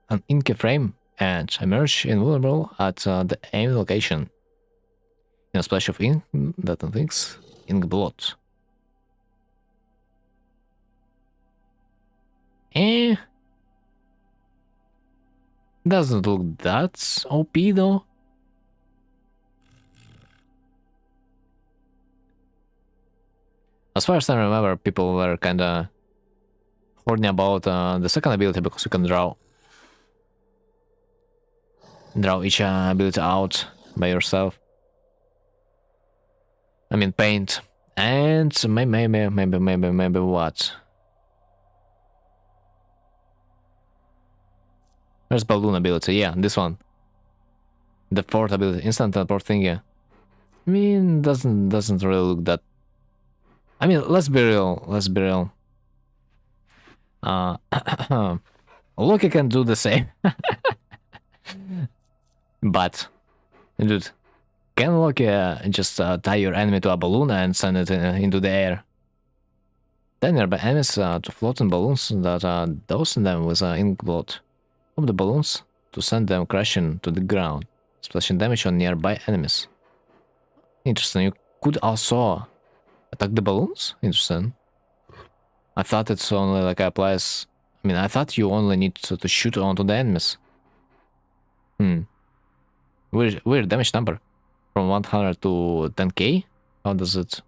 an inky frame and emerge invulnerable at the aim location. In a splash of ink that inflicts ink blood. Doesn't look that OP though. As far as I remember, people were kinda horny about the second ability because you can draw each ability out by yourself. I mean, paint. And maybe what? There's balloon ability, yeah, this one. The fourth ability, instant teleport thingy. I mean, doesn't really look that. I mean, let's be real. Loki can do the same. But, dude, can Loki just tie your enemy to a balloon and send it into the air? Then nearby enemies to floating balloons that dosing them with ink blood. Pop the balloons to send them crashing to the ground, splashing damage on nearby enemies. Interesting. You could also attack the balloons? Interesting. I thought it's only like applies. I mean, I thought you only need to shoot onto the enemies. Weird damage number. From 100 to 10k? How does it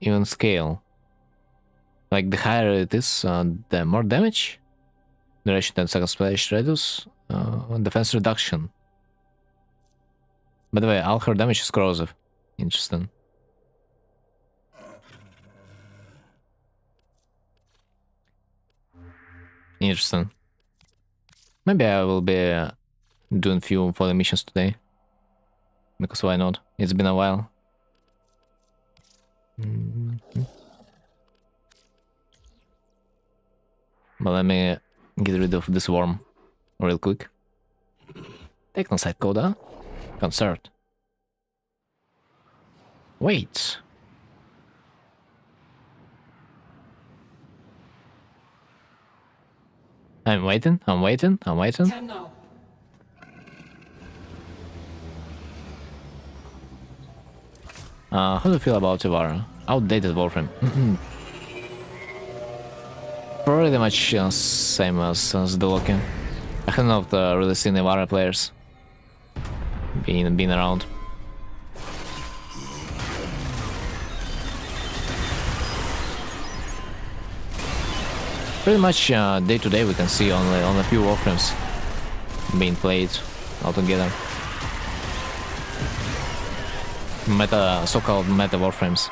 even scale? Like, the higher it is, the more damage? Duration 10 seconds splash radius, defense reduction. By the way, all her damage is corrosive. Interesting. Interesting. Maybe I will be doing few follow missions today. Because why not? It's been a while. But let me get rid of this worm real quick. Technosite Coda. Concert. Wait. I'm waiting. 10 now. How do you feel about Ibarra? Outdated warframe. Pretty much same as the Loki. I have not really seen Ibarra players being around. Pretty much day to day we can see only on a few warframes being played altogether. So-called meta warframes.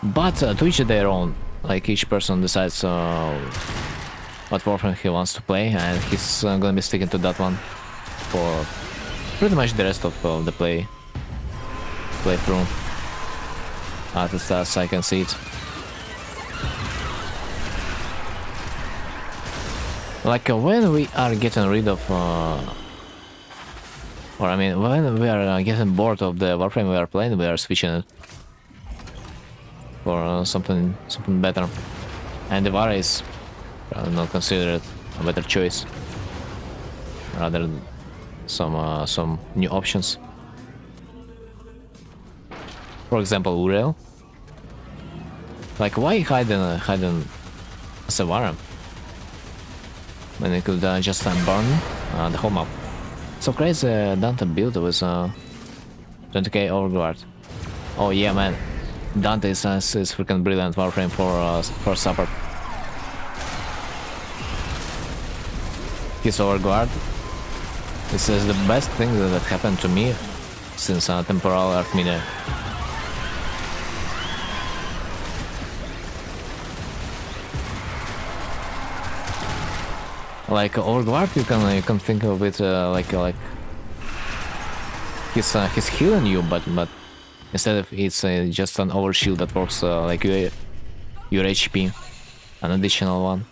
But to each their own. Like each person decides what warframe he wants to play, and he's gonna be sticking to that one for pretty much the rest of the playthrough. At least as I can see it. Like when we are getting rid of, or I mean, when we are getting bored of the warframe we are playing, we are switching it for something better. And the Vara is not considered a better choice, rather than some new options. For example, urel. Like why hiding as a Vara when it could just burn the whole map? So crazy Dante build with 20k overguard. Oh yeah, man, Dante is freaking brilliant warframe for support. His overguard. This is the best thing that happened to me since Temporal Archmina. Like overguard, you can think of it like he's healing you, but instead of it's just an overshield that works like your HP, an additional one,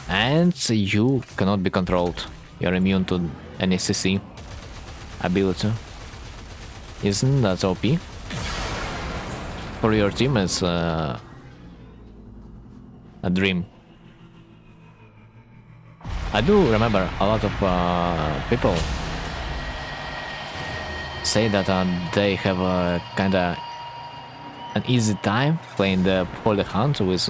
and you cannot be controlled. You're immune to any CC ability. Isn't that OP? For your team, it's a dream. I do remember a lot of people say that they have kinda an easy time playing the Holy Hunt with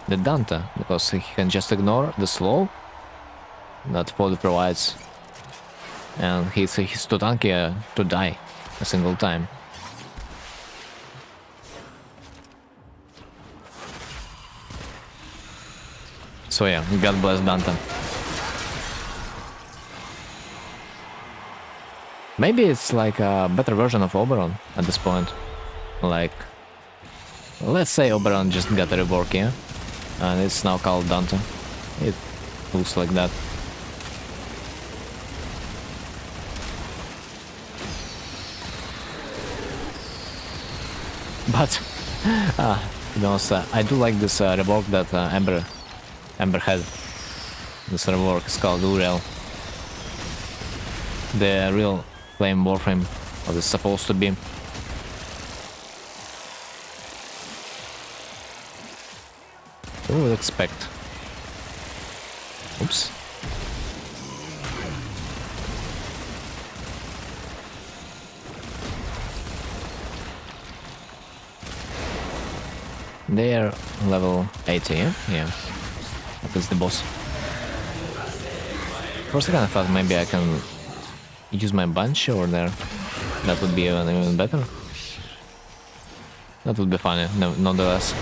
the Dante, because he can just ignore the slow that Holy provides, and he's too tanky to die a single time. So yeah, God bless Dante. Maybe it's like a better version of Oberon at this point. Like, let's say Oberon just got a rework, yeah? And it's now called Dante. It looks like that. But, to be honest, I do like this rework that Ember had. This rework is called urel. The real flame warframe, what it's supposed to be. Who would expect? Oops. They're level 80, yeah? Yeah. That is the boss. For a second I thought maybe I can use my bunch over there. That would be even better. That would be funny, nonetheless.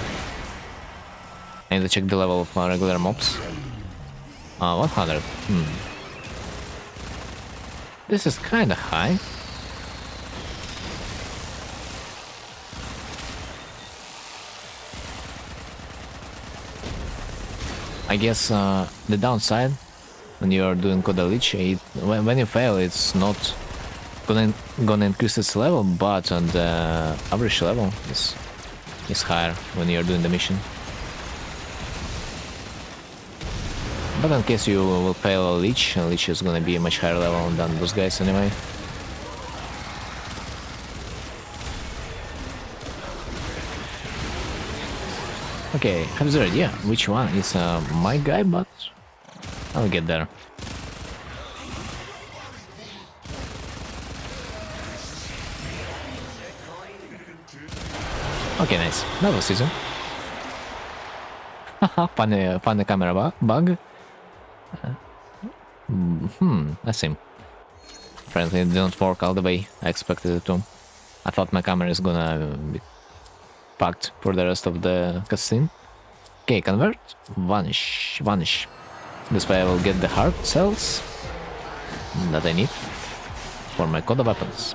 I need to check the level of regular mobs. 100. This is kinda high. I guess the downside when you're doing Coda Lich, when you fail, it's not gonna increase its level, but the average level is higher when you're doing the mission. But in case you will fail a Lich is gonna be a much higher level than those guys anyway. Okay, I have the idea which one is my guy, but I'll get there. Okay, nice. That was easy. Haha, funny camera bug. I see. Apparently it didn't work all the way I expected it to. I thought my camera is gonna be packed for the rest of the cutscene. Okay, convert, vanish. This way I will get the heart cells that I need for my Coda weapons.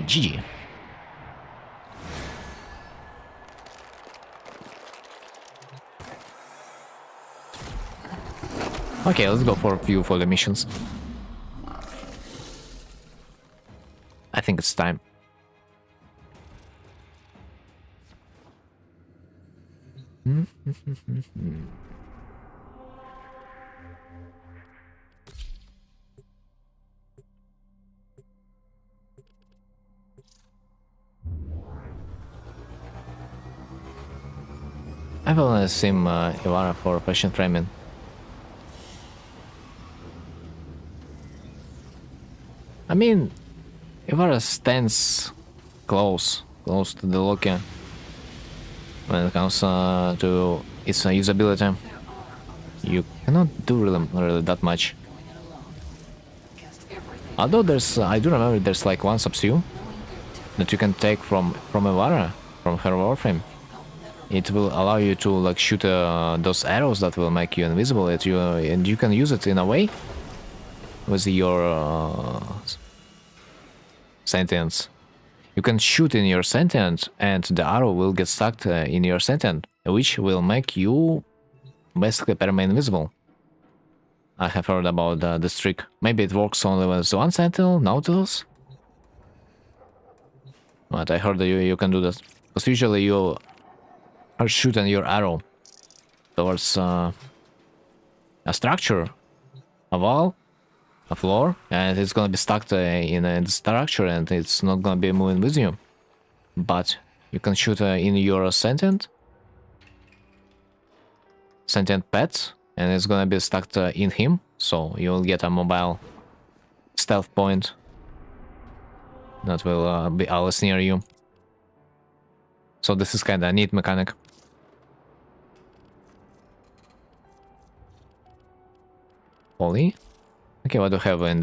GG. Okay, let's go for a few for the missions. I think it's time. I will sim Ivara for patient framing. I mean, Ivara stands close to the Loki when it comes to its usability. You cannot do really that much. Although there's, I do remember there's like one subsume that you can take from Ivara, from her warframe. It will allow you to like shoot those arrows that will make you invisible. And you can use it in a way with your sentience. You can shoot in your sentient, and the arrow will get stuck in your sentient, which will make you basically permanently invisible. I have heard about this trick. Maybe it works only with one sentinel, Nautilus. But I heard that you can do that. Because usually you are shooting your arrow towards a structure, a wall, a floor, and it's gonna be stuck in the structure and it's not gonna be moving with you. But you can shoot in your sentient pet, and it's gonna be stuck in him, so you'll get a mobile stealth point that will be always near you. So this is kinda a neat mechanic. Folly? Okay, what do we have in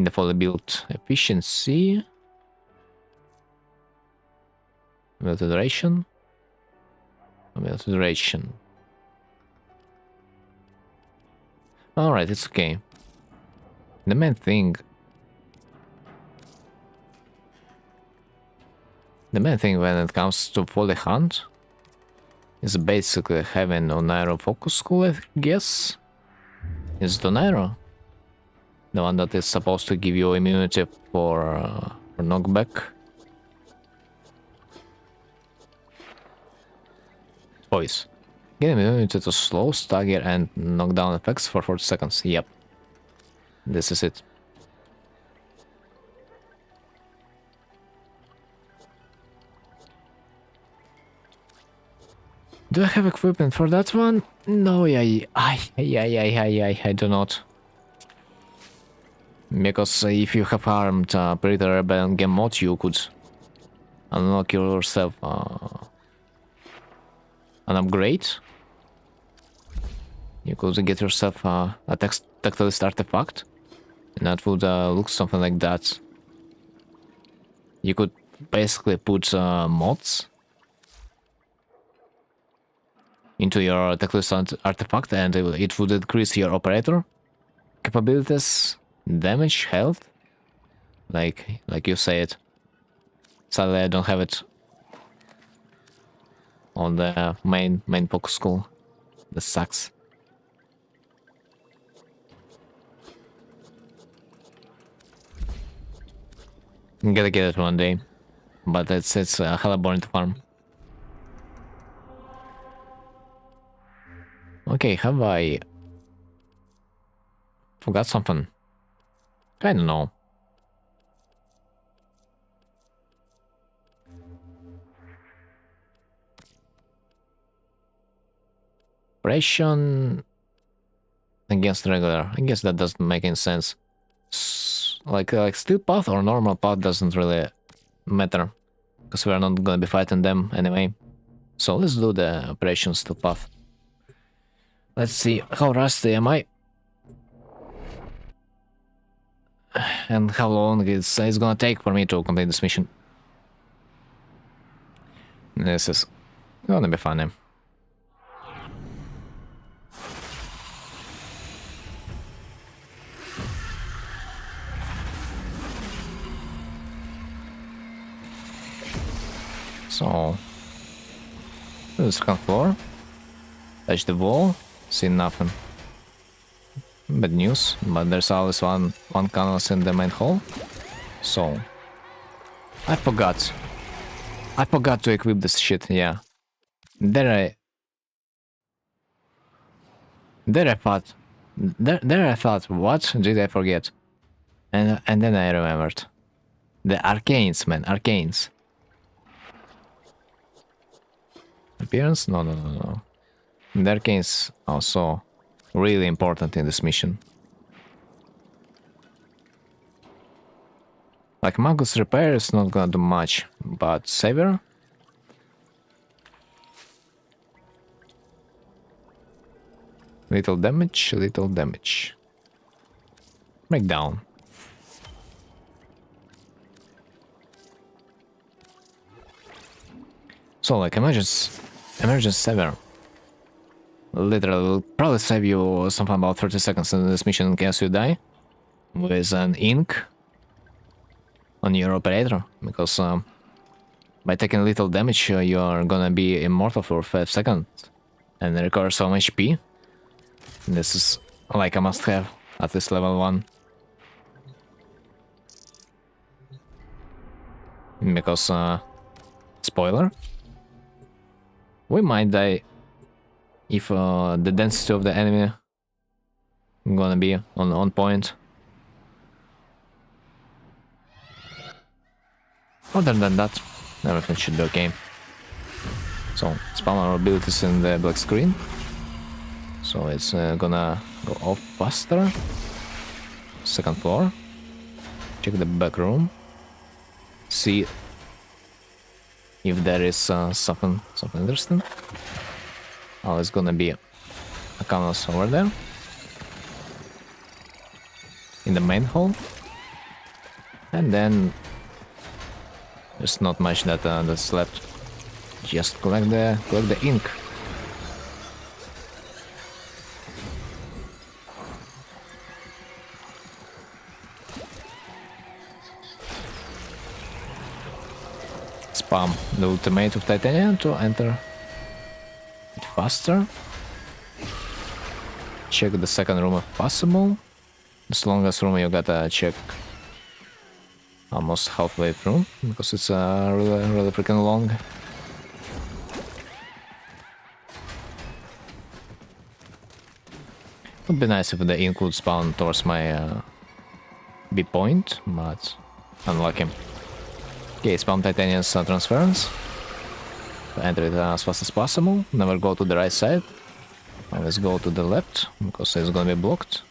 the folly build? Efficiency, duration. Alright, it's okay. The main thing when it comes to folly hunt is basically having Donairo focus school, I guess. Is Donairo the one that is supposed to give you immunity for knockback? Voice. Get immunity to slow, stagger, and knockdown effects for 40 seconds. Yep. This is it. Do I have equipment for that one? No, I do not. Because if you have armed Predator Rebellion game mode, you could unlock yourself an upgrade. You could get yourself a tactilist artifact, and that would look something like that. You could basically put mods into your tactilist artifact, and it would increase your operator capabilities, damage, health, like you said. Sadly, I don't have it on the main focus school. This sucks. I'm gonna get it one day, but it's hella boring to farm. Okay, have I forgot something? I don't know. Operation against regular. I guess that doesn't make any sense. Like steel path or normal path doesn't really matter, because we are not gonna be fighting them anyway. So let's do the operation steel path. Let's see how rusty am I, and how long it's gonna take for me to complete this mission. This is gonna be funny. So, the second floor. Touch the wall, see nothing. Bad news, but there's always one canvas in the main hall. So I forgot to equip this shit, yeah. There I thought, what did I forget? And then I remembered. The arcanes, man, arcanes. Appearance? No. The arcanes also really important in this mission. Like Magus Repair is not gonna do much, but Savior? Little damage, little damage. Breakdown. So like emergency savior. Literally will probably save you something about 30 seconds in this mission in case you die. With an ink on your operator. Because by taking little damage you are gonna be immortal for 5 seconds. And recover some HP. This is like a must have at this level 1. Because spoiler, we might die if the density of the enemy gonna be on point. Other than that, everything should be okay. So spawn our abilities in the black screen. So it's gonna go off faster. Second floor. Check the back room. See if there is something interesting. Oh, it's gonna be a canvas over there. In the main hall. And then there's not much that's left. Just collect the ink. Spam the ultimate of Titanium to enter it faster. Check the second room if possible. This longest room you gotta check almost halfway through because it's really freaking long. Would be nice if the ink would spawn towards my B point, but unlucky. Okay, spawn Titanium's transference. Enter it as fast as possible. Never go to the right side. Always go to the left because it's gonna be blocked.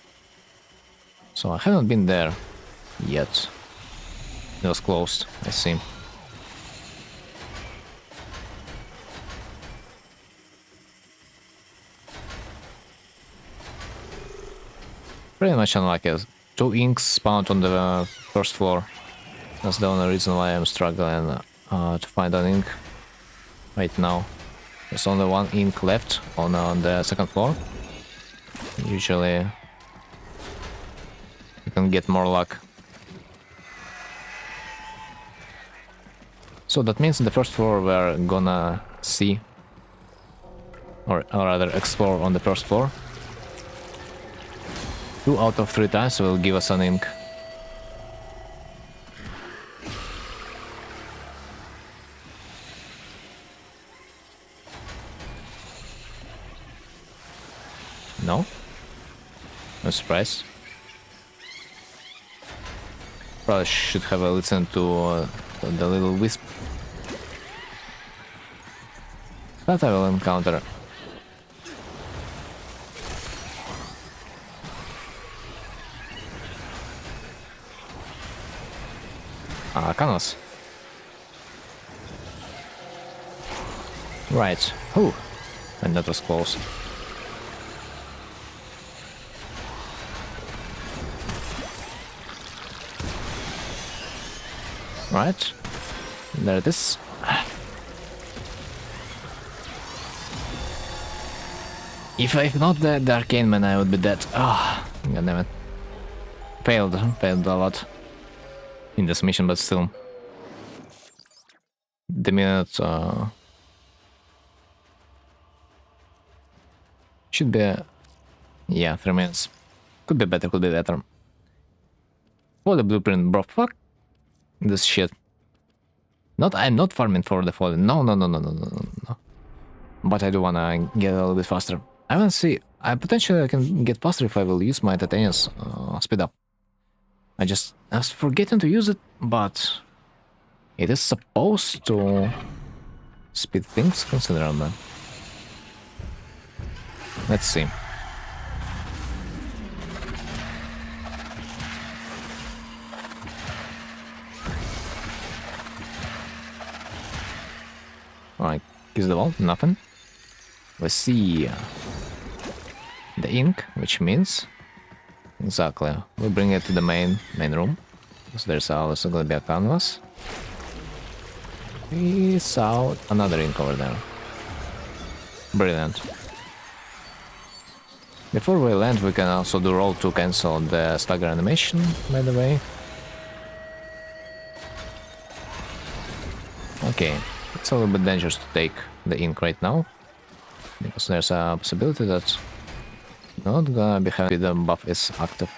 So I haven't been there yet. It was closed, I see. Pretty much unlucky. 2 inks spawned on the first floor. That's the only reason why I'm struggling to find an ink right now. There's only 1 ink left on the second floor. Usually you can get more luck. So that means the first floor we're gonna see, or rather explore on the first floor. 2 out of 3 times will give us an ink. No? No surprise. Probably should have listened to the little wisp that I will encounter. Canvas. Right. Oh, and that was close. Right. There it is. If not the arcane man, I would be dead. Ah, oh, goddammit. Failed a lot in this mission, but still. The minute Should be... Yeah, 3 minutes. Could be better, could be better. Folly blueprint, bro, fuck this shit. I'm not farming for the folly. No, no, no, no, no, no, no, no. But I do wanna get a little bit faster. I wanna see. I potentially can get faster if I will use my titanium's speed up. I was forgetting to use it, but it is supposed to speed things considerably. Let's see. Alright, kiss the wall, nothing. Let's see. The ink, which means... Exactly, we bring it to the main room. So there's also gonna be a canvas. We saw another ink over there. Brilliant. Before we land, we can also do roll to cancel the stagger animation, by the way. Okay, it's a little bit dangerous to take the ink right now, because there's a possibility that not gonna be happy the buff is active.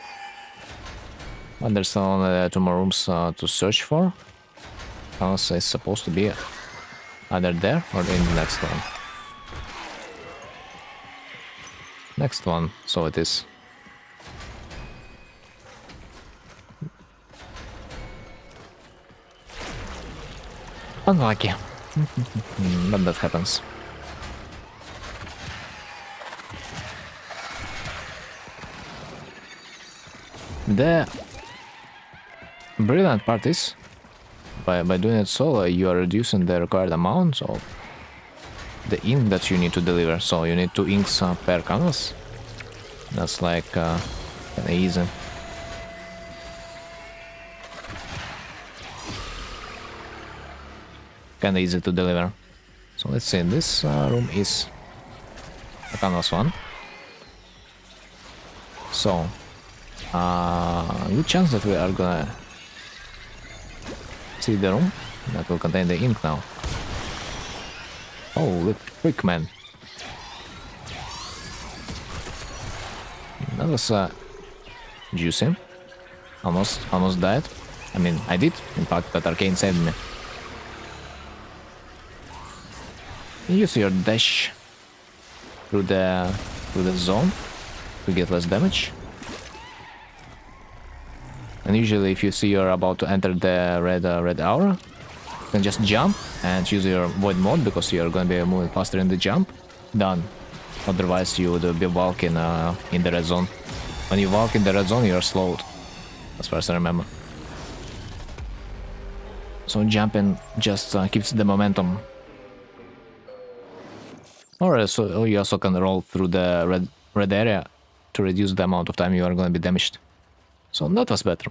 But there's only 2 more rooms to search for. House is supposed to be either there or in the next one. Next one, so it is. Unlucky. But that happens. The brilliant part is, by doing it solo, you are reducing the required amount of the ink that you need to deliver. So you need 2 inks per canvas. That's like kinda easy. Kinda easy to deliver. So let's see, this room is a canvas one. So, good chance that we are gonna see the room that will contain the ink now. Oh, look, quick man. That was juicy. Almost died. I mean, I did, in fact, but Arcane saved me. Use your dash through the zone to get less damage. And usually, if you see you're about to enter the red aura, you can just jump and use your void mode because you're gonna be moving faster in the jump. Done. Otherwise, you would be walking in the red zone. When you walk in the red zone, you're slowed, as far as I remember. So jumping just keeps the momentum. Or so you also can roll through the red area to reduce the amount of time you are going to be damaged. So that was better.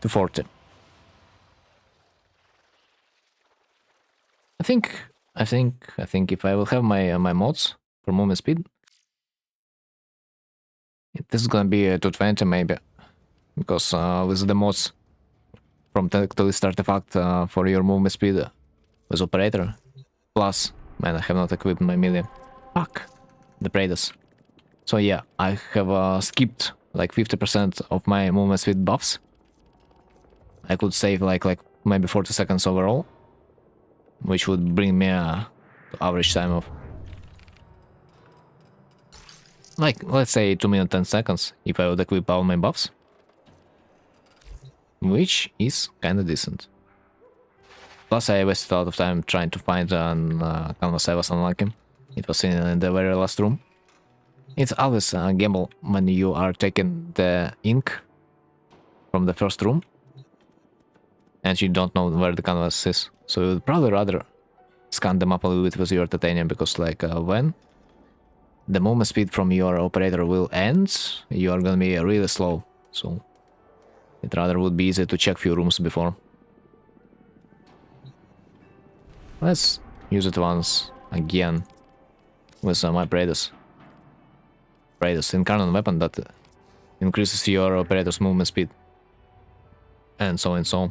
240. I think if I will have my mods for movement speed, this is gonna be a 220 maybe, because with the mods from Tactilist Artifact for your movement speed with operator, plus, man, I have not equipped my melee. Fuck, the Praetus. So yeah, I have skipped like 50% of my movement speed buffs. I could save like maybe 40 seconds overall, which would bring me to average time of like, let's say 2 minutes 10 seconds if I would equip all my buffs, which is kinda decent. Plus I wasted a lot of time trying to find an canvas I was unlocking. It was in the very last room. It's always a gamble when you are taking the ink from the first room and you don't know where the canvas is. So you would probably rather scan them up a little bit with your titanium, because like when the movement speed from your operator will end, you are gonna be really slow. So it rather would be easy to check few rooms before. Let's use it once again with my Praetus. Praetus, incarnate weapon that increases your operator's movement speed. And so and so.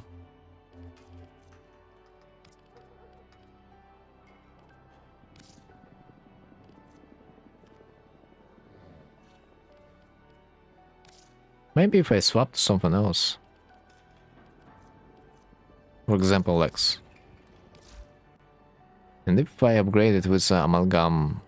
Maybe if I swap to something else. For example, Lex. And if I upgrade it with amalgam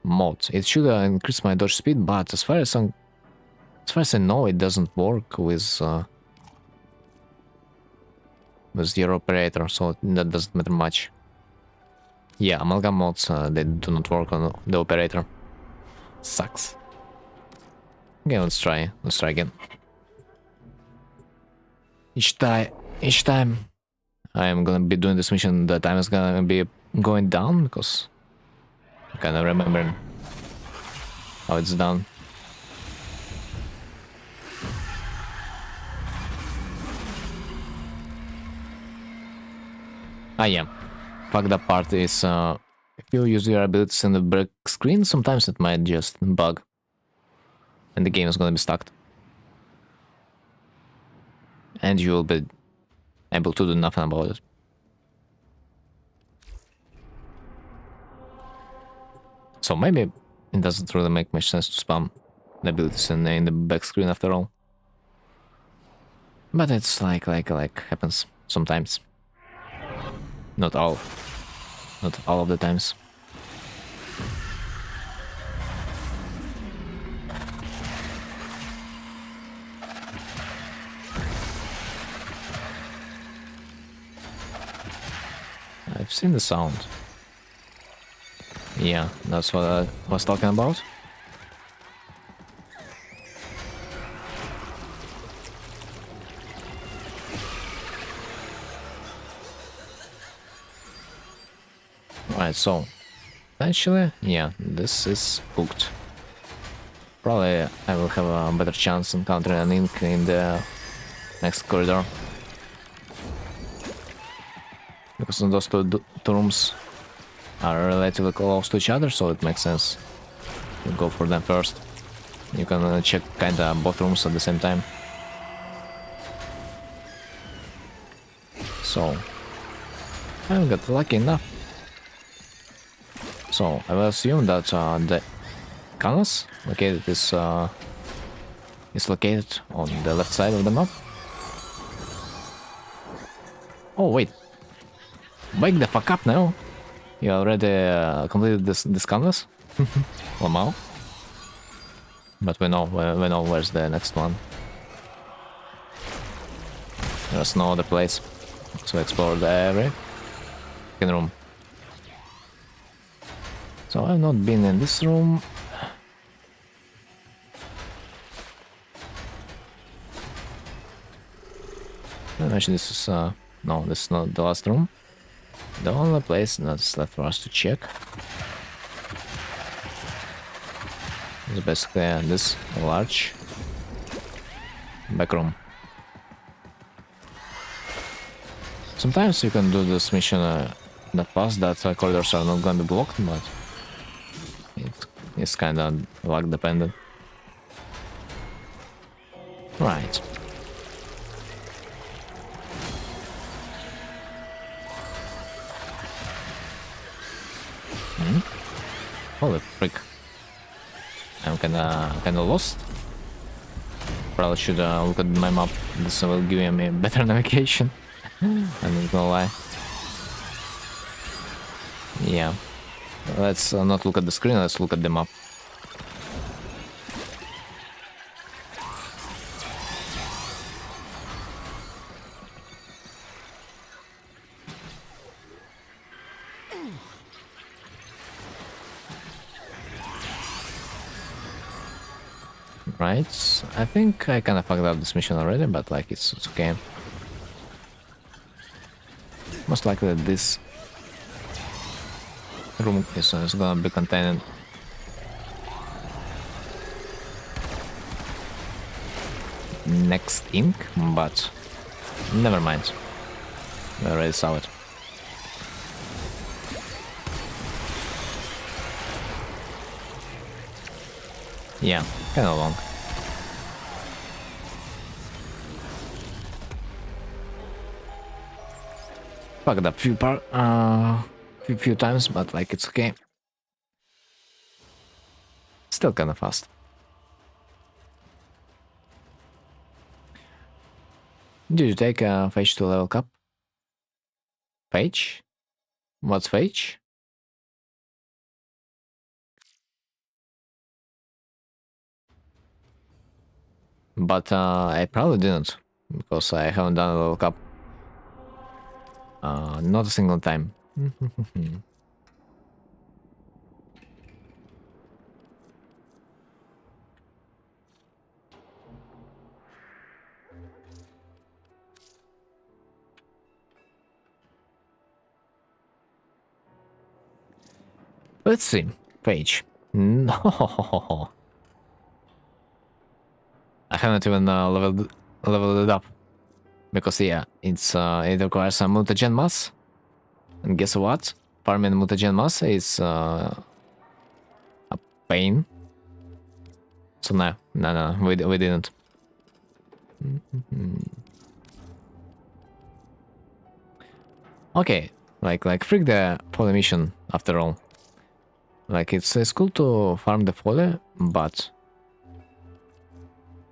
mod, it should increase my dodge speed, but as far as I know, it doesn't work with your operator, so that doesn't matter much. Yeah, amalgam mods, they do not work on the operator. Sucks. Okay, let's try again. Each time I am gonna be doing this mission, the time is gonna be going down, because I kinda remember how it's done. Yeah. Fucked up part is if you use your abilities in the break screen, sometimes it might just bug. And the game is gonna be stuck. And you will be able to do nothing about it. So maybe it doesn't really make much sense to spam the abilities in the back screen after all. But it's like happens sometimes. Not all of the times. I've seen the sound. Yeah, that's what I was talking about. Right, so actually, yeah, this is booked. Probably I will have a better chance encountering an ink in the next corridor. Because those two rooms are relatively close to each other, so it makes sense to go for them first. You can check kinda both rooms at the same time. So I got lucky enough. So I will assume that the canvas located is located on the left side of the map. Oh wait, wake the fuck up now! You already completed this canvas. Wow. But we know where's the next one. There's no other place to explore every room. So I've not been in this room. Actually, this is no, this is not the last room. The only place that's left for us to check is basically this large back room. Sometimes you can do this mission in the past that corridors are not going to be blocked, but it is kind of luck dependent. Right. Holy frick. I'm kinda lost. Probably should look at my map. This will give me better navigation. I'm not gonna lie. Yeah. Let's not look at the screen, let's look at the map. Right, I think I kinda fucked up this mission already, but like it's okay. Most likely this room is gonna be containing next ink, but never mind. I already saw it. Yeah, kinda long. Fucked up few times, but like it's okay. Still kinda fast. Did you take a Phage to level cap? Phage? What's Phage? But I probably didn't, because I haven't done a level cap. Not a single time. Let's see. Phage. No. I haven't even leveled it up. Because yeah, it requires a mutagen mass. And guess what? Farming mutagen mass is a pain. So no, we didn't. Okay, like freak the folly mission after all. Like it's cool to farm the folly, but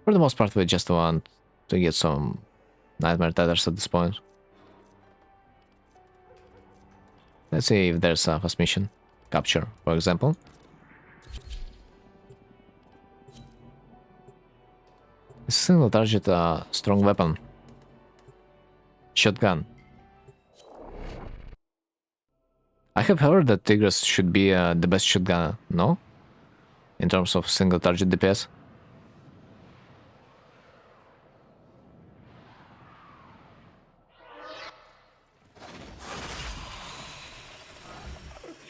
for the most part we just want to get some nightmare tethers at this point. Let's see if there's a fast mission. Capture, for example. Single target strong weapon. Shotgun. I have heard that Tigris should be the best shotgun, no? In terms of single target DPS.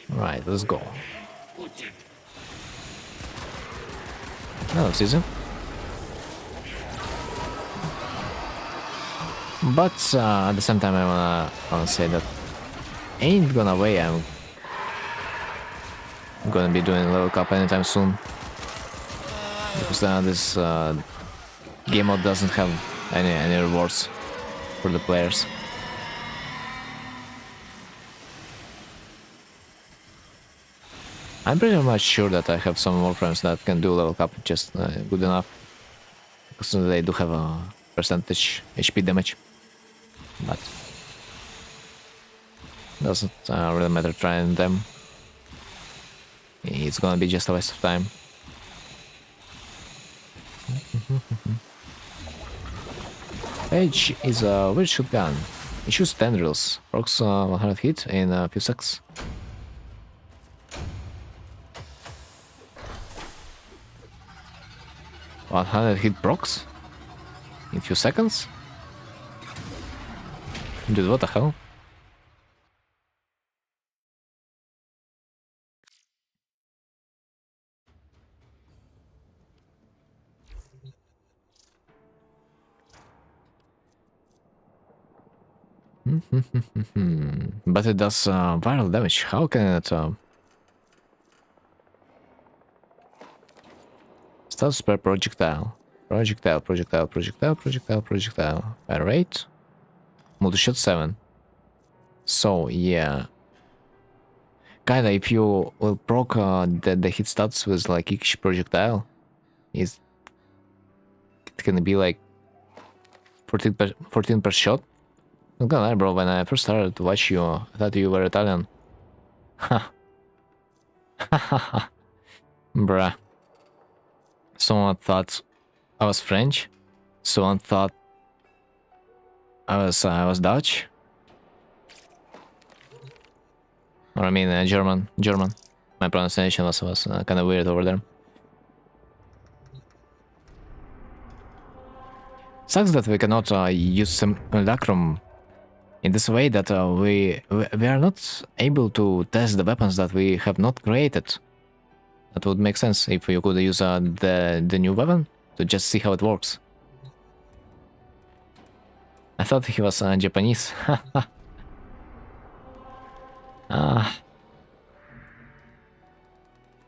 Right, let's go. That was easy. But at the same time, I wanna say that ain't gonna way I'm gonna be doing level cap anytime soon, because this game mode doesn't have any rewards for the players. I'm pretty much sure that I have some warframes that can do level cap just good enough, because they do have a percentage HP damage, but doesn't really matter trying them. It's gonna be just a waste of time. Edge is a weird shotgun. It shoots tendrils, procs 100 hit in a few seconds. "100 hit procs? In few seconds? Dude, what the hell?" But it does viral damage. How can it... Status per projectile. Projectile. Fire rate. Multi-shot 7. So, yeah. Kinda, if you will proc the hit stats with like each projectile, it can be like 14 per shot. Not gonna lie, bro, when I first started to watch you, I thought you were Italian. Ha. Bruh. Someone thought I was French. Someone thought I was Dutch. Or I mean German. My pronunciation was kind of weird over there. Sucks that we cannot use simulacrum in this way, that we are not able to test the weapons that we have not created. That would make sense if you could use the new weapon to just see how it works. I thought he was Japanese.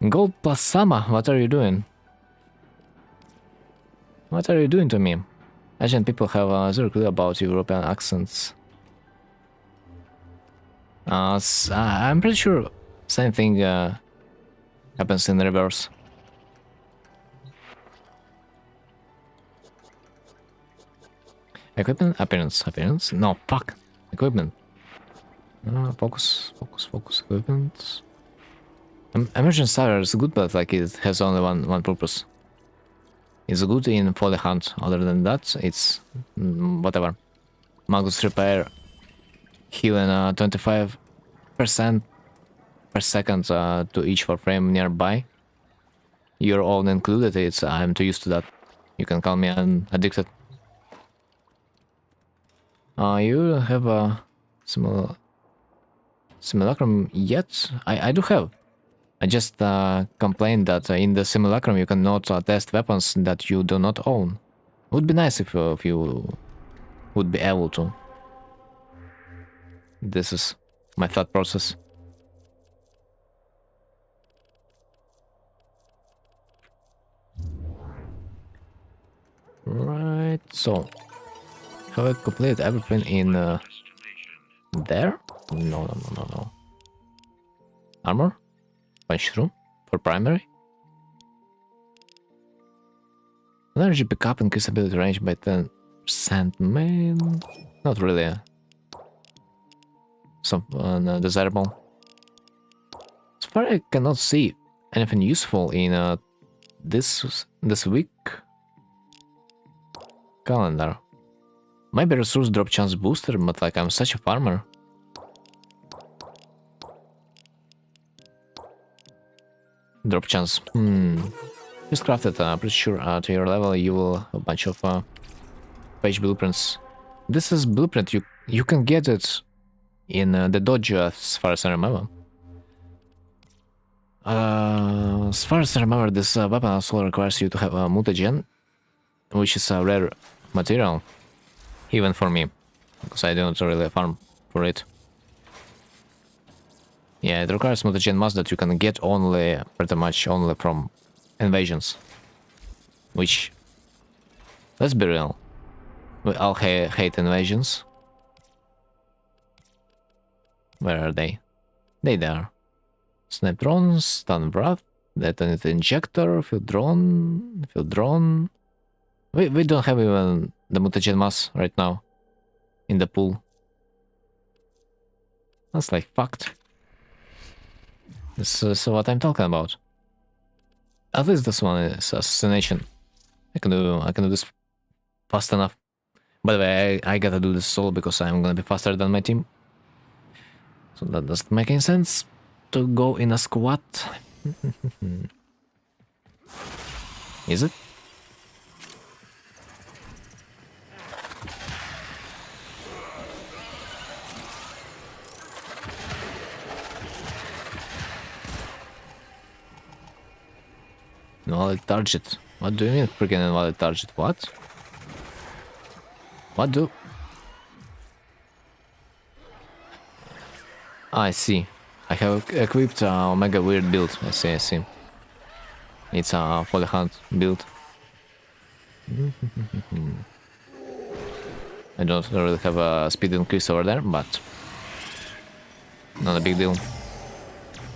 Gold plus Sama, what are you doing? What are you doing to me? Asian people have zero clue about European accents. I'm pretty sure same thing happens in reverse. Equipment? Appearance. No, fuck. Equipment. Focus. Equipment. Emergent Starter is good, but like it has only one purpose. It's good in for the hunt. Other than that, it's whatever. Magus repair, healing 25% per second to each warframe nearby. You're all included. I'm too used to that. You can call me an addicted. You have a simulacrum yet? I do have. I just complained that in the simulacrum you cannot test weapons that you do not own. It would be nice if you would be able to. This is my thought process. Right, so have I completed everything in there? No. Armor? Punch through for primary? Energy pickup increase ability range by 10%. Man, not really some desirable. So far, I cannot see anything useful in this week calendar. Maybe resource drop chance booster, but like I'm such a farmer. Drop chance. Just craft it. I'm pretty sure to your level you will have a bunch of page blueprints. This is blueprint. You can get it in the dojo, as far as I remember. As far as I remember, this weapon also requires you to have a mutagen, which is a rare material, even for me, because I don't really farm for it. Yeah, it requires mutagen mass that you can get only, pretty much only from invasions. Which, let's be real, we all hate invasions. Where are they? They there. Snipe drone, stun breath, detonate injector, field drone. We don't have even the mutagen mass right now in the pool. That's like fucked. This is what I'm talking about. At least this one is assassination. I can do this fast enough. By the way, I gotta do this solo because I'm gonna be faster than my team. So that doesn't make any sense to go in a squad. Is it? Invalid target. What do you mean freaking invalid target? What? What do? I see. I have equipped Omega Weird build. I see. It's a for the hunt build. I don't really have a speed increase over there, but not a big deal.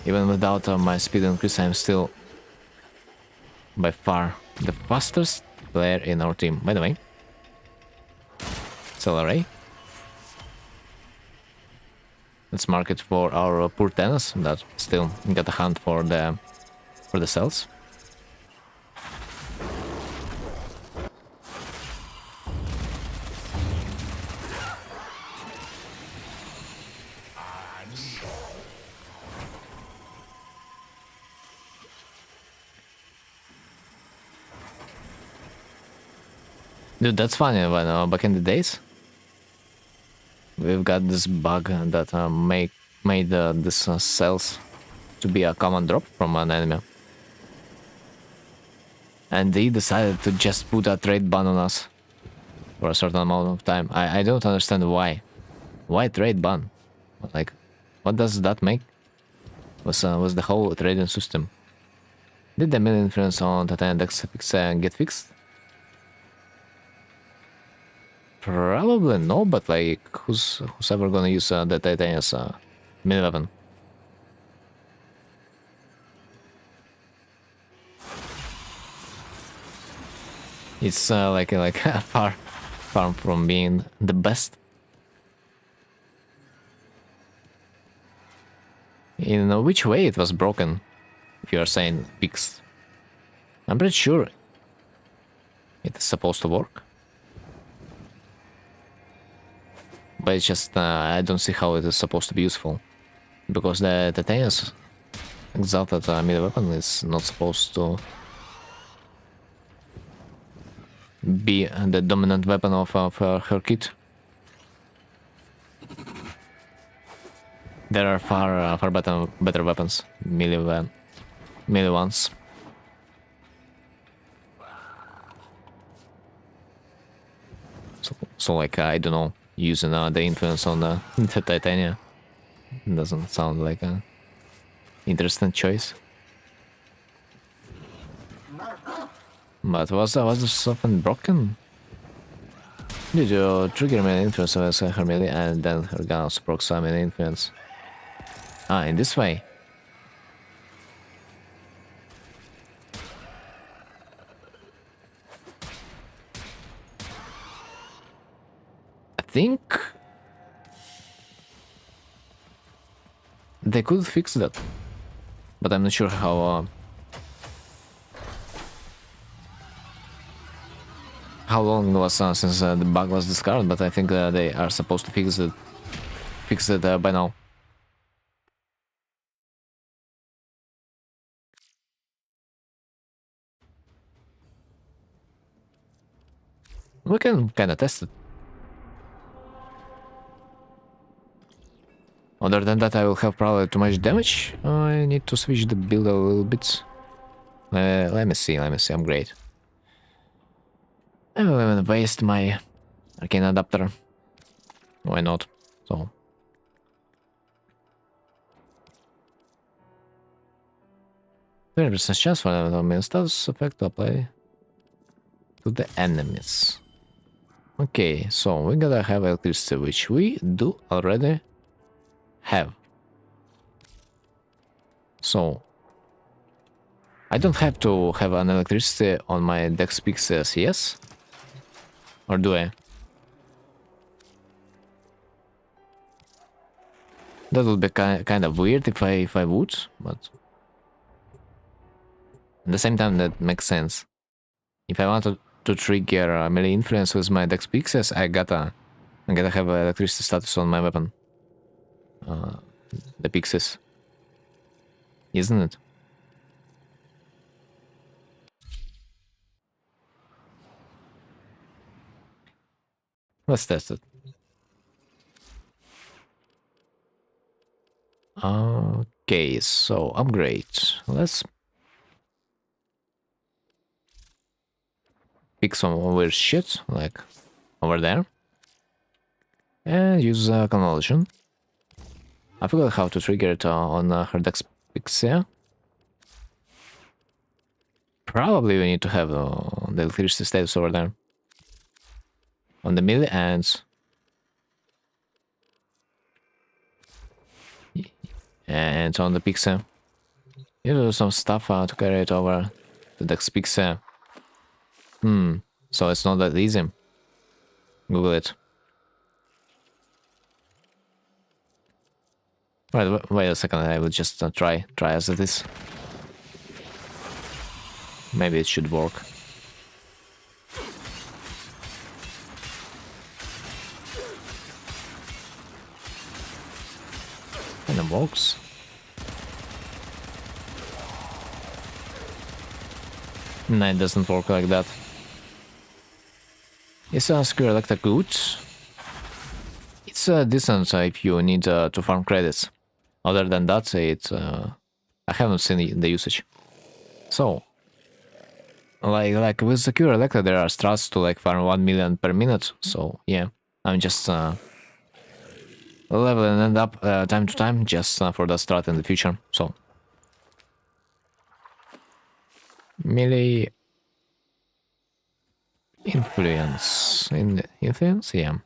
Even without my speed increase, I'm still by far the fastest player in our team. By the way, accelerate. Let's mark it for our poor tennis that still got a hunt for the cells. Dude, that's funny. When back in the days, we've got this bug that made this cells to be a common drop from an enemy, and they decided to just put a trade ban on us for a certain amount of time. I don't understand why. Why trade ban? Like, what does that make? Was the whole trading system? Did the main influence on Titan Index get fixed? Probably no, but like, who's ever gonna use the Titan as a mini weapon? It's like far far from being the best. In which way it was broken, if you are saying fixed? I'm pretty sure it is supposed to work. But it's just, I don't see how it is supposed to be useful. Because the Titania's exalted melee weapon is not supposed to be the dominant weapon of her kit. There are far better weapons, melee ones. So like, I don't know, using the influence on the Titania doesn't sound like a interesting choice. But was this often broken? Did you trigger melee influence as her melee and then her gun also procs melee influence? Ah, in this way. I think they could fix that, but I'm not sure how long it was since the bug was discovered. But I think they are supposed to fix it by now. We can kind of test it. Other than that, I will have probably too much damage. I need to switch the build a little bit. Let me see, I'm great. I will even waste my arcane adapter. Why not? So. 30% chance for the main status effect to apply to the enemies. Okay, so we gotta have electricity, which we do already have. So I don't have to have an electricity on my dex pixels, yes? Or do I? That would be kind of weird if I would, but at the same time that makes sense. If I wanted to trigger a melee influence with my dex pixels, I gotta have electricity status on my weapon. The pixels. Isn't it? Let's test it. Okay, so upgrade. Let's pick some weird shit, like over there. And use convolution. I forgot how to trigger it on her dex pixel. Probably we need to have the electricity status over there. On the melee ends. And on the pixel. You do some stuff to carry it over the dex pixel. So it's not that easy. Google it. Right, wait a second, I will just try as it is. Maybe it should work. And it works. No, it doesn't work like that. Is a secure elector good? It's decent if you need to farm credits. Other than that, I haven't seen the usage. So, like with secure elector, there are strats to like farm 1 million per minute. So yeah, I'm just leveling it up time to time just for the strat in the future. So melee influence, yeah.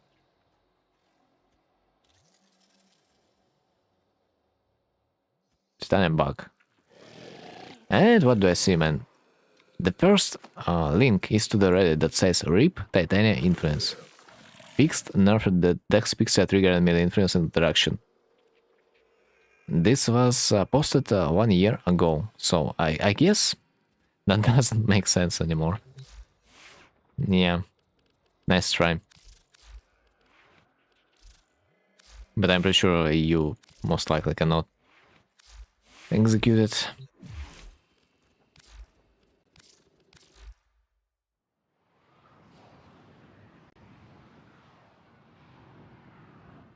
Titanium bug. And what do I see, man? The first link is to the Reddit that says RIP Titania influence. fixed nerfed the dex pixel trigger and melee influence interaction. This was posted 1 year ago, so I guess that doesn't make sense anymore. Yeah, nice try. But I'm pretty sure you most likely cannot execute it.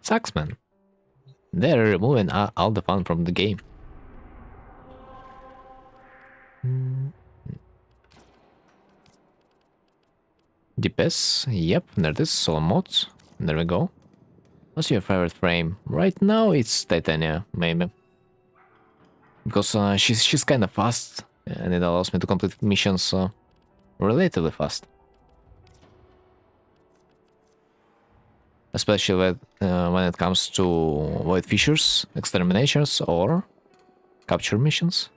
Sucks, man. They're removing all the fun from the game. DPS, yep, there it is, solo mods. There we go. What's your favorite frame? Right now it's Titania, maybe. Because she's kind of fast, and it allows me to complete missions relatively fast. Especially when it comes to void fissures, exterminations, or capture missions.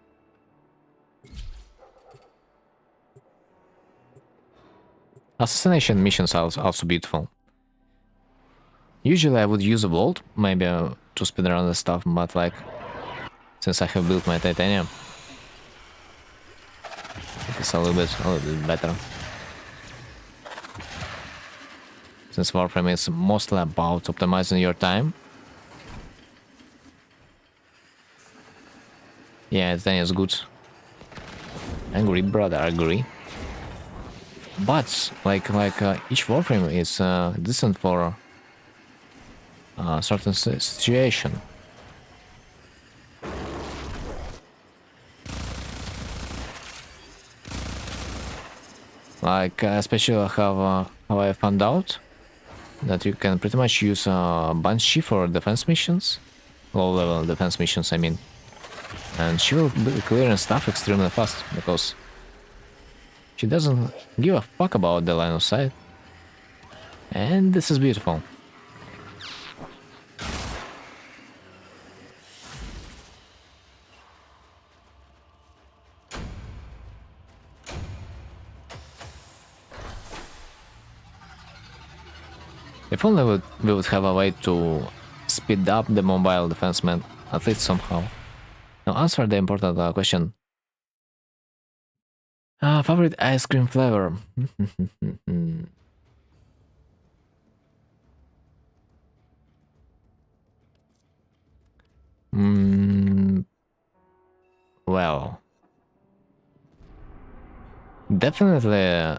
Assassination missions are also beautiful. Usually I would use a vault, maybe to speedrun the stuff, but like, since I have built my titanium, it's a little bit better. Since warframe is mostly about optimizing your time. Yeah, titanium is good. Angry brother, agree. But like each warframe is decent for a certain situation. Like especially how I found out that you can pretty much use Banshee for defense missions, low level defense missions I mean, and she will be clearing stuff extremely fast because she doesn't give a fuck about the line of sight. And this is beautiful. If only we would have a way to speed up the mobile defenseman, at least somehow. Now answer the important question. Favorite ice cream flavor? Well, definitely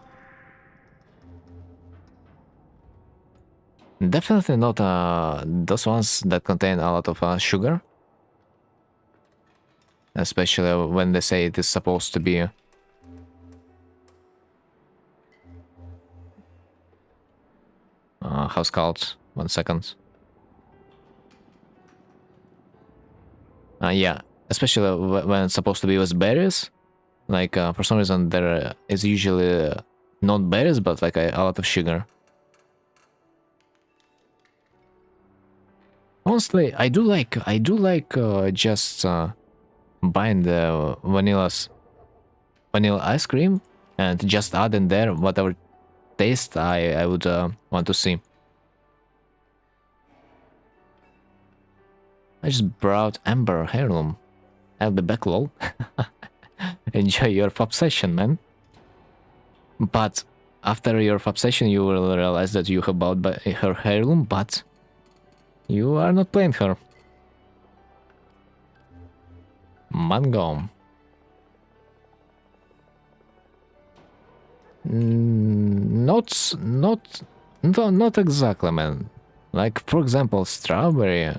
not those ones that contain a lot of sugar. Especially when they say it is supposed to be how's called? 1 second. Yeah, especially when it's supposed to be with berries. Like for some reason there is usually not berries, but like a lot of sugar. Honestly, I do like just buying the vanilla ice cream and just add in there whatever taste I would want to see. I just brought Amber Heirloom. I'll be back, lol. Enjoy your FOB session, man. But after your FOB session, you will realize that you have bought her heirloom, but you are not playing her. Mango. Not exactly, man. Like for example, strawberry.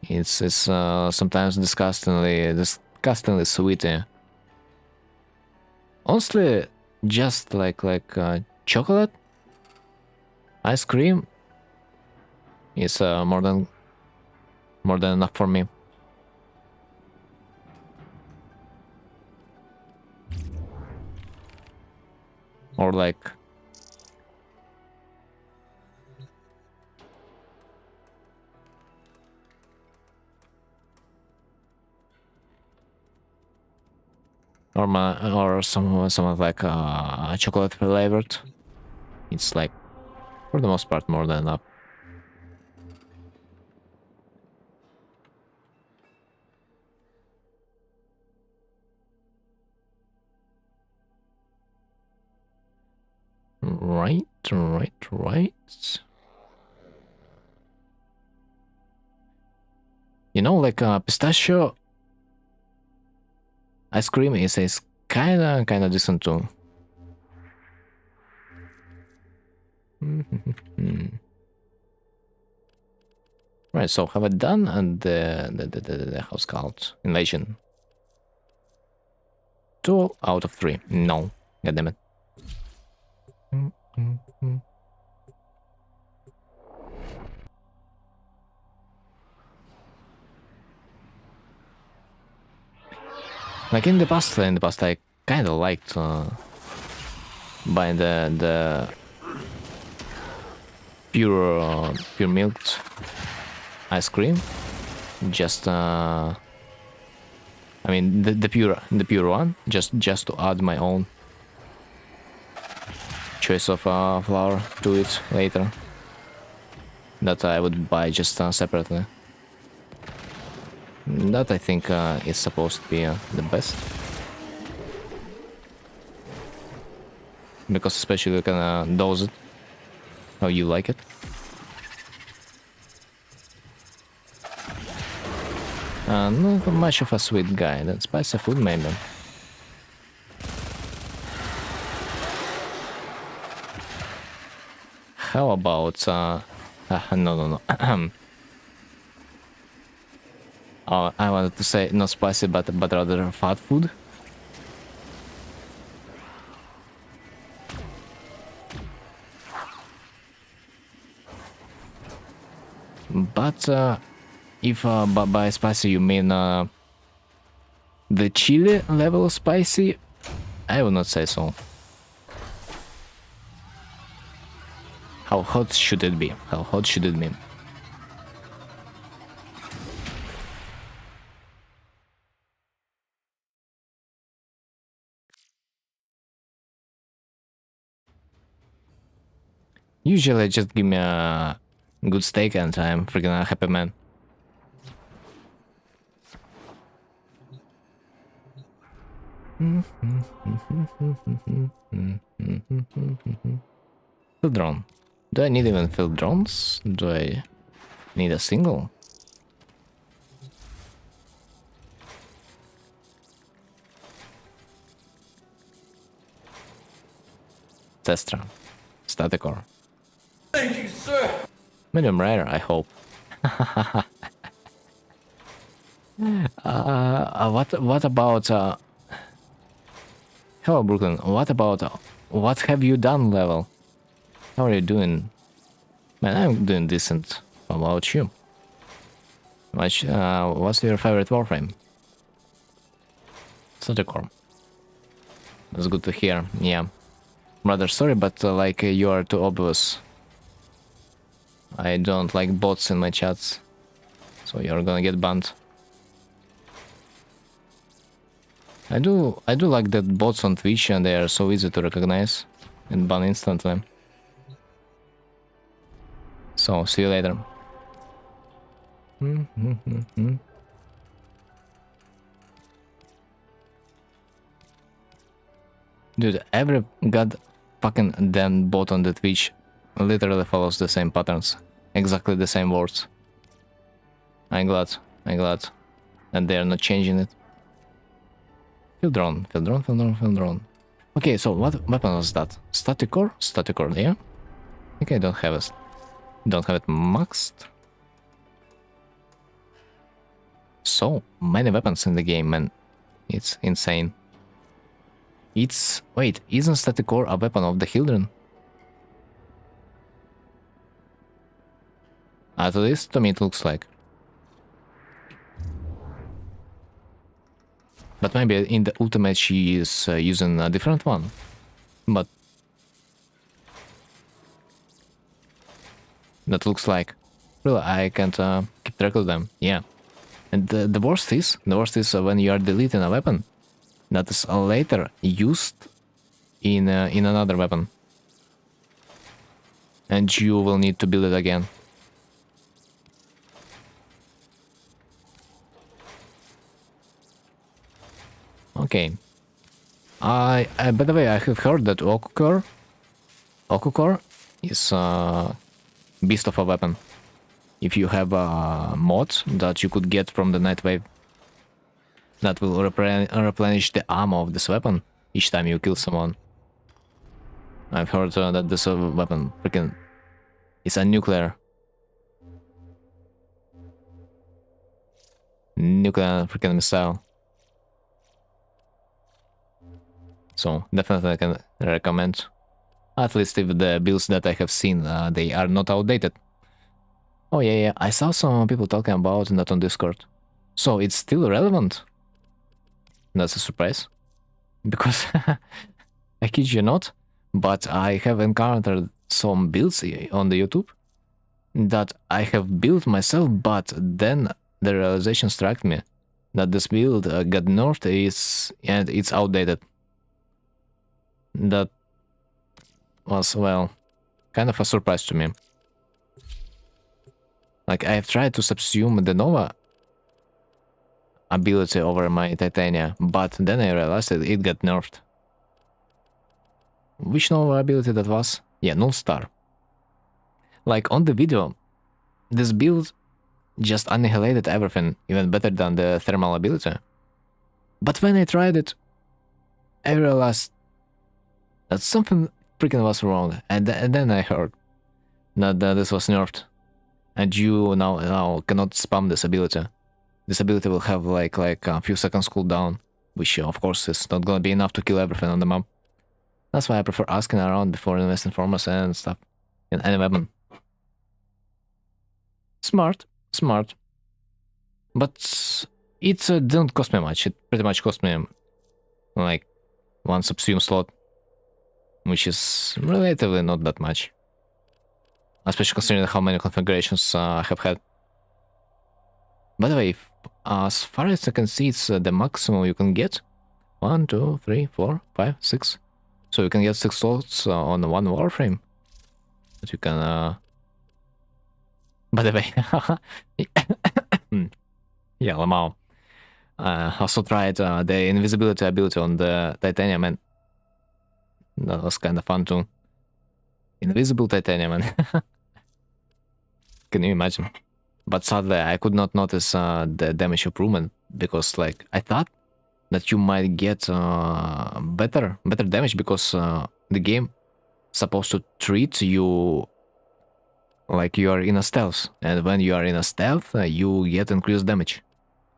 It's sometimes disgustingly sweet. Honestly, just like chocolate ice cream is more than enough for me. Or like or some like chocolate flavored. It's like For the most part, more than enough. Right. You know, like pistachio ice cream is kinda decent too. Right, so have I done the house called invasion? 2 out of 3. No. God damn it. Like in the past, I kind of liked buying the pure milked ice cream. Just I mean the pure one. Just to add my own choice of flour to it later. That I would buy just separately. That I think is supposed to be the best. Because especially you can dose it how you like it. Not much of a sweet guy. That spicy food maybe. How about no. I wanted to say not spicy, but rather fat food. But if by spicy you mean the chili level of spicy, I would not say so. How hot should it be? How hot should it be? Usually just give me a good steak and I'm freaking a happy man. Field drone. Do I need even field drones? Do I need a single? Testra. Static core. Thank you, sir. Medium rare, I hope. What about hello Brooklyn, what about what have you done level? How are you doing? Man, I'm doing decent. How about you? What's your favorite warframe? Core. That's good to hear, yeah. Rather sorry, but like you are too obvious. I don't like bots in my chats, so you're gonna get banned. I do like that bots on Twitch and they are so easy to recognize and ban instantly. So, see you later. Dude, every god fucking damn bot on the Twitch literally follows the same patterns. Exactly the same words. I'm glad. And they are not changing it. Field drone. Okay, so what weapon was that? Static core? Static core, yeah? I think I don't have it maxed. So many weapons in the game, man. It's insane. Wait, isn't static core a weapon of the Hildren? At least to me it looks like. But maybe in the ultimate she is using a different one. But that looks like. Really, I can't keep track of them. Yeah. And the worst is when you are deleting a weapon that is later used in another weapon. and you will need to build it again. Okay. By the way, I have heard that Okukor is a beast of a weapon. If you have a mod that you could get from the Nightwave that will replenish the ammo of this weapon each time you kill someone. I've heard that this weapon freaking is a nuclear freaking missile. So definitely I can recommend. At least if the builds that I have seen, they are not outdated. Oh yeah, I saw some people talking about that on Discord. So it's still relevant? That's a surprise. Because I kid you not, but I have encountered some builds on the YouTube that I have built myself, but then the realization struck me that this build got nerfed and it's outdated. That was, well, kind of a surprise to me. Like, I have tried to subsume the Nova ability over my Titania, but then I realized that it got nerfed. Which Nova ability that was? Yeah, Null Star. Like, on the video, this build just annihilated everything, even better than the thermal ability. But when I tried it, I realized that something freaking was wrong, and then I heard that this was nerfed, and you now cannot spam this ability. This ability will have like a few seconds cooldown, which of course is not gonna be enough to kill everything on the map. That's why I prefer asking around before investing farmers and stuff in any weapon. Smart. But it didn't cost me much. It pretty much cost me like one subsume slot, which is relatively not that much. Especially considering how many configurations I have had. By the way, as far as I can see, it's the maximum you can get. 1, 2, 3, 4, 5, 6. So you can get 6 slots on one warframe. That you can... By the way... yeah, Lamau. Also tried the invisibility ability on the Titanium, and that was kind of fun too. Invisible Titanium, man. Can you imagine? But sadly, I could not notice the damage improvement, because like I thought that you might get better damage, because the game supposed to treat you like you are in a stealth, and when you are in a stealth, you get increased damage,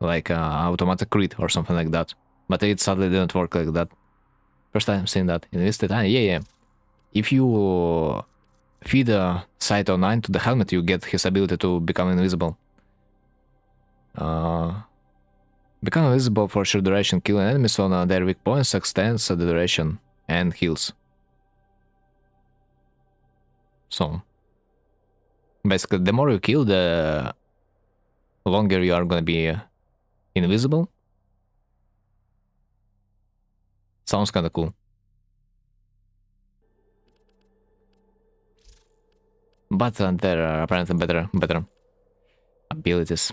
like automatic crit or something like that. But it sadly didn't work like that. First time seeing that in this Titan. Yeah. If you feed Site 09 to the helmet, you get his ability to become invisible. Become invisible for a short duration, killing enemies on their weak points extends the duration and heals. So, basically, the more you kill, the longer you are gonna be invisible. Sounds kinda cool. But there are apparently better abilities.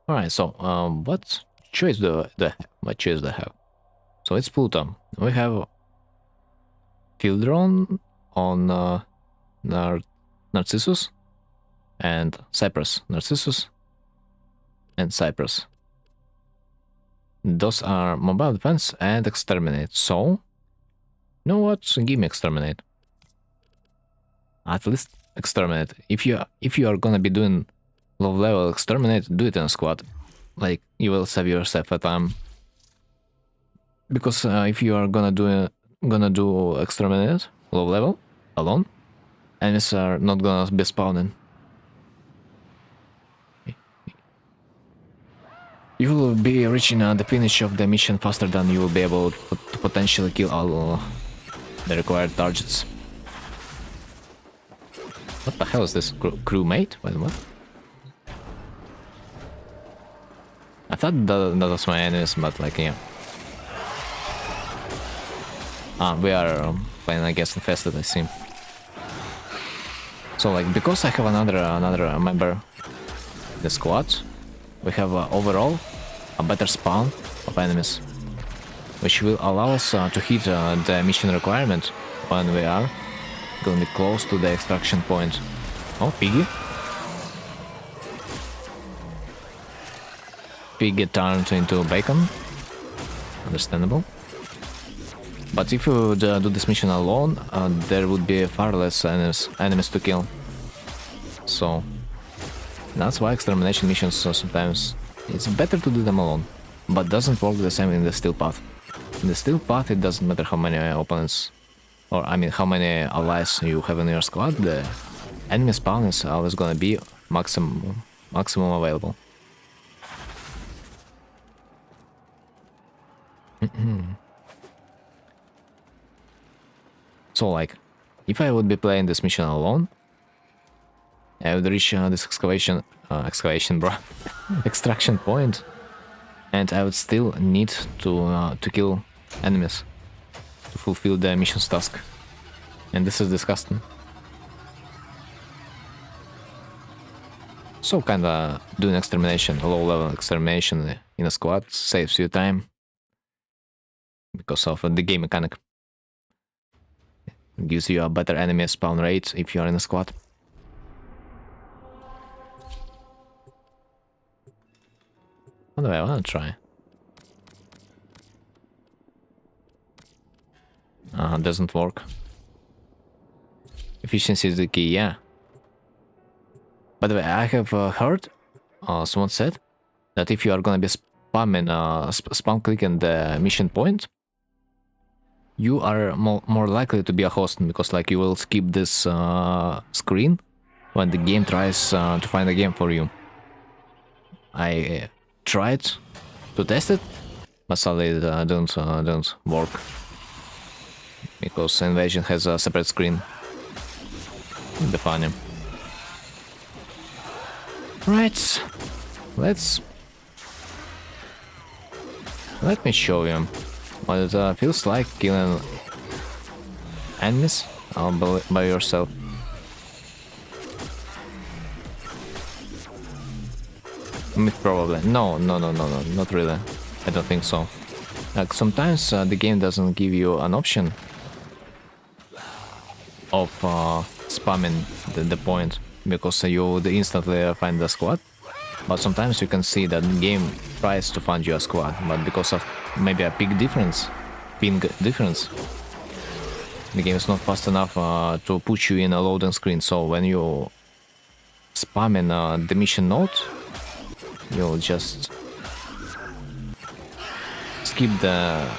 Alright, so what choice do I have? So it's Pluto. We have Fieldron on Narcissus and Cypress. Narcissus and Cypress. Those are mobile defense and exterminate. So, you know what? Give me exterminate. At least exterminate. If you are gonna be doing low level exterminate, do it in a squad. Like, you will save yourself a time. Because if you are gonna do exterminate low level alone, enemies are not gonna be spawning. You will be reaching the finish of the mission faster than you will be able to potentially kill all the required targets. What the hell is this? Crewmate? Wait, what? I thought that was my enemies, but like, yeah. We are playing against infested, I see. So like, because I have another member in the squad, we have overall a better spawn of enemies, which will allow us to hit the mission requirement when we are gonna be close to the extraction point. Oh, piggy. Piggy turned into bacon. Understandable. But if you would do this mission alone, there would be far less enemies to kill. So that's why extermination missions sometimes it's better to do them alone. But doesn't work the same in the steel path. In the steel path, it doesn't matter how many opponents, or I mean how many allies you have in your squad. The enemy spawn is always gonna be maximum available. So like, if I would be playing this mission alone, I would reach this excavation, bro, extraction point, and I would still need to kill enemies to fulfill the mission's task, and this is disgusting. So kinda doing extermination, a low-level extermination in a squad saves you time because of the game mechanic. It gives you a better enemy spawn rate if you are in a squad. What do I want to try? Doesn't work. Efficiency is the key, yeah. By the way, I have heard someone said that if you are gonna be spamming, spam clicking the mission point, you are more likely to be a host, because like you will skip this screen when the game tries to find a game for you. I tried to test it, but sadly it don't work, because Invasion has a separate screen. It'd be funny. Right, let me show you what it feels like killing enemies by yourself. Probably. No, not really. I don't think so. Like sometimes the game doesn't give you an option of spamming the point, because you would instantly find the squad. But sometimes you can see that the game tries to find you a squad, but because of maybe a ping difference, the game is not fast enough to put you in a loading screen. So when you spam in the mission node, you'll just skip the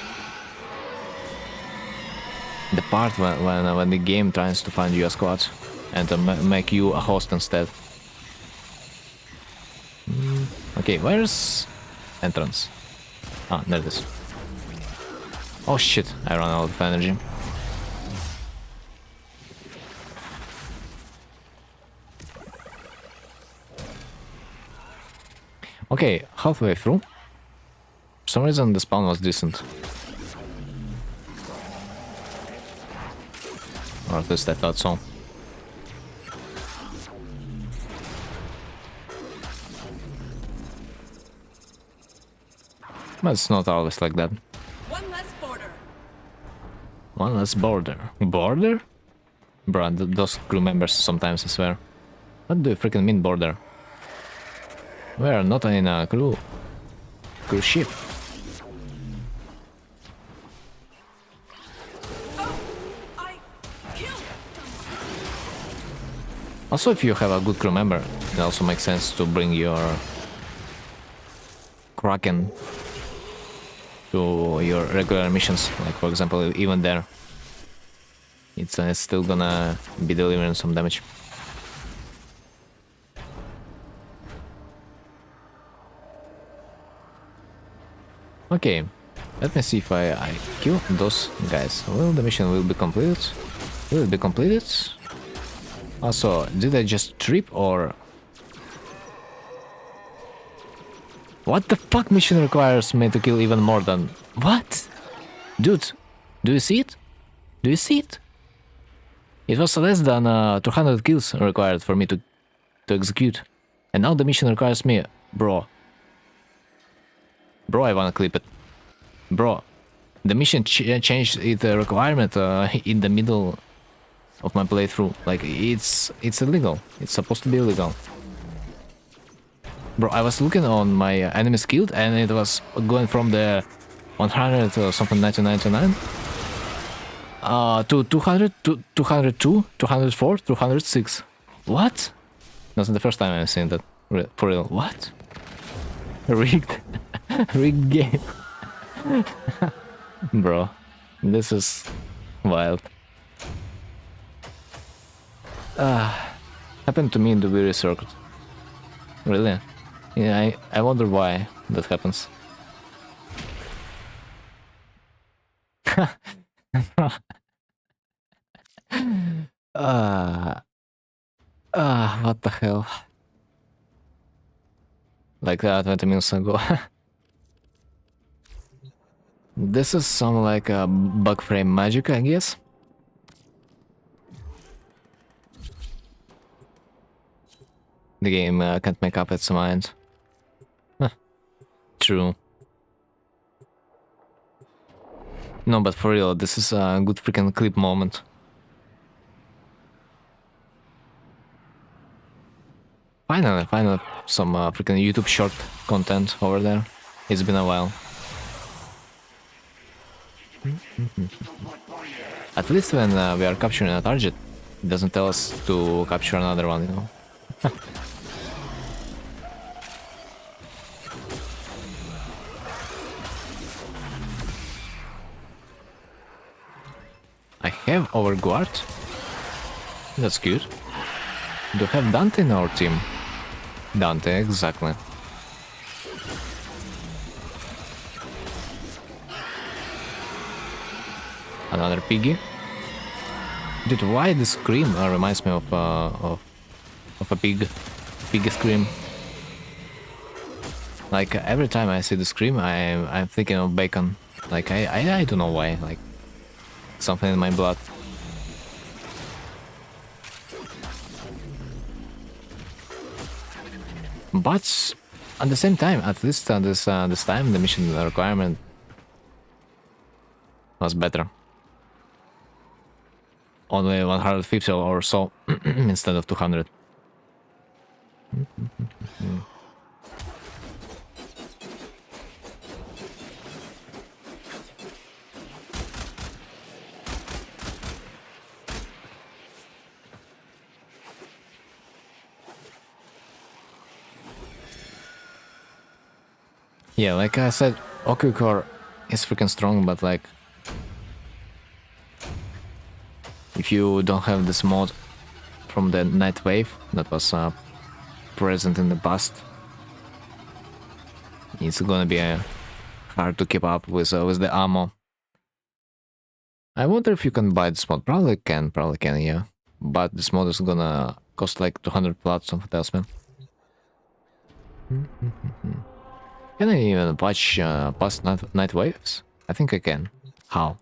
part when the game tries to find you a squad and make you a host instead. Okay, where's entrance? Ah, there it is. Oh shit, I ran out of energy. Okay, halfway through. For some reason the spawn was decent. Or at least I thought so. But it's not always like that. One less border. One less border. Border? Bruh, those crew members sometimes, I swear. What do you freaking mean border? We are not in a cruise ship. Oh, I killed. Also, if you have a good crew member, it also makes sense to bring your Kraken to your regular missions. Like, for example, even there, it's still gonna be delivering some damage. Okay, let me see if I kill those guys. Well, the mission will be completed. Will it be completed? Also, did I just trip or... What the fuck mission requires me to kill even more than... What? Dude, do you see it? Do you see it? It was less than 200 kills required for me to execute. And now the mission requires me. Bro. Bro, I wanna clip it. Bro. The mission changed its requirement in the middle of my playthrough. Like, it's illegal. It's supposed to be illegal. Bro, I was looking on my enemy skilled and it was going from the 100 or something 1999 to 200, 202, 204, 206. What? That's the first time I've seen that. For real. What? Rigged. Rigged game. Bro, this is wild. Happened to me in the weary circuit. Really? Yeah, I wonder why that happens. What the hell? Like 20 minutes ago. This is some like a bug frame magic, I guess. The game can't make up its mind. Huh. True. No, but for real, this is a good freaking clip moment. Finally, some freaking YouTube short content over there. It's been a while. At least when we are capturing a target, it doesn't tell us to capture another one, you know. I have Overguard. That's good. Do we have Dante in our team? Dante, exactly. Another piggy. Dude, why the scream reminds me of a pig scream? Like every time I see the scream, I'm thinking of bacon. Like I don't know why. Like something in my blood. But at the same time, at least this time, the mission requirement was better. Only 150 or so instead of 200. Yeah, like I said, Okucore is freaking strong, but like if you don't have this mod from the Night Wave that was present in the past, it's gonna be hard to keep up with the ammo. I wonder if you can buy this mod. Probably can, yeah. But this mod is gonna cost like 200 plots of talisman. Can I even watch past night waves? I think I can. How?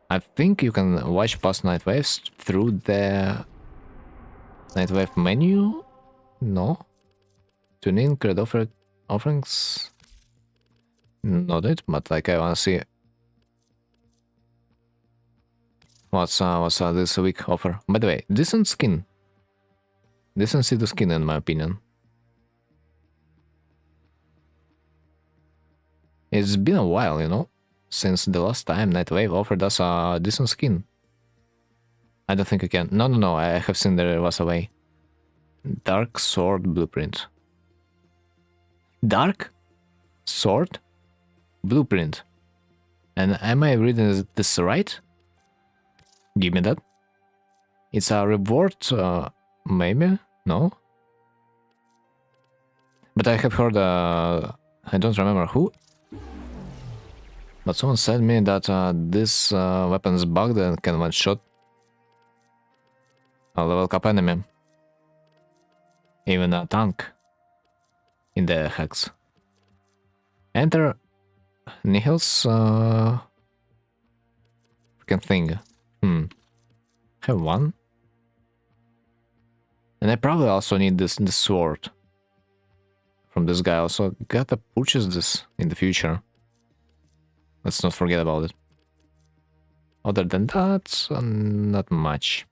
I think you can watch past night waves through the night wave menu? No? Tune in, create offerings? Not it, but like I wanna see what's this week offer. By the way, decent skin. Decent see the skin in my opinion. It's been a while, you know, since the last time Nightwave offered us a decent skin. I don't think I can. No, I have seen there was a way. Dark Sword Blueprint. Dark Sword Blueprint. And am I reading this right? Give me that. It's a reward, maybe? No? But I have heard, I don't remember who. But someone said me that this weapon is bugged and can one-shot a level cap enemy. Even a tank in the hex. Enter Nihil's freaking thing. Have one. And I probably also need this sword from this guy. Also gotta purchase this in the future. Let's not forget about it. Other than that, not much.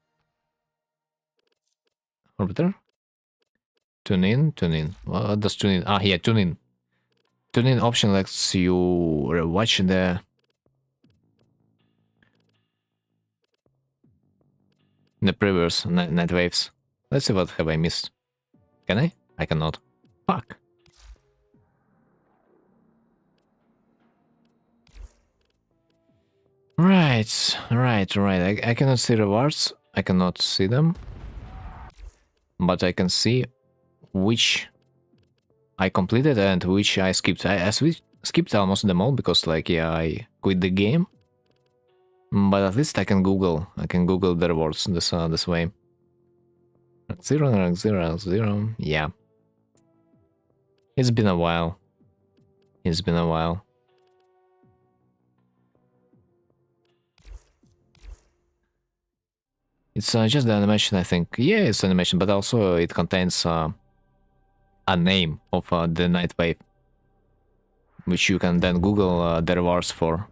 Orbiter? Tune in, tune in. What does tune in? Ah, yeah, tune in. Tune in option lets you watch the previous night waves. Let's see what have I missed. Can I? I cannot. Fuck. Right. I cannot see rewards. I cannot see them. But I can see which I completed and which I skipped. I skipped almost them all because, like, yeah, I quit the game. But at least I can Google. I can Google the rewards this way. 0. Yeah. It's been a while. It's been a while. It's just the animation, I think. Yeah, it's animation, but also it contains a name of the night wave, which you can then Google the rewards for.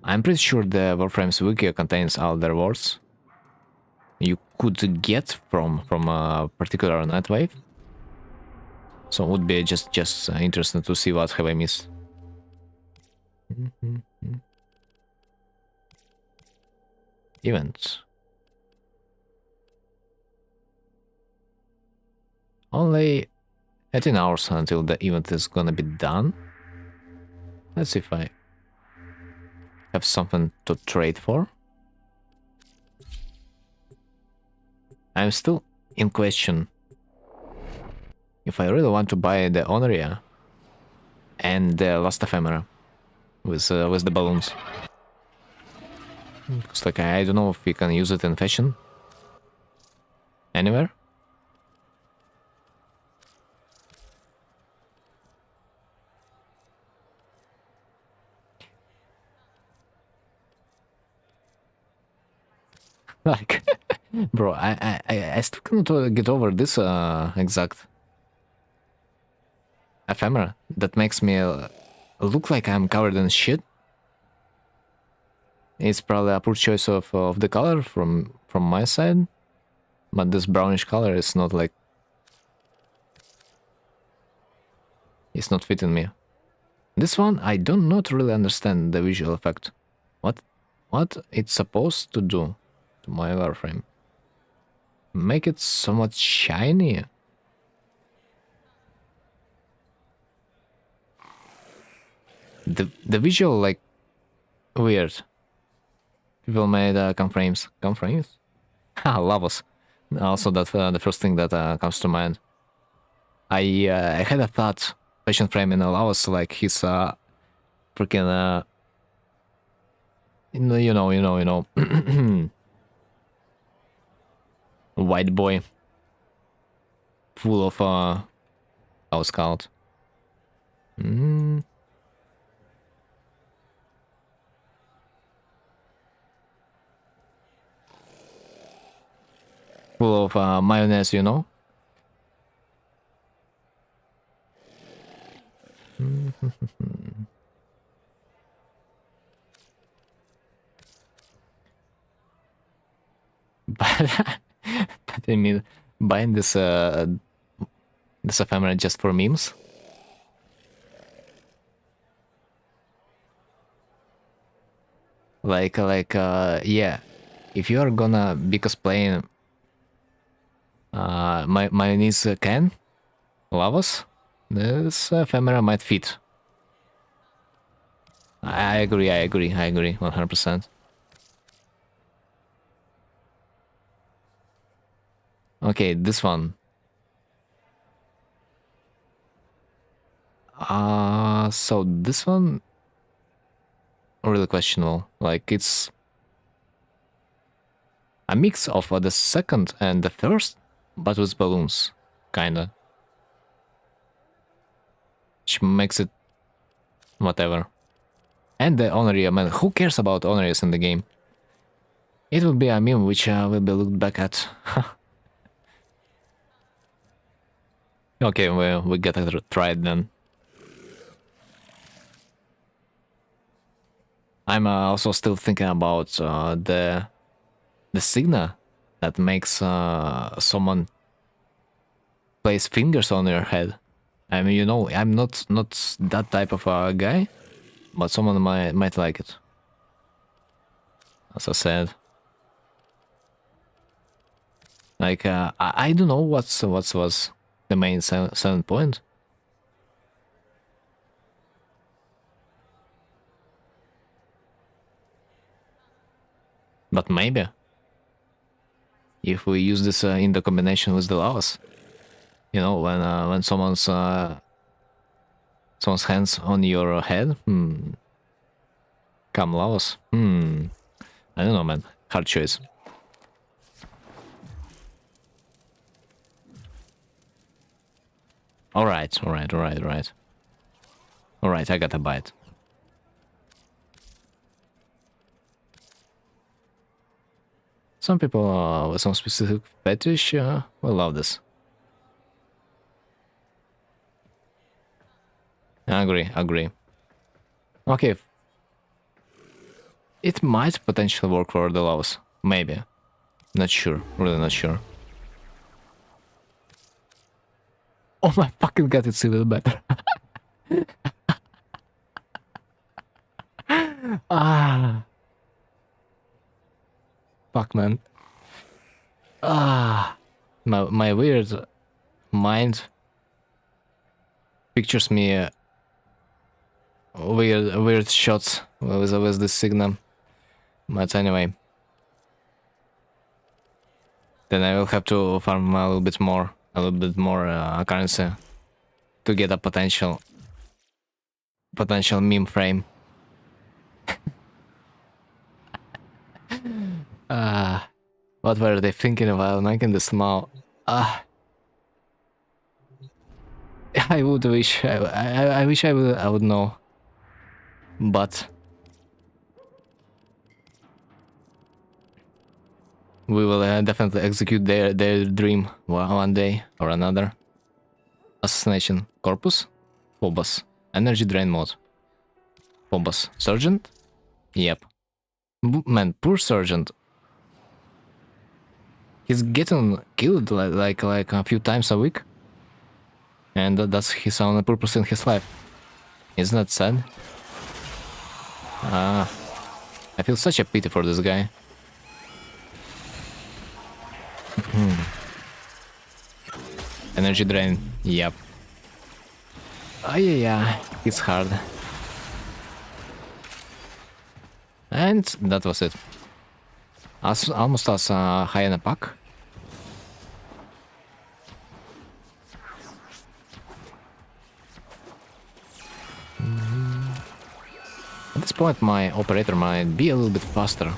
I'm pretty sure the Warframe's wiki contains all the rewards you could get from a particular night wave. So it would be just interesting to see what have I missed. Events. Only 18 hours until the event is gonna be done. Let's see if I have something to trade for. I'm still in question if I really want to buy the Honoria and the Last Ephemera with the balloons. Because, like, I don't know if we can use it in fashion anywhere. Like, bro, I still cannot get over this exact ephemera that makes me look like I'm covered in shit. It's probably a poor choice of the color from my side, but this brownish color is not like, it's not fitting me. This one, I do not really understand the visual effect. What it's supposed to do to my warframe? Make it somewhat shiny? The visual, like, weird. People made cam frames. Cam frames? Ha, Lavos. Also, that's the first thing that comes to mind. I had a thought, fashion frame in a Lavos, like he's freaking you know, white boy, full of how it's called. Full of mayonnaise, you know. But I mean, buying this ephemera just for memes. Like yeah, if you are gonna be cosplaying my niece Ken Lavos, this ephemera might fit. I agree 100%. Okay, this one. So this one really questionable. Like, it's a mix of the second and the first, but with balloons, kinda. Which makes it whatever. And the Honoria, man, who cares about Honorias in the game? It will be a meme which will be looked back at. Okay, well, we gotta try it then. I'm also still thinking about the signal that makes someone place fingers on your head. I mean, you know, I'm not that type of a guy, but someone might like it. As I said, like I don't know what was the main selling point. But maybe if we use this in the combination with the laws, you know, when someone's hands on your head, come laws. I don't know, man. Hard choice. Alright, alright, alright, alright. Alright, I got a bite. Some people with some specific fetish will love this. Agree, agree. Okay. It might potentially work for the laws. Maybe. Not sure. Really not sure. Oh my fucking god, it's even better. Ah. Fuck, man. Ah. My weird mind pictures me weird shots with this signal. But anyway. Then I will have to farm a little bit more currency to get a potential meme frame. What were they thinking while making the small? I would wish I wish I would know, but we will definitely execute their dream one day or another. Assassination corpus, Phobos, energy drain mode. Phobos, sergeant. Yep. Man, poor sergeant. He's getting killed like a few times a week, and that's his only purpose in his life. Isn't that sad? I feel such a pity for this guy. Energy drain. Yep. Oh yeah, it's hard. And that was it. Almost as high in a pack. At this point, my operator might be a little bit faster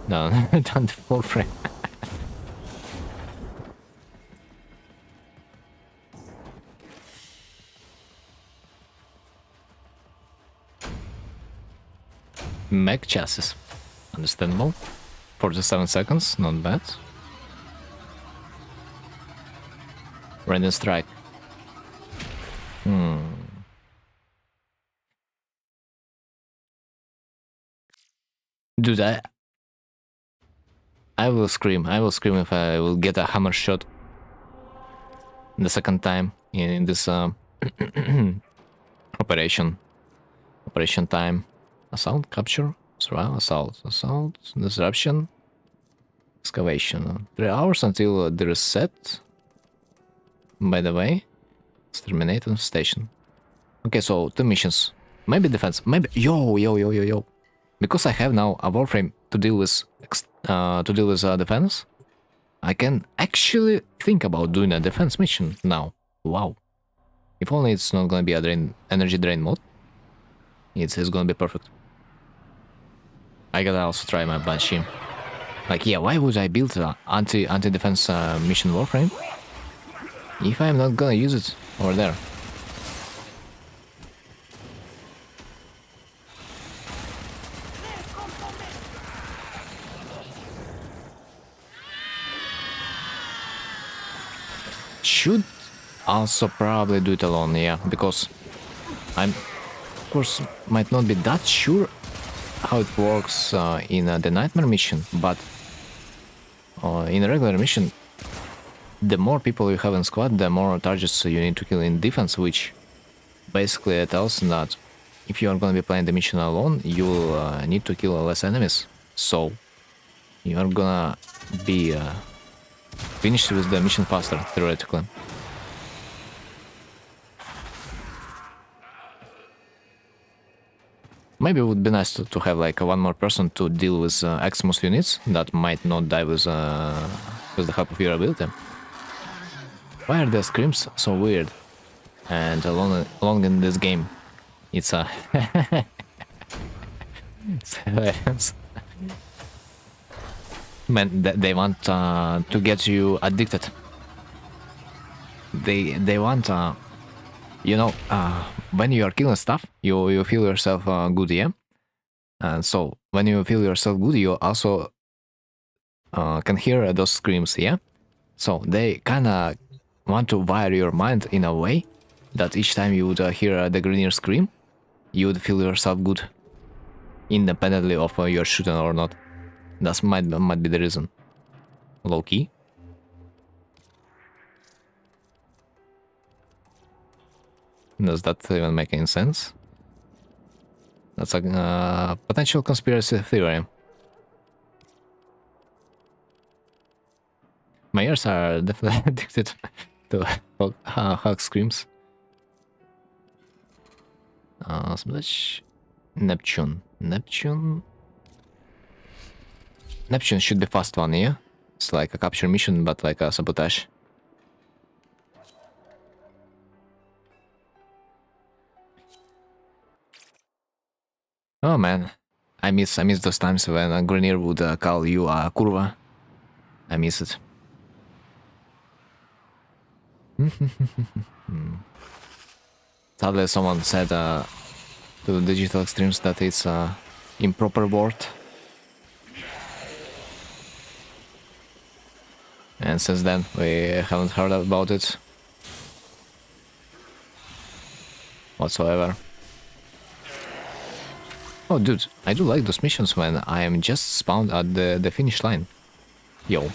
than the warframe. Mech chassis. Understandable. 47 seconds, not bad. Random strike. Dude, I will scream. I will scream if I will get a hammer shot the second time in this operation. Operation time. Assault, capture, survival, assault, disruption, excavation. 3 hours until the reset. By the way, exterminate on station. Okay, so 2 missions. Maybe defense. Maybe yo. Because I have now a warframe to deal with defense, I can actually think about doing a defense mission now. Wow. If only it's not gonna be a energy drain mode. It's gonna be perfect. I gotta also try my Banshee. Like, yeah, why would I build an anti-defense mission warframe if I'm not gonna use it over there? Should also probably do it alone, yeah, because I'm, of course, might not be that sure how it works in the nightmare mission, but in a regular mission, the more people you have in squad, the more targets you need to kill in defense, which basically tells that if you are going to be playing the mission alone, you'll need to kill less enemies. So you are gonna be finished with the mission faster, theoretically. Maybe it would be nice to have like one more person to deal with Xmas units that might not die with the help of your ability. Why are the screams so weird and along in this game? It's a it's hilarious. Man, they want to get you addicted. They want you know, when you are killing stuff, you feel yourself good, yeah. And so when you feel yourself good, you also can hear those screams, yeah. So they kind of want to wire your mind in a way that each time you would hear the Grenier scream, you would feel yourself good, independently of your shooting or not. That might be the reason. Low key. Does that even make any sense? That's a potential conspiracy theory. My ears are definitely addicted to hug screams. Splash. Neptune. Neptune should be fast one, yeah? It's like a capture mission, but like a sabotage. Oh man, I miss those times when a Grenier would call you a curva. I miss it. Sadly, someone said to Digital Extremes that it's improper word. And since then, we haven't heard about it whatsoever. Oh, dude, I do like those missions when I am just spawned at the finish line. Yo.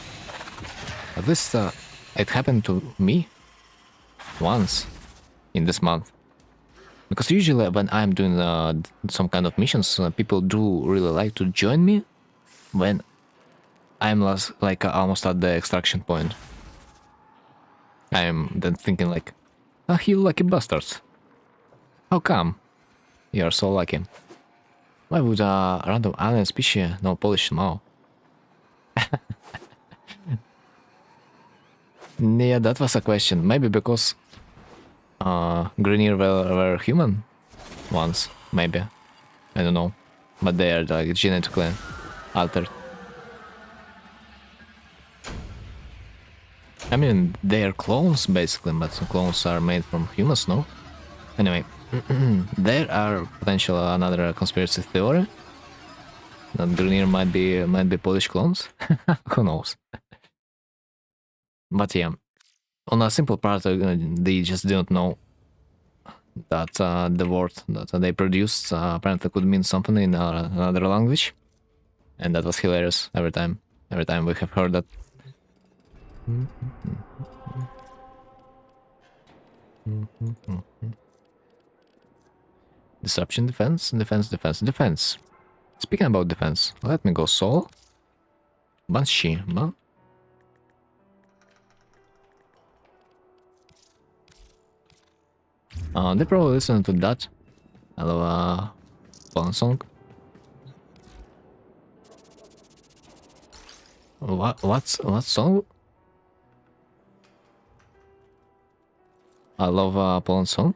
At least it happened to me once in this month. Because usually when I'm doing some kind of missions, people do really like to join me when I'm almost at the extraction point. I'm then thinking like, ah, you lucky bastards. How come? You're so lucky. Why would a random alien species know Polish now? Yeah, that was a question. Maybe because Grenier were human once, maybe. I don't know. But they are like genetically altered. I mean, they are clones basically, but clones are made from humans, no? Anyway, there are potential another conspiracy theory that Grenier might be Polish clones. Who knows? But yeah, on a simple part, they just didn't know that the word that they produced apparently could mean something in another language, and that was hilarious every time we have heard that. Disruption, defense, defense, defense, defense. Speaking about defense, let me go solo. Banshee, man. They probably listen to that. Hello, Poland song. What song? I love Poland song.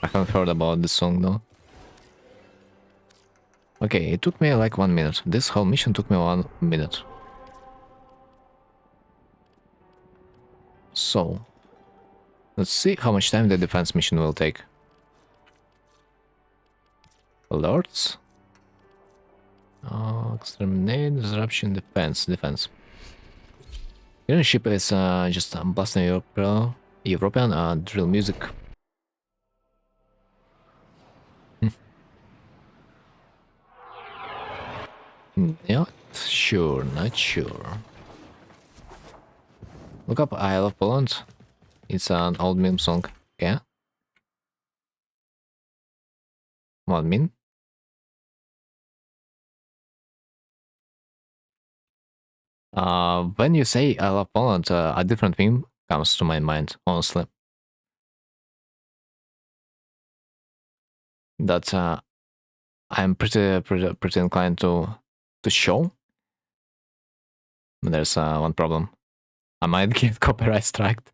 I haven't heard about this song though. Okay, it took me like 1 minute. This whole mission took me 1 minute. So, let's see how much time the defense mission will take. Alerts. Exterminate, disruption, defense. Your ship is just blasting European drill music. Not sure, not sure. Look up I Love Poland. It's an old meme song. Yeah? What mean? When you say I Love Poland, a different meme comes to my mind, honestly. That I'm pretty inclined to show. But there's one problem. I might get copyright striked.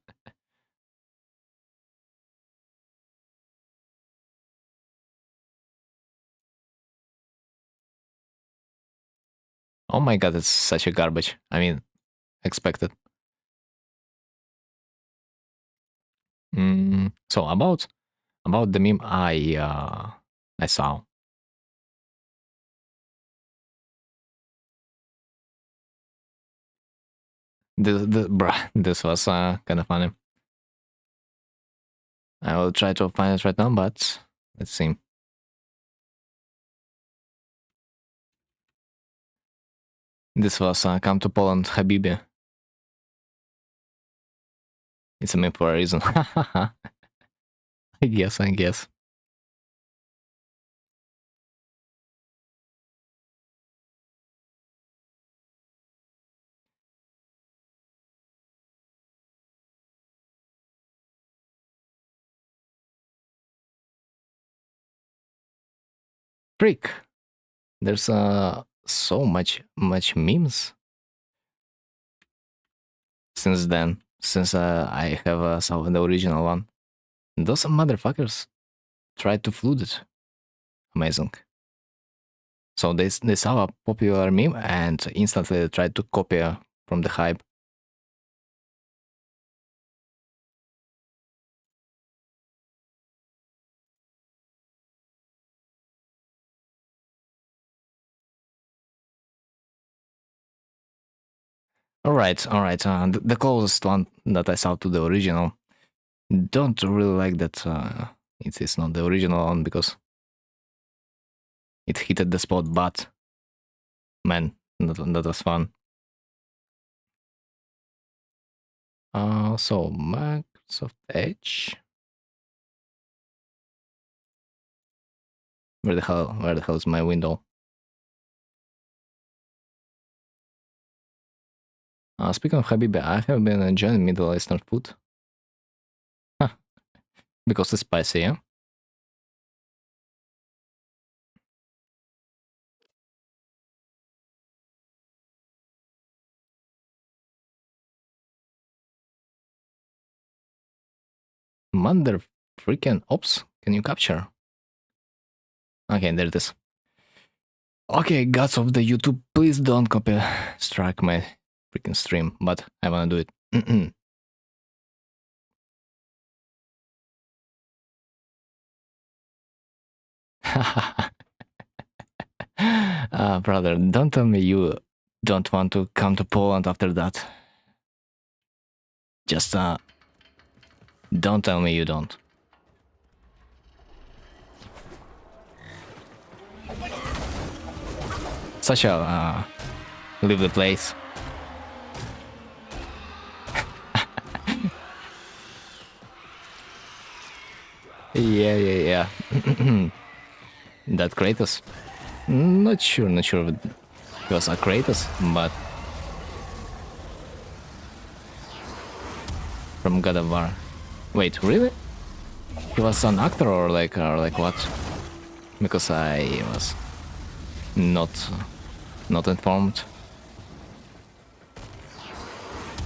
Oh my god, it's such a garbage. I mean, expected. So about the meme I saw. This was kind of funny. I will try to find it right now, but let's see. This was Come to Poland, Habibi. It's a meme for a reason. I guess. Freak. There's so much memes since then. Since I have saw the original one, those motherfuckers tried to flood it. Amazing. So they saw a popular meme and instantly they tried to copy from the hype. All right. The closest one that I saw to the original. Don't really like that it is not the original one because it hit the spot, but man, that was fun. So Microsoft Edge. Where the hell is my window? Speaking of Habibi, I have been enjoying Middle Eastern food. Because it's spicy, yeah? Mother freaking ops, can you capture? Okay, there it is. Okay, gods of the YouTube, please don't copy strike my freaking stream, but I wanna do it. Brother, don't tell me you don't want to come to Poland after that. Just don't tell me you don't. Such a leave the place. Yeah. That Kratos. Not sure if it was a Kratos, but from God of War. Wait, really? He was an actor or like what? Because I was not informed.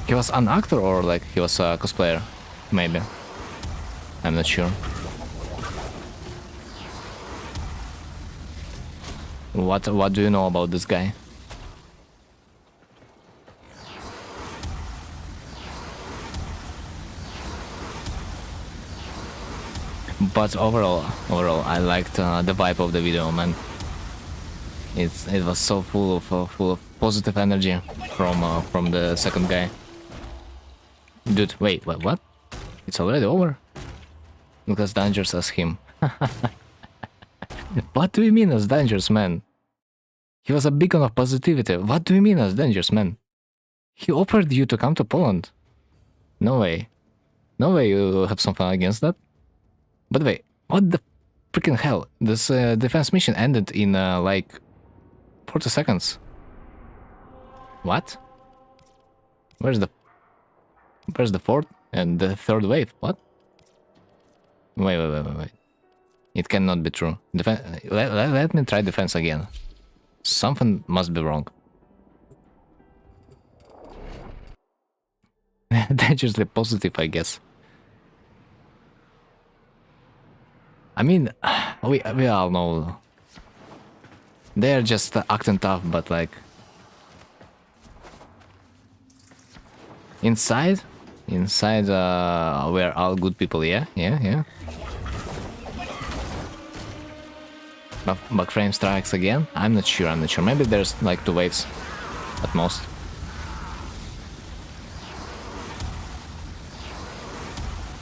He was an actor or like he was a cosplayer? Maybe. I'm not sure. What do you know about this guy? But overall, I liked the vibe of the video, man. It was so full of positive energy from the second guy. Dude, wait, what? It's already over? Look as dangerous as him. What do you mean as dangerous, man? He was a beacon of positivity. What do you mean as dangerous, man? He offered you to come to Poland. No way. No way you have something against that. But wait, what the freaking hell? This defense mission ended in like 40 seconds. What? Where's the fourth and the third wave? What? Wait. It cannot be true. Let me try defense again. Something must be wrong. Dangerously positive, I guess. I mean, we all know they're just acting tough, but like inside we're all good people. Yeah. Backframe strikes again. I'm not sure. Maybe there's like 2 waves at most.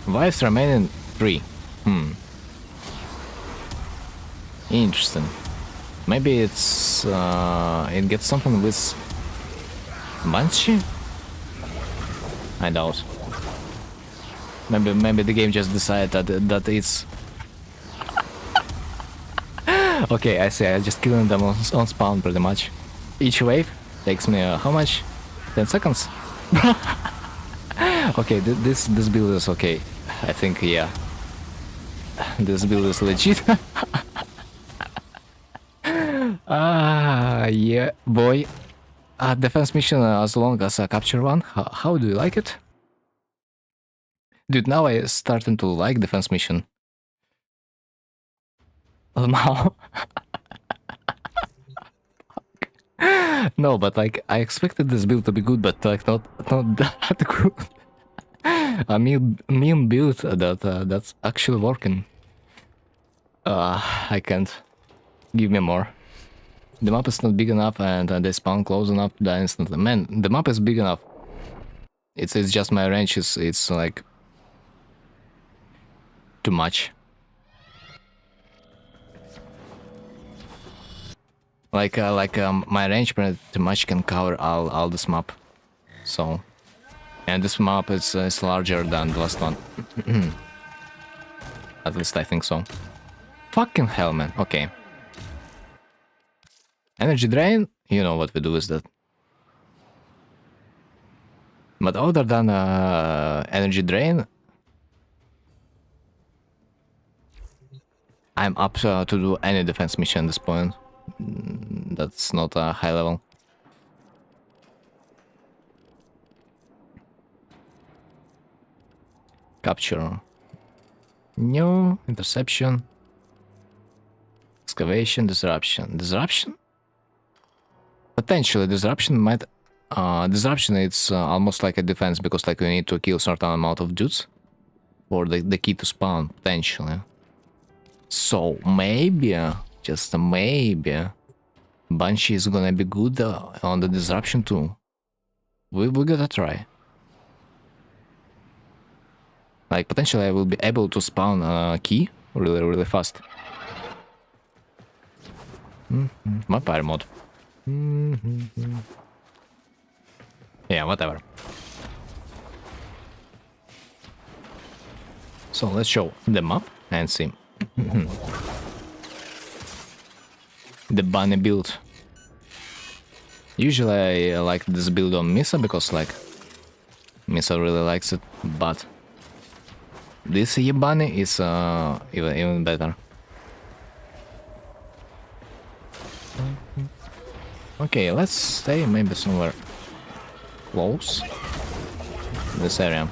Waves remaining 3. Interesting. Maybe it's it gets something with Banshee? I doubt. Maybe the game just decided that it's okay, I see. I just killing them on spawn pretty much. Each wave takes me how much? 10 seconds? Okay, this build is okay. I think, yeah. This build is legit. Yeah, boy. Defense mission as long as a capture one. How do you like it? Dude, now I starting to like defense mission. Now. No, but like I expected this build to be good, but like not that good. A meme build that's actually working. I can't. Give me more. The map is not big enough, and they spawn close enough to die instantly. Man, the map is big enough. It's just my range it's like too much. My range pretty much can cover all this map. So, and this map is larger than the last one. At least I think so. Fucking hell, man. Okay. Energy drain, you know what we do with that. But other than energy drain, I'm up to do any defense mission at this point. That's not a high level. Capture. No. Interception. Excavation. Disruption. Disruption? Potentially, disruption might... disruption, it's almost like a defense, because like you need to kill certain amount of dudes for the key to spawn, potentially. So maybe, just maybe, Banshee is gonna be good on the disruption too. We gotta try. Like, potentially I will be able to spawn a key really fast. Vampire mod. Yeah, whatever. So let's show the map and see. The bunny build. Usually I like this build on Misa because like Misa really likes it, but this bunny is even better. Okay, let's stay maybe somewhere close this area.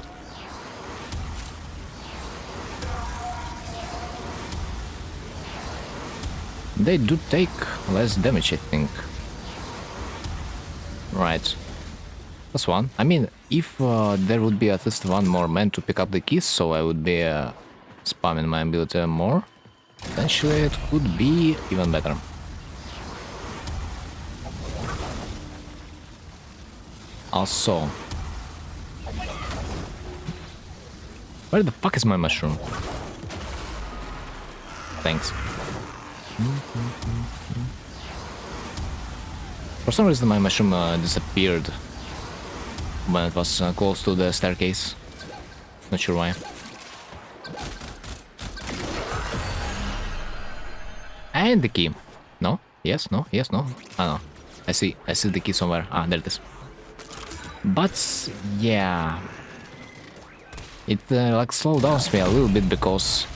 They do take less damage, I think. Right. That's one. I mean, if there would be at least one more man to pick up the keys, so I would be spamming my ability more, potentially it could be even better. Also, Where the fuck is my mushroom? Thanks. For some reason my mushroom disappeared when it was close to the staircase. Not sure why. And the key. No? Yes, no, yes, no. Ah, no. I see the key somewhere. Ah, there it is. But, yeah. It like slowed down me a little bit because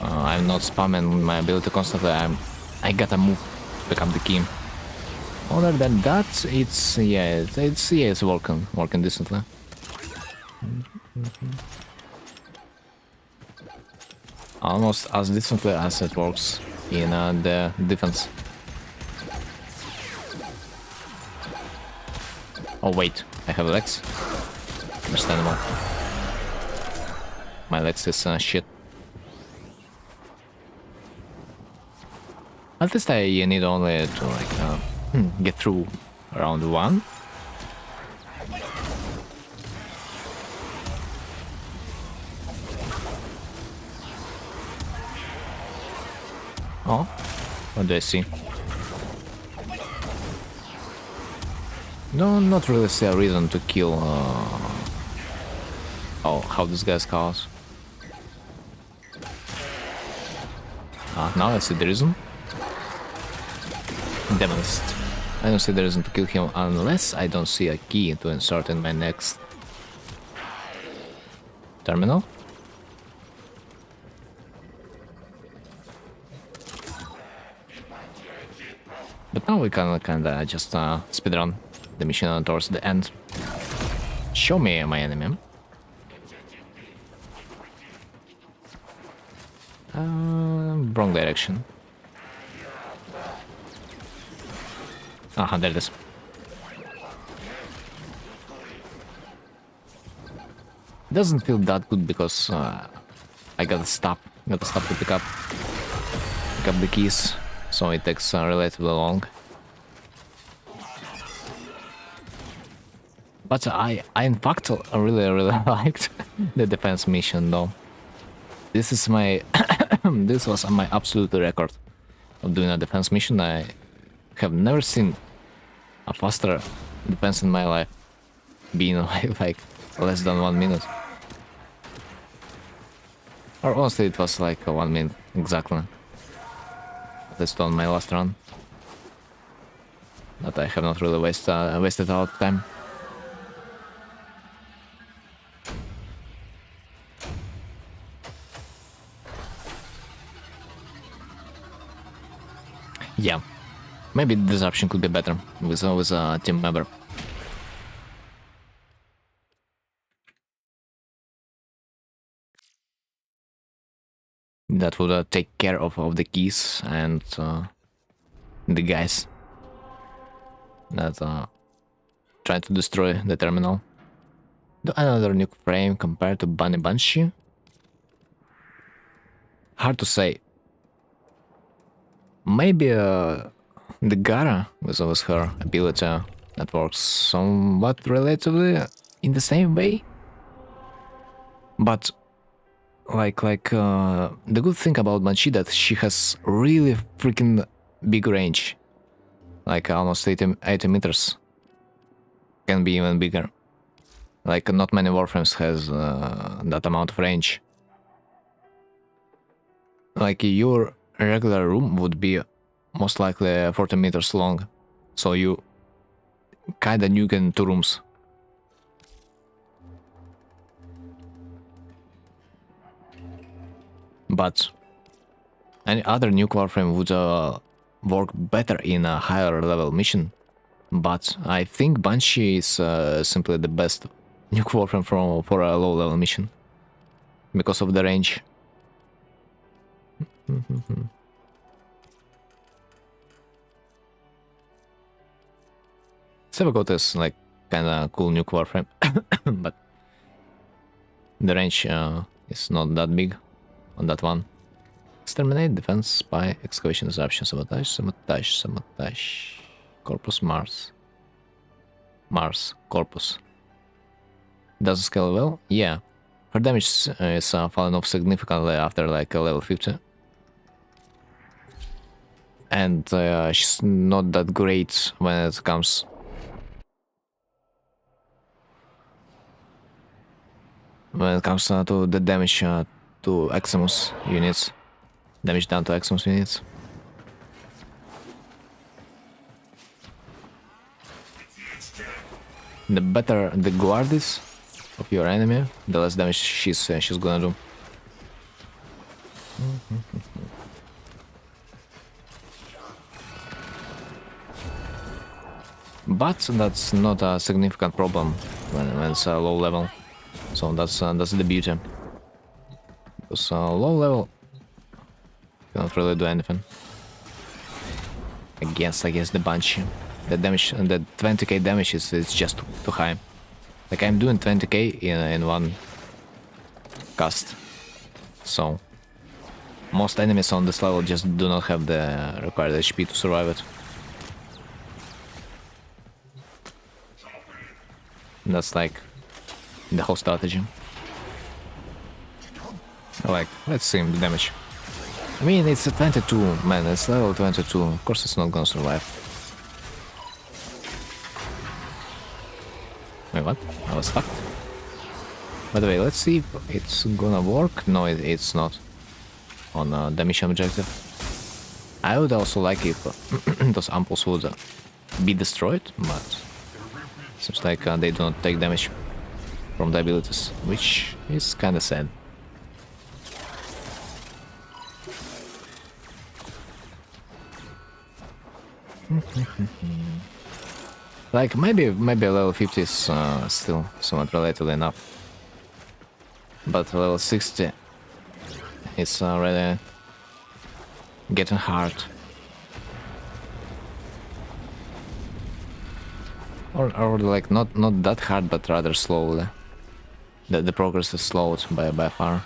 I'm not spamming my ability constantly. I gotta move to pick up the key. Other than that, it's working decently. Almost as decently as it works in the defense. Oh wait, I have legs. Understandable. My legs is shit. At least I need only to like get through round 1. Oh, what do I see? No, not really see a reason to kill. Oh, how this guy's calls. Now I see the reason. Demonist. I don't see the reason to kill him unless I don't see a key to insert in my next terminal. But now we can kinda just speedrun the mission towards the end. Show me my enemy. Wrong direction. Aha, there it is. It doesn't feel that good because I gotta stop to pick up the keys, so it takes relatively long. But I in fact really liked the defense mission though. This is my this was my absolute record of doing a defense mission. I have never seen a faster defense in my life, being like less than 1 minute. Or honestly, it was like 1 minute exactly. At least on my last run. That I have not really wasted a lot of time. Yeah, maybe this option could be better with a team member. That would take care of the keys and the guys that try to destroy the terminal. Do another nuke frame compared to Bunny Banshee? Hard to say. Maybe the Gara with her ability that works somewhat relatively in the same way. But like the good thing about Banshee that she has really freaking big range. Like almost 80 meters. Can be even bigger. Like not many warframes has that amount of range. Like your regular room would be most likely 40 meters long, so you kinda nuke in 2 rooms. But any other nuke warframe would work better in a higher level mission. But I think Banshee is simply the best nuke warframe for a low level mission because of the range. Sevagot is like kinda cool nuke warframe, but the range is not that big on that one. Exterminate, defense, spy, excavation, disruption, sabotage. Corpus Mars. Corpus. Does it scale well? Yeah. her damage is falling off significantly after like a level 50. And she's not that great when it comes to the damage to Eximus units. Damage down to Eximus units. The better the guard is of your enemy, the less damage she's gonna do. But that's not a significant problem when it's a low level. So that's the beauty. Because low level cannot really do anything against the Banshee. The damage, the 20k damage is just too high. Like I'm doing 20k in one cast. So most enemies on this level just do not have the required HP to survive it. That's like the whole strategy. Like, let's see the damage. I mean, it's a 22, man, it's level 22. Of course it's not gonna survive. Wait, what? I was stuck. By the way, let's see if it's gonna work. No, it's not. On the mission objective. I would also like if those ampoules would be destroyed, but seems like they do not take damage from the abilities, which is kinda sad. Like maybe a level 50 is still somewhat relatively enough, but level 60 is really getting hard. Or like not that hard, but rather slowly. The progress is slowed by far.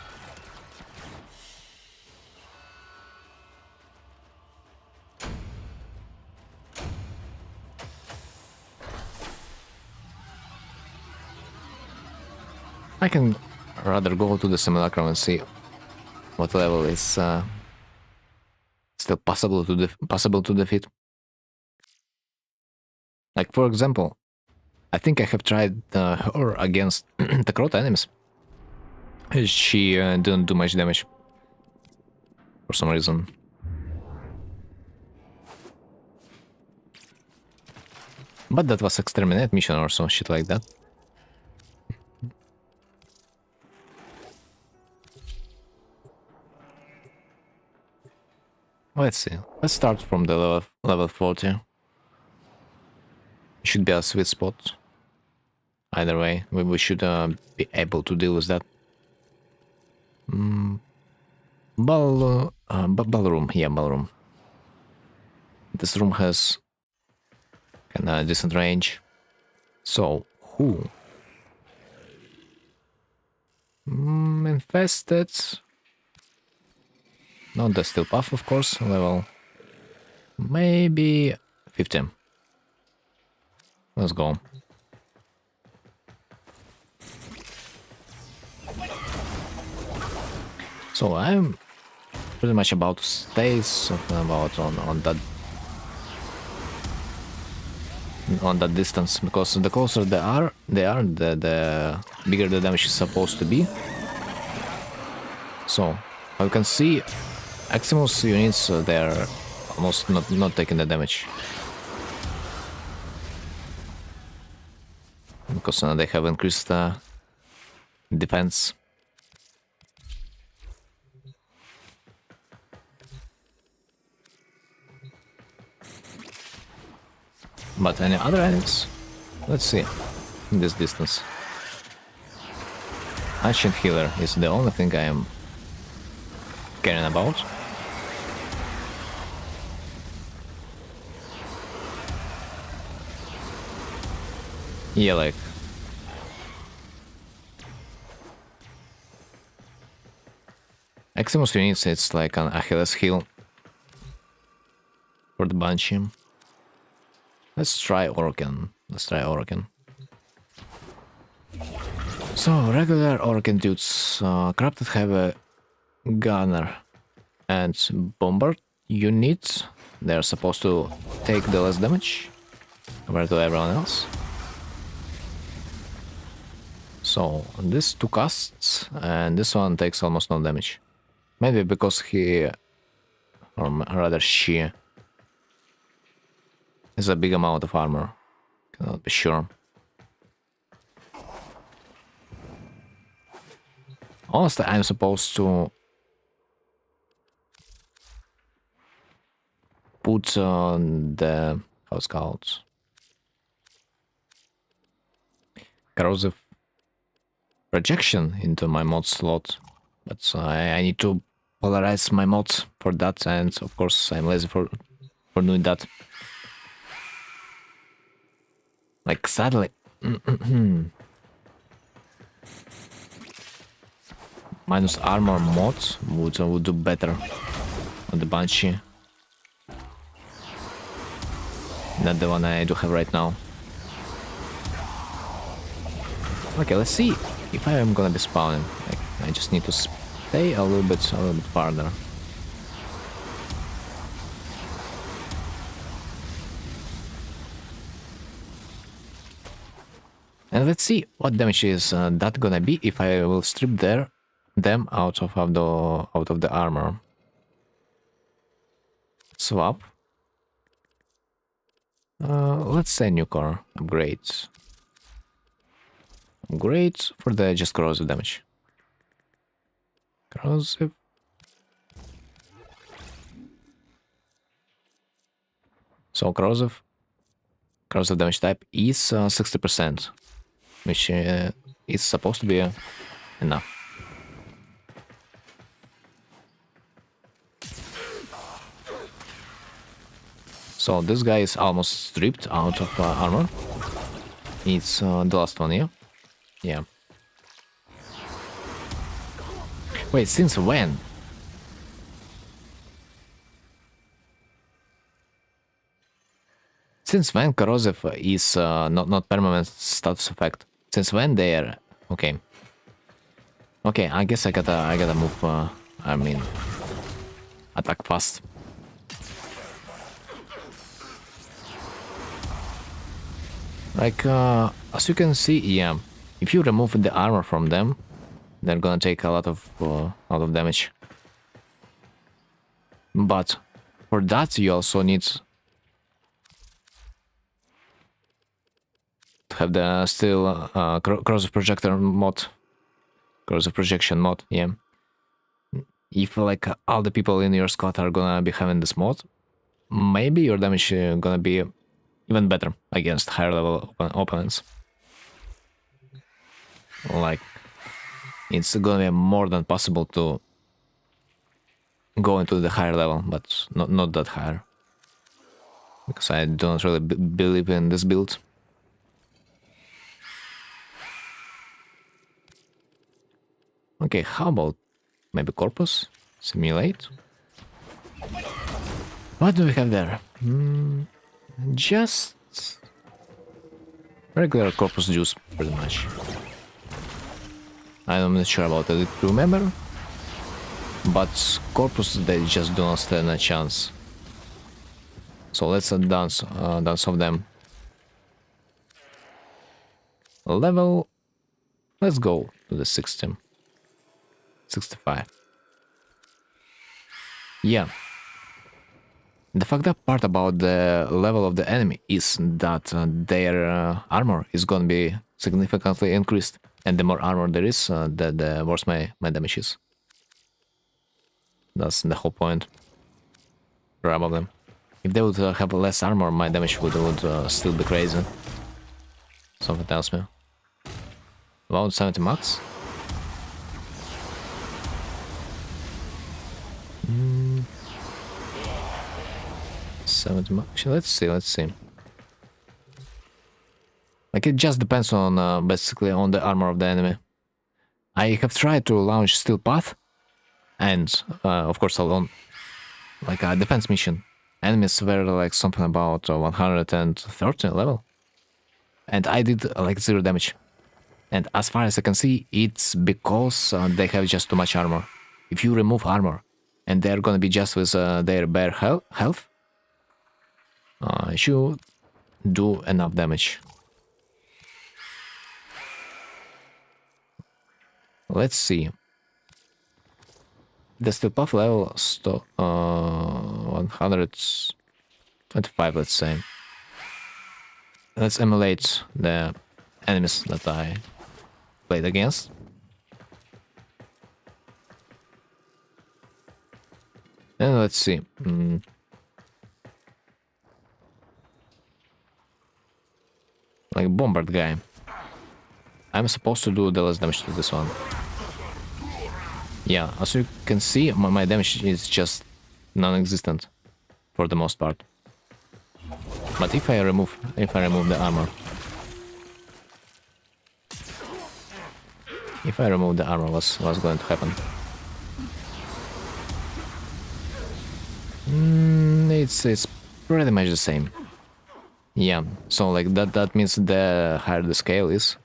I can rather go to the simulacrum and see what level is still possible to defeat. Like for example, I think I have tried her against the Crota enemies. She didn't do much damage for some reason. But that was exterminate mission or some shit like that. Let's see. Let's start from the level 40. Should be a sweet spot. Either way, we should be able to deal with that. Ballroom, yeah, ballroom. This room has kinda decent range. So, who? Infested. Not the steel puff, of course, level maybe 15. Let's go. So I'm pretty much about to stay about on that distance, because the closer they are, the bigger the damage is supposed to be. So you can see Eximus units, they're almost not taking the damage. Because they have increased defense. But any other enemies? Let's see. In this distance. Ancient Healer is the only thing I am caring about. Yeah, like... Eximus units, it's like an Achilles heel for the Banshee. Let's try Orokin. So, regular Organ dudes, corrupted have a gunner and bombard units. They're supposed to take the less damage compared to everyone else. So, this 2 casts, and this one takes almost no damage. Maybe because he, or rather she, has a big amount of armor. Cannot be sure. Honestly, I'm supposed to put the, how it's called, corrosive projection into my mod slot, but I need to polarize my mod for that, and of course I'm lazy for doing that. Like, sadly, minus armor mod would do better on the Banshee. Not the one I do have right now. Okay, let's see if I am gonna be spawning. Like, I just need to stay a little bit farther. And let's see what damage is that gonna be if I will strip them out of the armor. Swap. Let's say new core upgrades. Upgrade for the just corrosive damage. Corrosive. So corrosive damage type is 60%, which is supposed to be enough. So this guy is almost stripped out of armor. It's the last one, yeah? Yeah. Wait, since when? Since when corrosive is not permanent status effect? Since when they are... Okay. Okay, I guess I gotta move, I mean... attack fast. Like, as you can see, yeah, if you remove the armor from them, they're gonna take a lot of damage. But for that, you also need to have the still corrosive projection mod, yeah. If like all the people in your squad are gonna be having this mod, maybe your damage gonna be even better against higher level opponents. Like, it's gonna be more than possible to go into the higher level, but not that higher. Because I don't really believe in this build. Okay, how about maybe Corpus? Simulate? What do we have there? Just regular Corpus juice, pretty much. I'm not sure about Elite Crew member, but Corpus, they just do not stand a chance. So let's dance of them. Level, let's go to the 60. 65. Yeah. The fucked up part about the level of the enemy is that their armor is gonna be significantly increased, and the more armor there is, the worse my damage is. That's the whole point. Probably. If they would have less armor, my damage would still be crazy. Something tells me. About 70 max? 70 max. Let's see. Like, it just depends on basically on the armor of the enemy. I have tried to launch Steel Path, and of course alone, like a defense mission. Enemies were like something about 130 level, and I did like 0 damage. And as far as I can see, it's because they have just too much armor. If you remove armor and they're gonna be just with their bare health, it should do enough damage. Let's see. The steel buff level 125, let's say. Let's emulate the enemies that I played against. And let's see. Like bombard guy. I'm supposed to do the less damage to this one. Yeah, as you can see, my damage is just non-existent for the most part. But if I remove the armor, what's going to happen? It's pretty much the same. Yeah, so like that means the higher the scale is,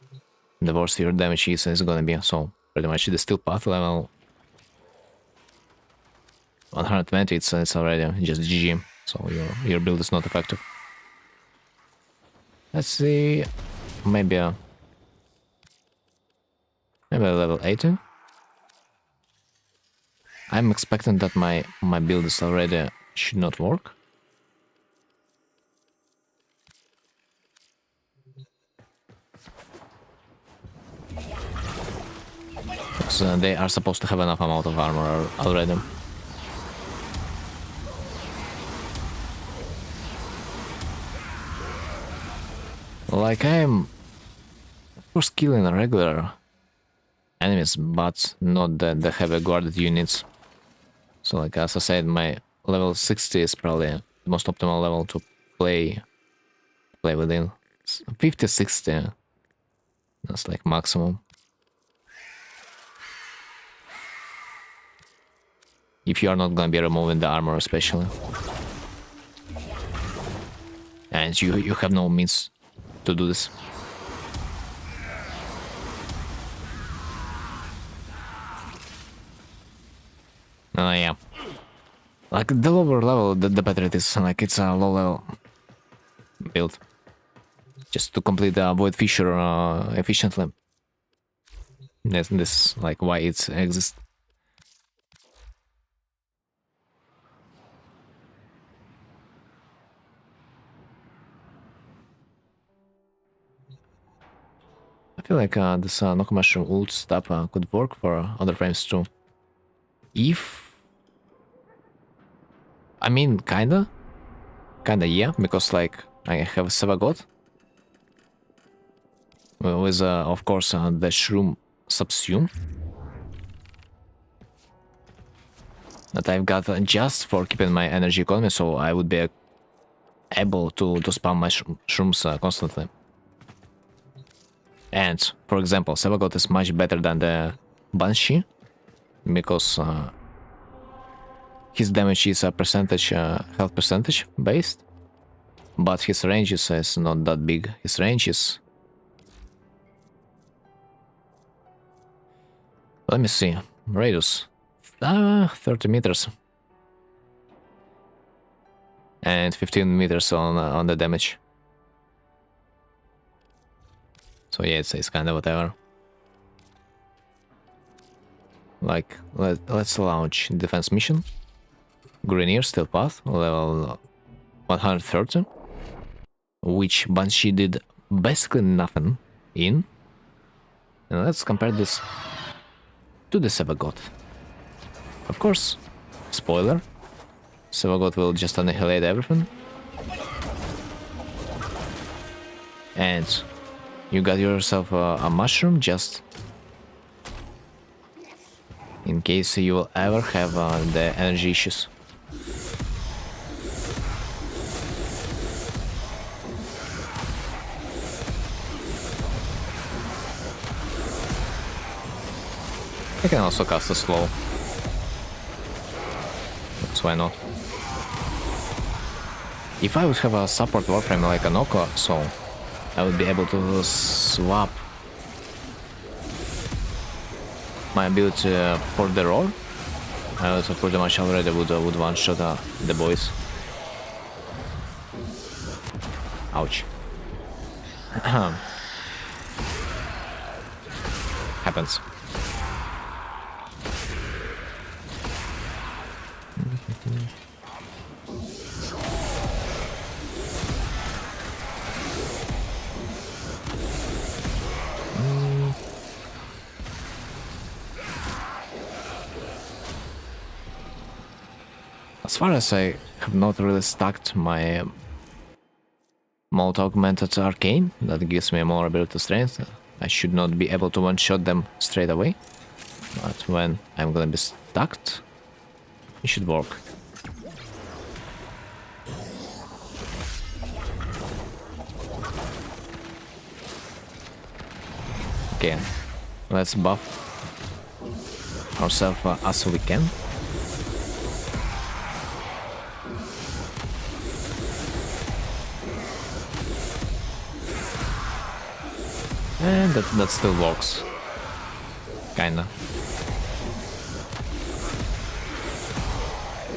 the worse your damage is gonna be. So pretty much the steel path level 120, it's already just GG. So your build is not effective. Let's see, maybe a level 80. I'm expecting that my build is already should not work. So they are supposed to have enough amount of armor already. Like I'm, of course, killing regular enemies, but not the heavy guarded units. So like as I said, my level 60 is probably the most optimal level to play within. 50, 60, that's like maximum. If you are not gonna be removing the armor especially. And you have no means to do this. Yeah. Like the lower level, the better it is. Like it's a low level build. Just to complete the void fissure efficiently. This like why it exists. I feel like this knock mushroom ult stuff could work for other frames too. I mean, kinda, yeah, because like I have Savagot with of course the shroom subsume that I've got just for keeping my energy economy, so I would be able to spam my shrooms constantly. And for example, Savagot is much better than the Banshee because his damage is a percentage, health percentage based, but his range is not that big. His range is, let me see, radius 30 meters and 15 meters on the damage. So yeah, it's kind of whatever. Like let's launch defense mission. Grenier Steel Path, level 130, which Banshee did basically nothing in. And let's compare this to the Savagot. Of course, spoiler, Savagot will just annihilate everything. And you got yourself a mushroom just in case you will ever have the energy issues. I can also cast a slow. That's why not. If I would have a support warframe like a Noko, so I would be able to swap my ability for the roar, I also pretty much already would one-shot the boys. Ouch. Happens. As far as I have not really stacked my Molt Augmented Arcane, that gives me more ability strength, I should not be able to one-shot them straight away. But when I'm gonna be stacked, it should work. Okay, let's buff ourselves as we can. And that still works. Kinda.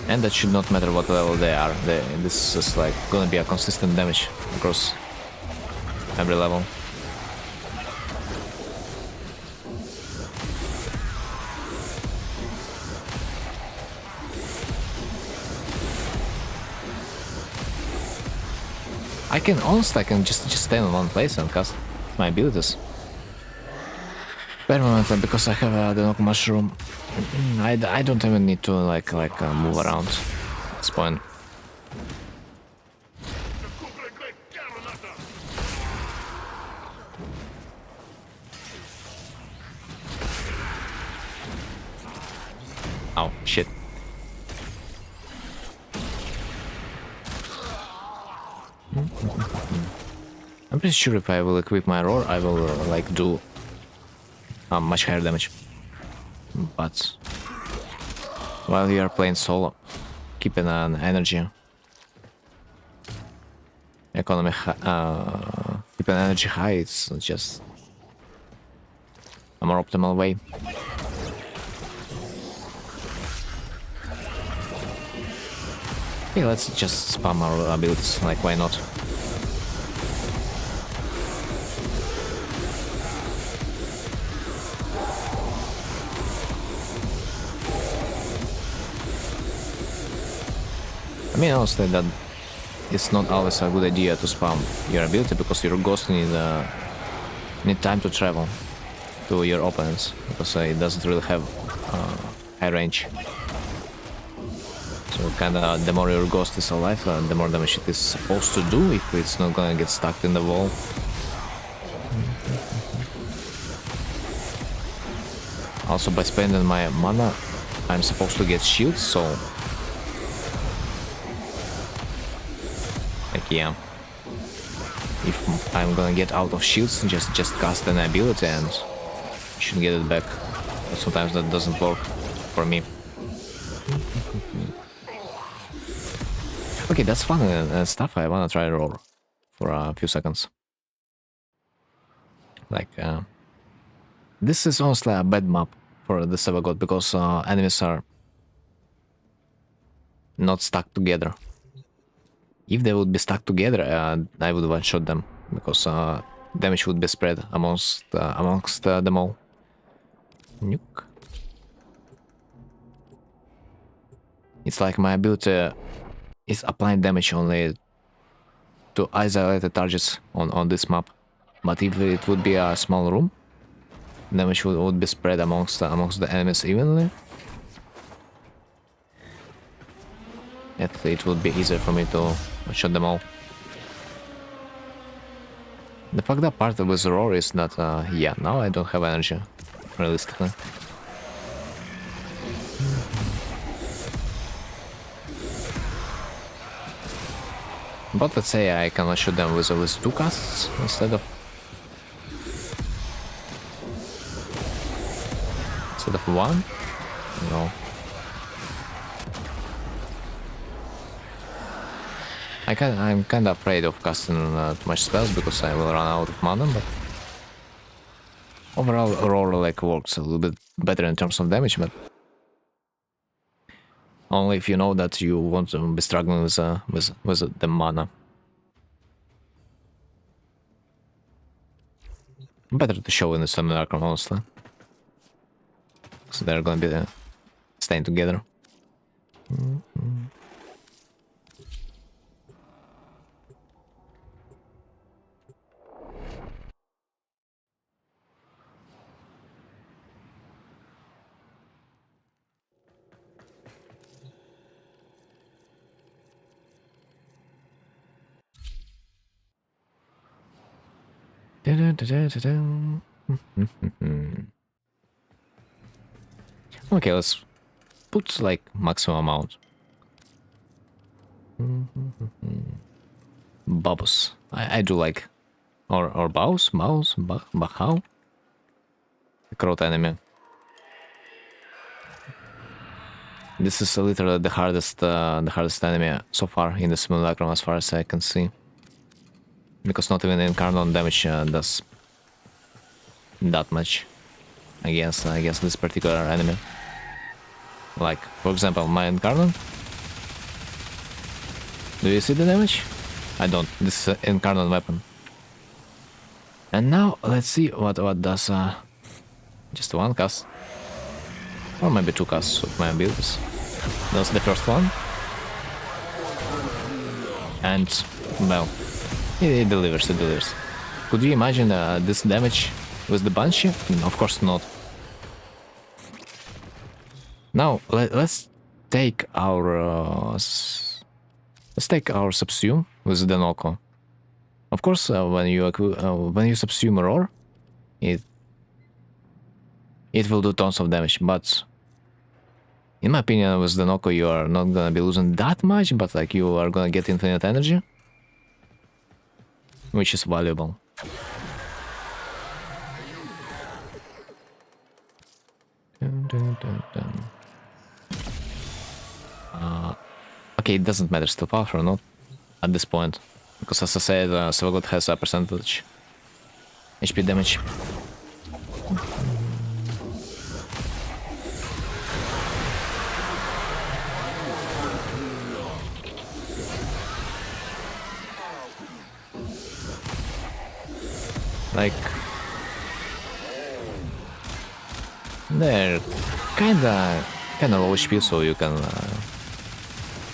And that should not matter what level they are. This is like gonna be a consistent damage across every level. I can honestly just stand in one place and cast my abilities permanently because I have the knock mushroom. I don't even need to like move around at this point. Oh shit. I'm pretty sure if I will equip my roar, I will like do much higher damage. But while you are playing solo, keeping an energy economy, keeping energy high, it's just a more optimal way. Okay, let's just spam our abilities. Like, why not? I mean, honestly, that it's not always a good idea to spam your ability because your ghost need time to travel to your opponents because it doesn't really have high range. So kinda, the more your ghost is alive, the more damage it is supposed to do if it's not gonna get stuck in the wall. Also, by spending my mana, I'm supposed to get shields, so like, yeah, if I'm gonna get out of shields, just cast an ability and should get it back. But sometimes that doesn't work for me. Okay, that's fun and stuff. I wanna try roar for a few seconds. Like, this is honestly a bad map for the Sevagod because enemies are not stuck together. If they would be stuck together, I would one-shot them because damage would be spread amongst them all. Nuke. It's like my ability is applying damage only to isolated targets on this map. But if it would be a small room, damage would be spread amongst the enemies evenly. It would be easier for me to shot them all. The fucked up part with roar is that, yeah, now I don't have energy, realistically. But let's say I can shoot them with two casts instead of one. No. I'm kinda afraid of casting too much spells because I will run out of mana, but Overall, Aurora like works a little bit better in terms of damage, but only if you know that you want to be struggling with the mana. Better to show in the simulacrum, honestly. So they're gonna be staying together. Okay, let's put like maximum amount. Bubbles. I do like or bows, how? The crowd enemy. This is literally the hardest enemy so far in the simulacrum, as far as I can see. Because not even Incarnon damage does that much against this particular enemy. Like, for example, my Incarnon. Do you see the damage? I don't. This is an Incarnon weapon. And now let's see what does just one cast. Or maybe two casts of my abilities. That's the first one. And, well, it delivers, it delivers. Could you imagine this damage with the Banshee? Of course not. Now, let's take our subsume with the Noko. Of course, when you subsume Roar, it will do tons of damage, but in my opinion, with the Noko, you are not gonna be losing that much, but like you are gonna get infinite energy, which is valuable. Okay, it doesn't matter still powerful or not at this point, because as I said, Silvergod has a percentage HP damage. Like, they're kinda low HP, so you can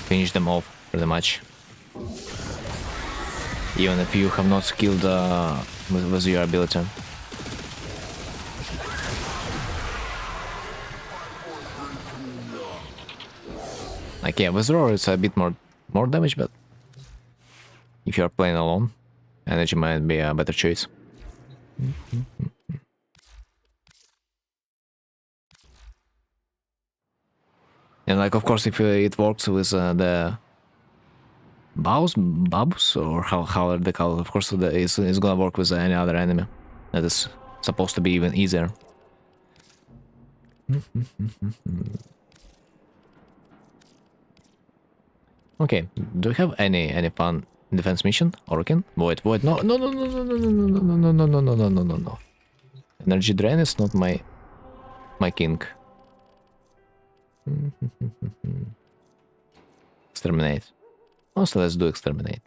finish them off pretty much, even if you have not skilled with your ability. Like, yeah, with Roar it's a bit more damage, but if you are playing alone, energy might be a better choice. And like, of course, if it works with the babus, or how they call it, of course, it's gonna work with any other enemy. That is supposed to be even easier. Okay, do you have any fun defense mission? Orokin? Wait, no. Energy drain is not my king. Exterminate. Also, let's do exterminate.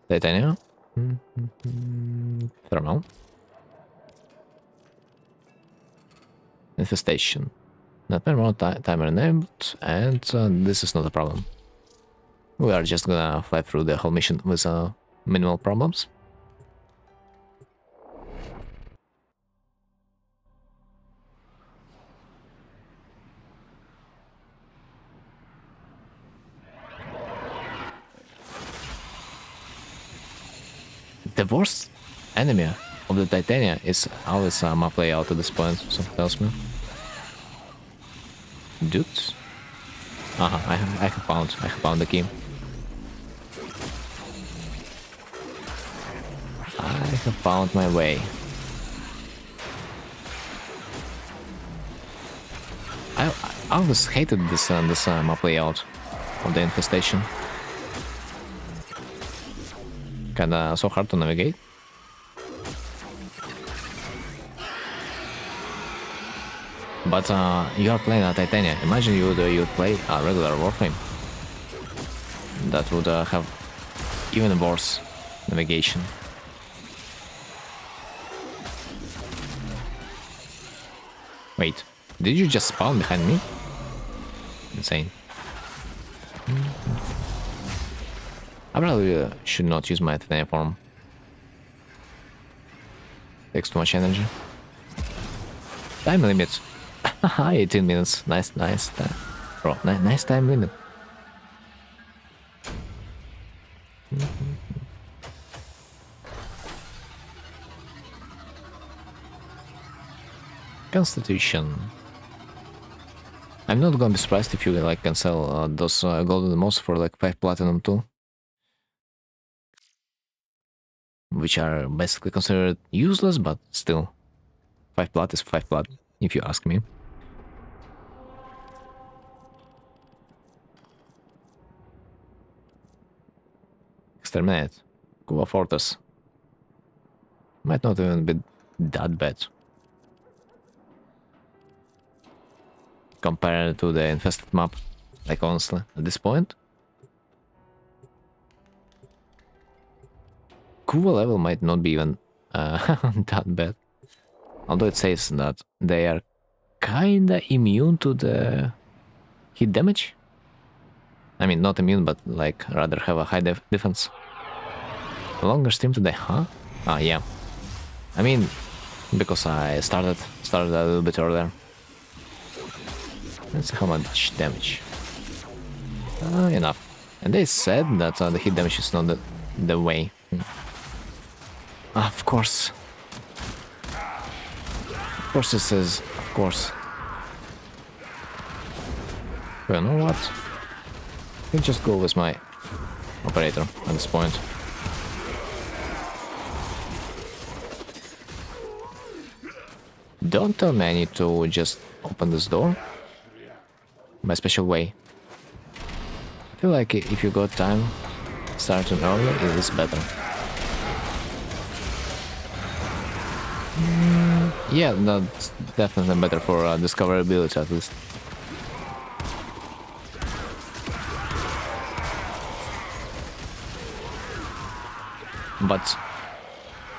Titanium. Thermal. Infestation. Not normal timer enabled, and this is not a problem. We are just gonna fly through the whole mission with minimal problems. The worst enemy of the Titania is always my play out at this point, something tells me. Dudes? I have found the key. I have found my way. I always hated this map layout. of the infestation. Kinda so hard to navigate. But you are playing a Titania. Imagine you'd play a regular warframe. That would have even worse navigation. Wait, did you just spawn behind me? Insane. I probably should not use my Titania form. Takes too much energy. Time limit. 18 minutes. Nice, nice. Bro, nice time limit. Constitution. I'm not gonna be surprised if you like can sell those golden mods for like 5 platinum too, which are basically considered useless, but still 5 plat is 5 plat if you ask me. Exterminate. Cuba Fortress. Might not even be that bad compared to the infested map, like honestly, at this point. Cuba level might not be even that bad. Although it says that they are kinda immune to the hit damage. I mean, not immune, but like rather have a high defense. Longer stream today, huh? Ah, yeah. I mean, because I started a little bit earlier. Let's see how much damage. Enough. And they said that the hit damage is not the way. Of course. Of course it says, of course. Well, you know what? I can just go with my operator at this point. Don't tell me I need to just open this door by special way. I feel like if you got time, starting early is better. Yeah, that's definitely better for discoverability at least. But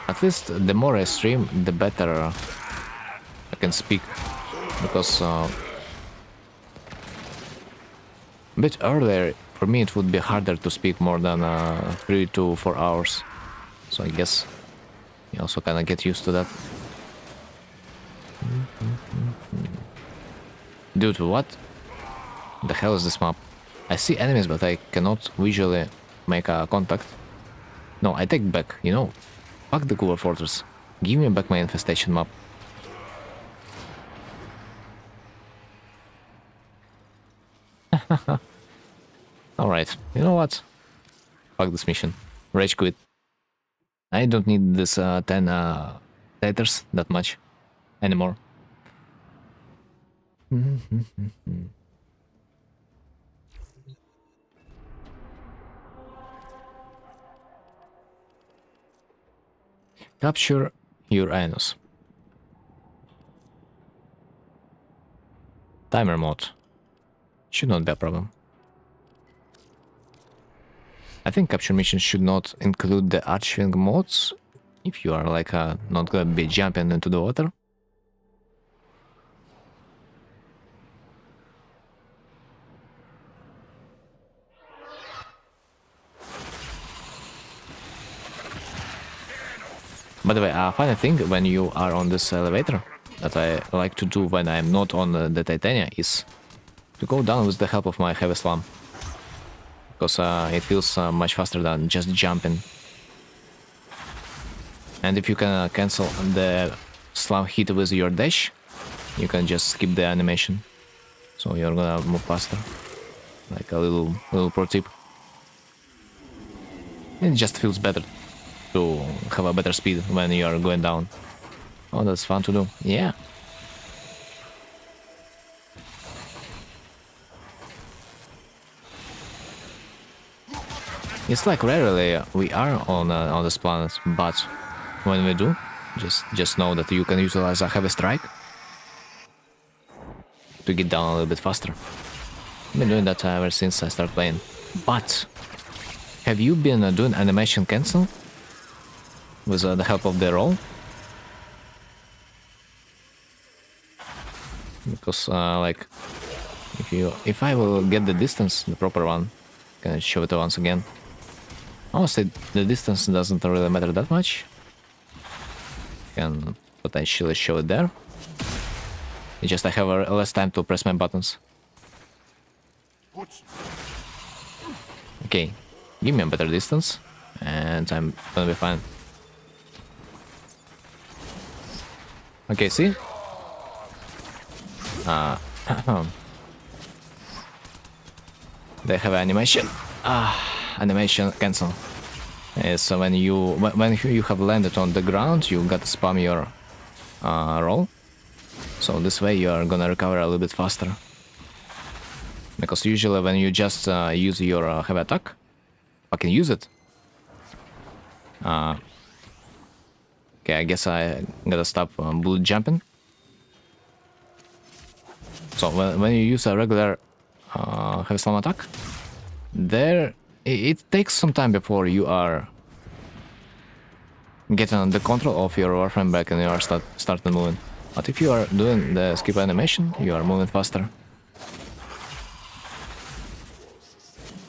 at least the more I stream, the better I can speak, because a bit earlier for me it would be harder to speak more than 3 to 4 hours. So I guess you also kind of get used to that. Dude, what the hell is this map? I see enemies, but I cannot visually make a contact. No, I take back, you know. Fuck the Cooler Fortress. Give me back my infestation map. Alright, you know what? Fuck this mission. Rage quit. I don't need this 10 taters that much anymore. Capture Uranus. Timer mode. Should not be a problem. I think capture missions should not include the arching modes if you are like not gonna be jumping into the water. By the way, a funny thing when you are on this elevator that I like to do when I'm not on the Titania is to go down with the help of my heavy slam. Because it feels much faster than just jumping. And if you can cancel the slam hit with your dash, you can just skip the animation. So you're gonna move faster. Like a little pro tip. It just feels better to have a better speed when you are going down. Oh, that's fun to do. Yeah. It's like rarely we are on this planet, but when we do, just know that you can utilize a heavy strike to get down a little bit faster. I've been doing that ever since I started playing. But have you been doing animation cancel with the help of the roll? Because like if I will get the distance, the proper one, can I show it once again? Honestly, the distance doesn't really matter that much. Can potentially show it there. It's just I have less time to press my buttons. Okay, give me a better distance, and I'm gonna be fine. Okay, see? They have animation. Animation cancel. So when you have landed on the ground, you gotta spam your roll. So this way you are gonna recover a little bit faster. Because usually when you just use your heavy attack, I can use it. Okay, I guess I gotta stop bullet jumping. So when you use a regular heavy slam attack, it takes some time before you are getting the control of your warframe back and you are starting moving. But if you are doing the skip animation, you are moving faster.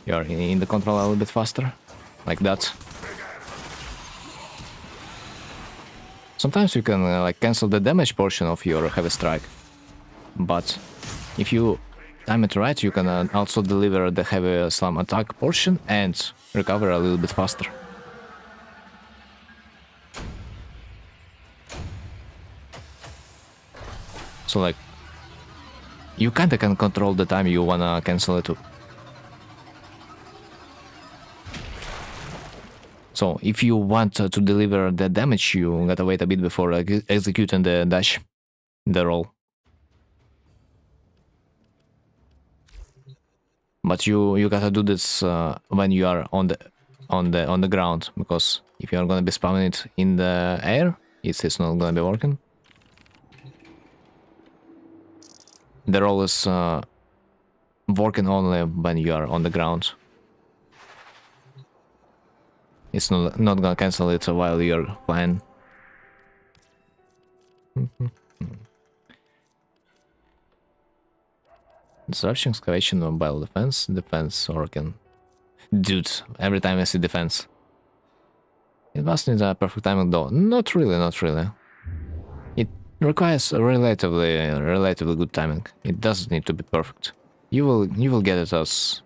You are in the control a little bit faster, like that. Sometimes you can like cancel the damage portion of your heavy strike, but if you time it right, you can also deliver the heavy slam attack portion and recover a little bit faster. So like, you kinda can control the time you wanna cancel it to. So if you want to deliver the damage, you gotta wait a bit before executing the dash, the roll. But you gotta do this when you are on the ground, because if you are gonna be spamming it in the air, it's not gonna be working. The roll is working only when you are on the ground. It's not gonna cancel it while you're flying. Disruption, excavation, mobile defense, organ. Dude, every time I see defense. It must need a perfect timing though. Not really. It requires a relatively good timing. It doesn't need to be perfect. You will get it as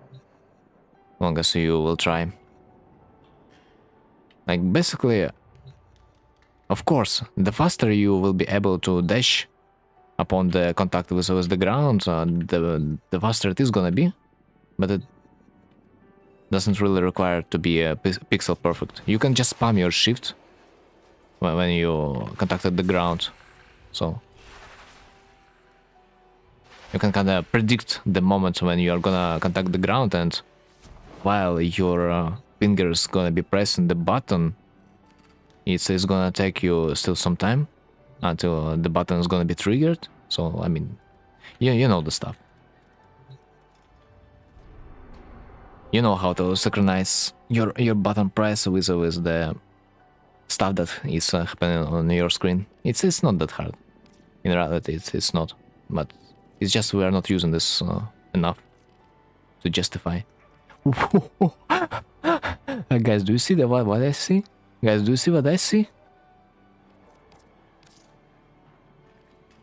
long as you will try. Like basically, of course, the faster you will be able to dash upon the contact with the ground, the faster it is gonna be, but it doesn't really require to be pixel perfect. You can just spam your shift when you contacted the ground, so you can kind of predict the moment when you are gonna contact the ground, and while your fingers gonna be pressing the button, it's gonna take you still some time until the button is gonna be triggered. So I mean, you know the stuff. You know how to synchronize your button press with the stuff that is happening on your screen. It's not that hard. In reality, it's not. But it's just we are not using this enough to justify. Guys, do you see what I see? Guys, do you see what I see?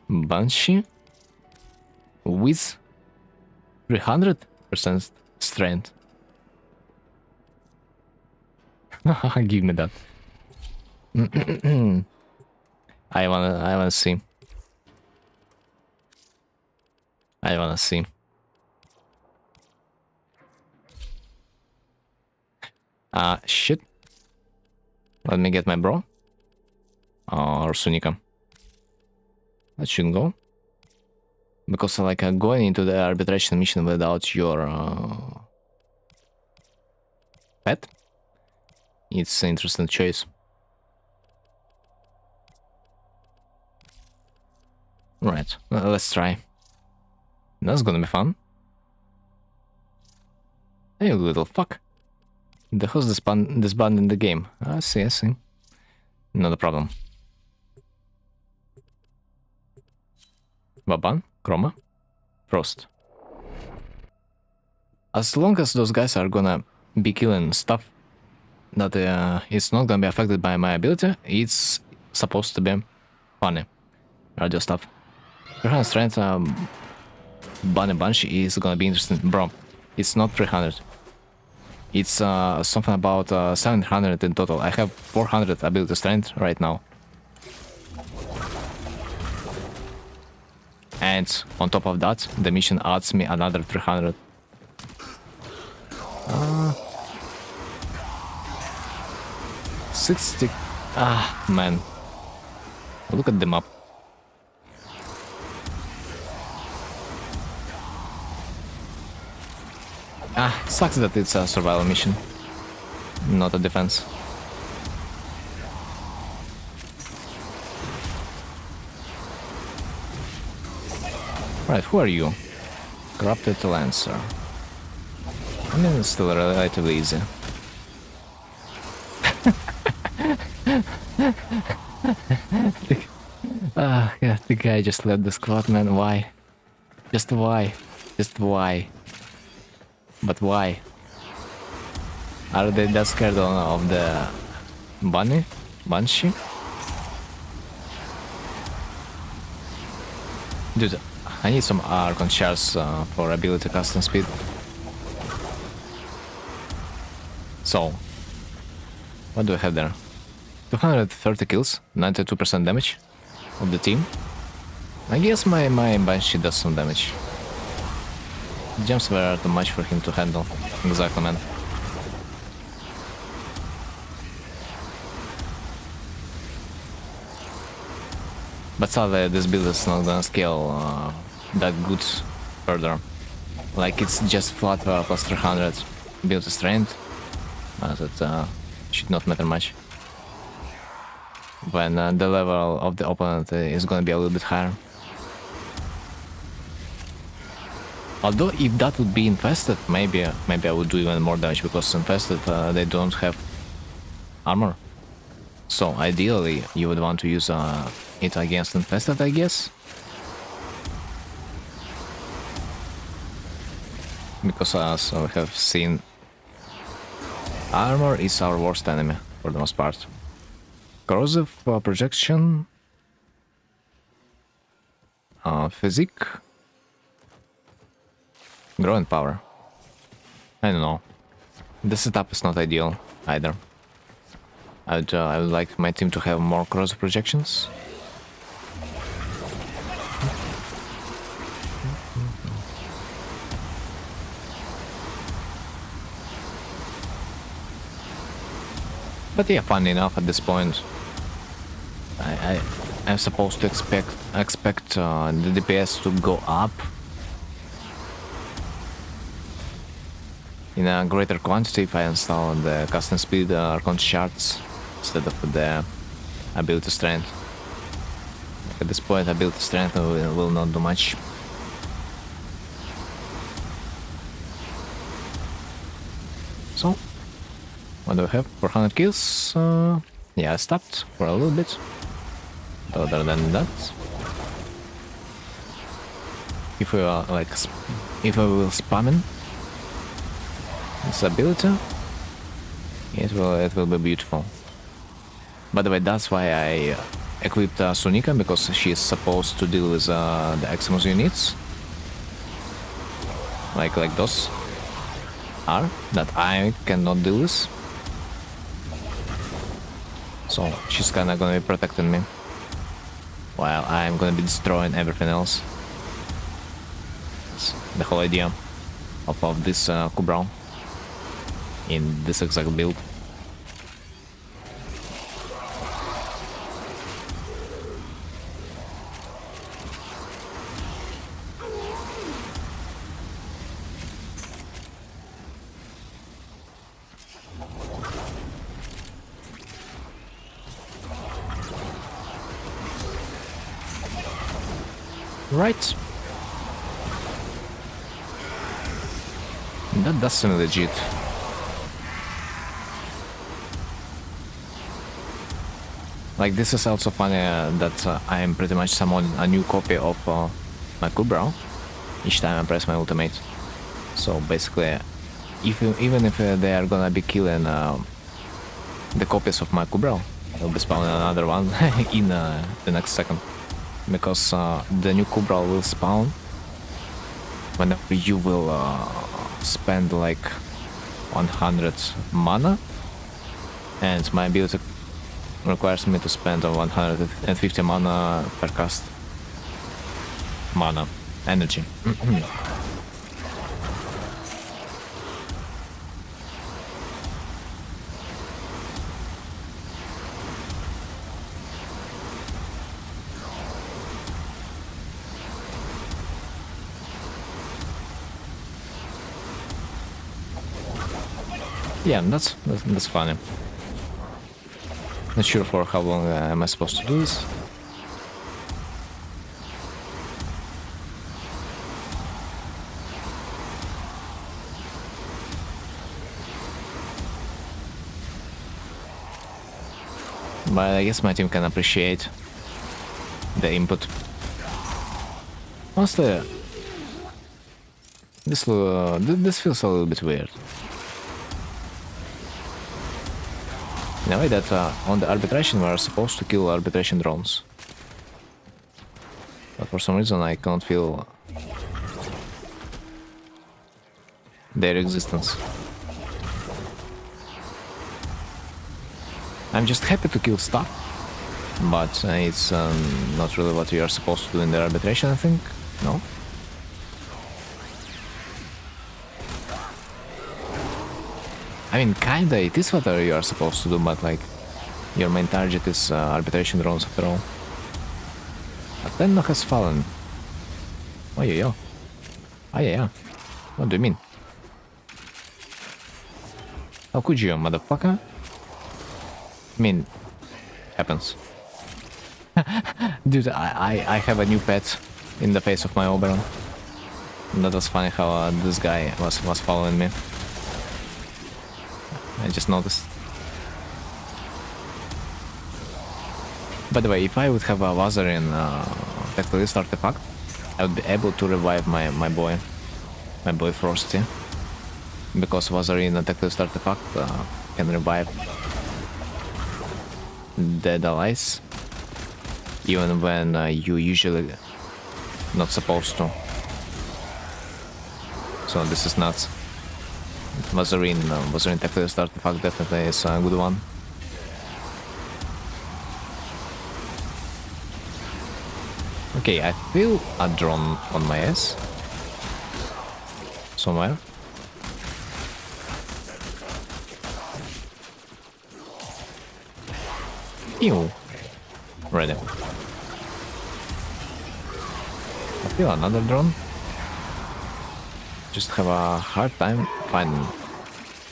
Banshee with 300% strength. Give me that. I wanna see. I wanna see. Shit. Let me get my bro. Or Sunika. That shouldn't go. Because like going into the arbitration mission without your pet It's an interesting choice. Right, let's try. That's gonna be fun. Hey, little fuck. The hell's this button in the game? I see, I see. Not a problem. Vaban, Chroma, Frost. As long as those guys are gonna be killing stuff that it's not gonna be affected by my ability, it's supposed to be funny. Radio stuff. 300 strength, Bunny Bunch is gonna be interesting. Bro, it's not 300. It's something about 700 in total. I have 400 ability strength right now. And on top of that, the mission adds me another 300. 60. Ah, man. Look at the map. Ah, sucks that it's a survival mission, not a defense. Right, who are you? Corrupted Lancer. I mean, it's still relatively easy. Yeah, the guy just left the squad, man. Why? Just why? Just why? But why? Are they that scared of the bunny? Banshee? Dude, I need some Archon shards for ability casting speed. So, what do I have there? 230 kills, 92% damage of the team. I guess my Banshee does some damage. Gems were too much for him to handle. Exactly, man. But sadly, this build is not gonna scale that good further. Like, it's just flat plus 300 build strength, but it should not matter much. When the level of the opponent is gonna be a little bit higher. Although if that would be infested, maybe I would do even more damage, because infested they don't have armor. So ideally you would want to use it against infested, I guess. Because as we have seen, armor is our worst enemy for the most part. Corrosive projection, physique. Growing power. I don't know. The setup is not ideal either. I would like my team to have more corrosive projections. But yeah, funny enough, at this point, I'm supposed to expect the DPS to go up in a greater quantity if I install the custom speed Archon shards instead of the ability strength. At this point, ability strength will not do much. So, what do we have? 400 kills? Yeah, I stopped for a little bit. Other than that, if we are like, if I will spamming this ability, it will be beautiful. By the way, that's why I equipped Sunika, because she is supposed to deal with the Eximus units, like those are that I cannot deal with. So she's kinda gonna be protecting me while I'm gonna be destroying everything else. That's the whole idea of this Kubrow in this exact build. Right. That does seem legit. Like, this is also funny that I am pretty much summoning a new copy of my Kubra each time I press my ultimate. So basically, even if they are gonna be killing the copies of my Kubra, I'll be spawning another one in the next second. Because the new Kubra will spawn whenever you will spend like 100 mana, and my ability requires me to spend 150 mana per cast. Mana. Energy. Yeah, that's funny. Not sure for how long am I supposed to do this. But I guess my team can appreciate the input. Honestly, this feels a little bit weird. In a way that on the arbitration we are supposed to kill arbitration drones. But for some reason I can't feel their existence. I'm just happy to kill stuff, but it's not really what we are supposed to do in the arbitration, I think. No? I mean, kinda, it is what you are supposed to do, but like, your main target is arbitration drones after all. Athena has fallen. Oh yeah, yeah. Oh yeah, yeah. What do you mean? How could you, motherfucker? I mean, happens. Dude, I have a new pet in the face of my Oberon. That was funny how this guy was following me. I just noticed. By the way, if I would have a Vazarin Tactilist artifact, I would be able to revive my boy Frosty. Because Vazarin Tactilist artifact can revive dead allies, even when you usually not supposed to. So this is nuts. Vazarin Tactilist artifact definitely is a good one. Okay, I feel a drone on my ass. Somewhere. Ew. Ready. I feel another drone. Just have a hard time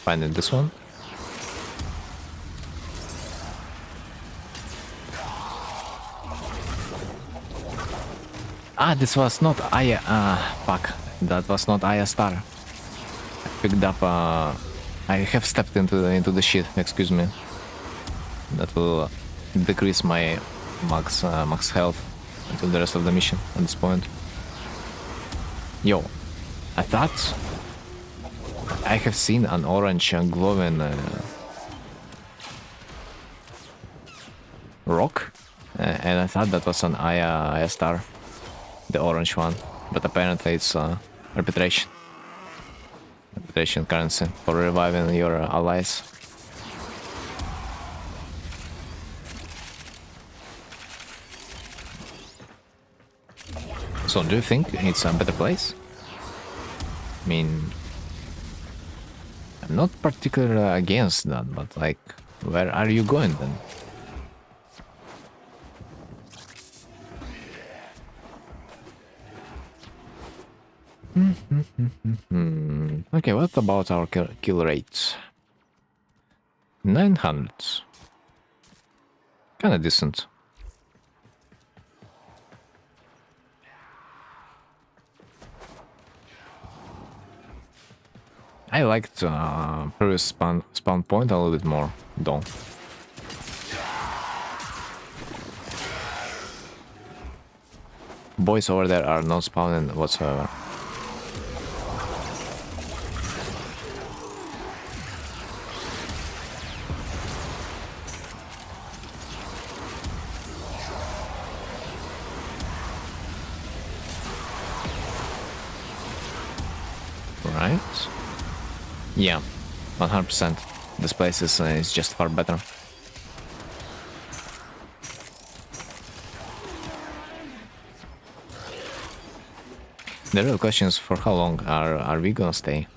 finding this one. Ah, this was not Aya. Fuck. That was not Aya Star. I picked up. I have stepped into the shit. Excuse me. That will decrease my max health until the rest of the mission at this point. Yo, I thought I have seen an orange glowing rock, and I thought that was an Aya Star, the orange one, but apparently it's arbitration currency for reviving your allies. So do you think it's a better place? I mean, I'm not particularly against that, but like, where are you going then? Okay, what about our kill rate? 900. Kinda decent. I liked previous spawn point a little bit more, though. Boys over there are not spawning whatsoever. Right? Yeah, 100%. This place is just far better. The real question is for how long are we gonna stay?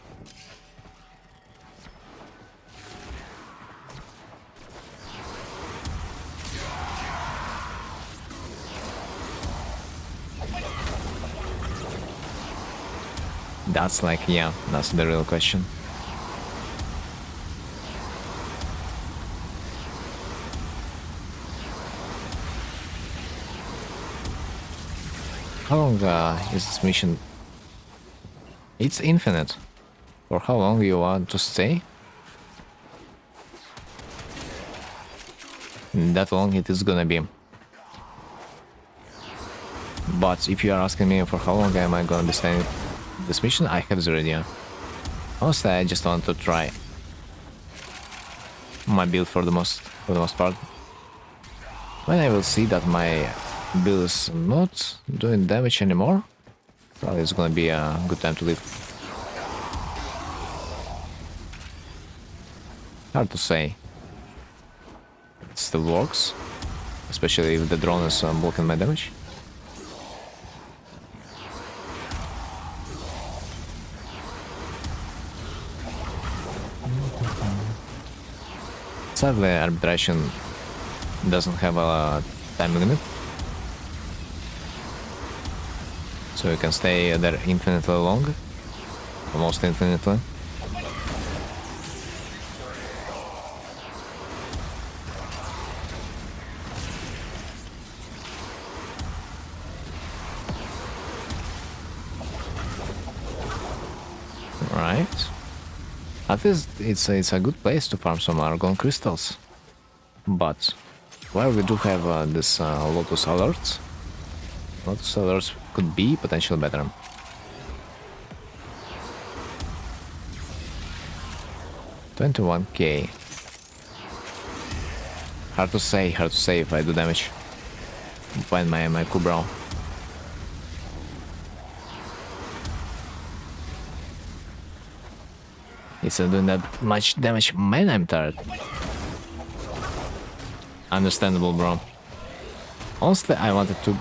That's like, yeah, that's the real question. How long is this mission? It's infinite. For how long you want to stay? That long it is gonna be. But if you are asking me for how long am I gonna be staying this mission, I have zero idea. Honestly, I just want to try my build for the most part. When I will see that my build is not doing damage anymore, well, it's gonna be a good time to leave. Hard to say. It still works, especially if the drone is blocking my damage. Sadly, arbitration doesn't have a time limit, so you can stay there infinitely long, almost infinitely. Right. At least it's a good place to farm some argon crystals. But while we do have this Lotus alerts, Lotus alerts could be potentially better. $21K. Hard to say if I do damage. Find my Kubra. It's not doing that much damage. Man, I'm tired. Understandable, bro. Honestly, I wanted to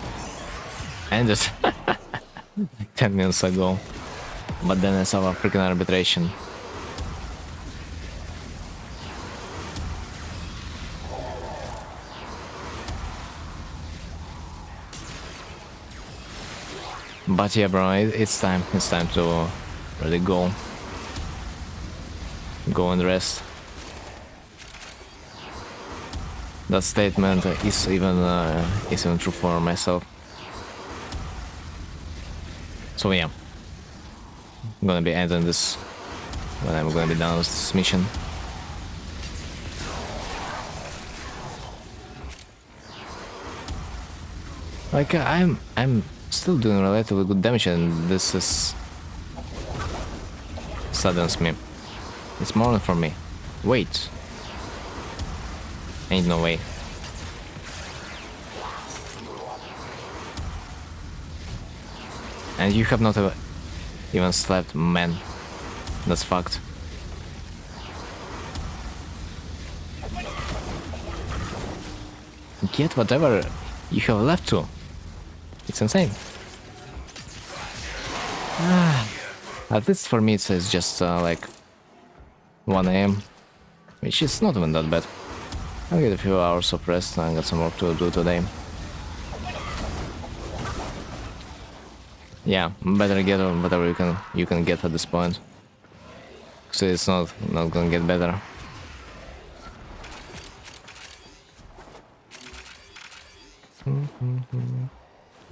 end it 10 minutes ago, but then I saw a freaking arbitration. But yeah, bro, it's time. It's time to really go and rest. That statement is even true for myself. So yeah, I'm gonna be ending this when I'm gonna be done with this mission. Like I'm still doing relatively good damage, and this is saddens me. It's more for me. Wait. Ain't no way. And you have not even slept, man. That's fucked. Get whatever you have left to. It's insane. At least for me it's just like 1 AM, which is not even that bad. I'll get a few hours of rest and I got some work to do today. Yeah, better get whatever you can get at this point. So it's not gonna get better.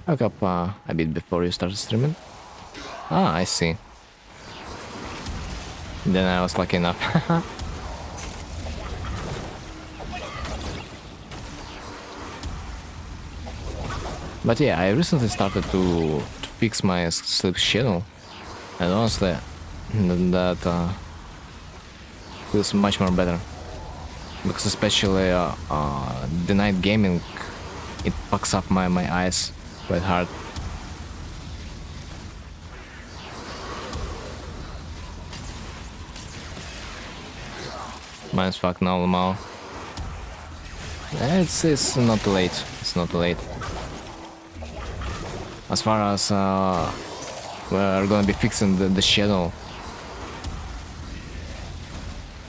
I woke up a bit before you started streaming. Ah, I see. Then I was lucky enough. But yeah, I recently started to fix my sleep schedule, and honestly, that feels much more better. Because especially the night gaming, it fucks up my eyes quite hard. Mine's fuck normal. It's not too late. It's not too late. As far as we're gonna be fixing the schedule,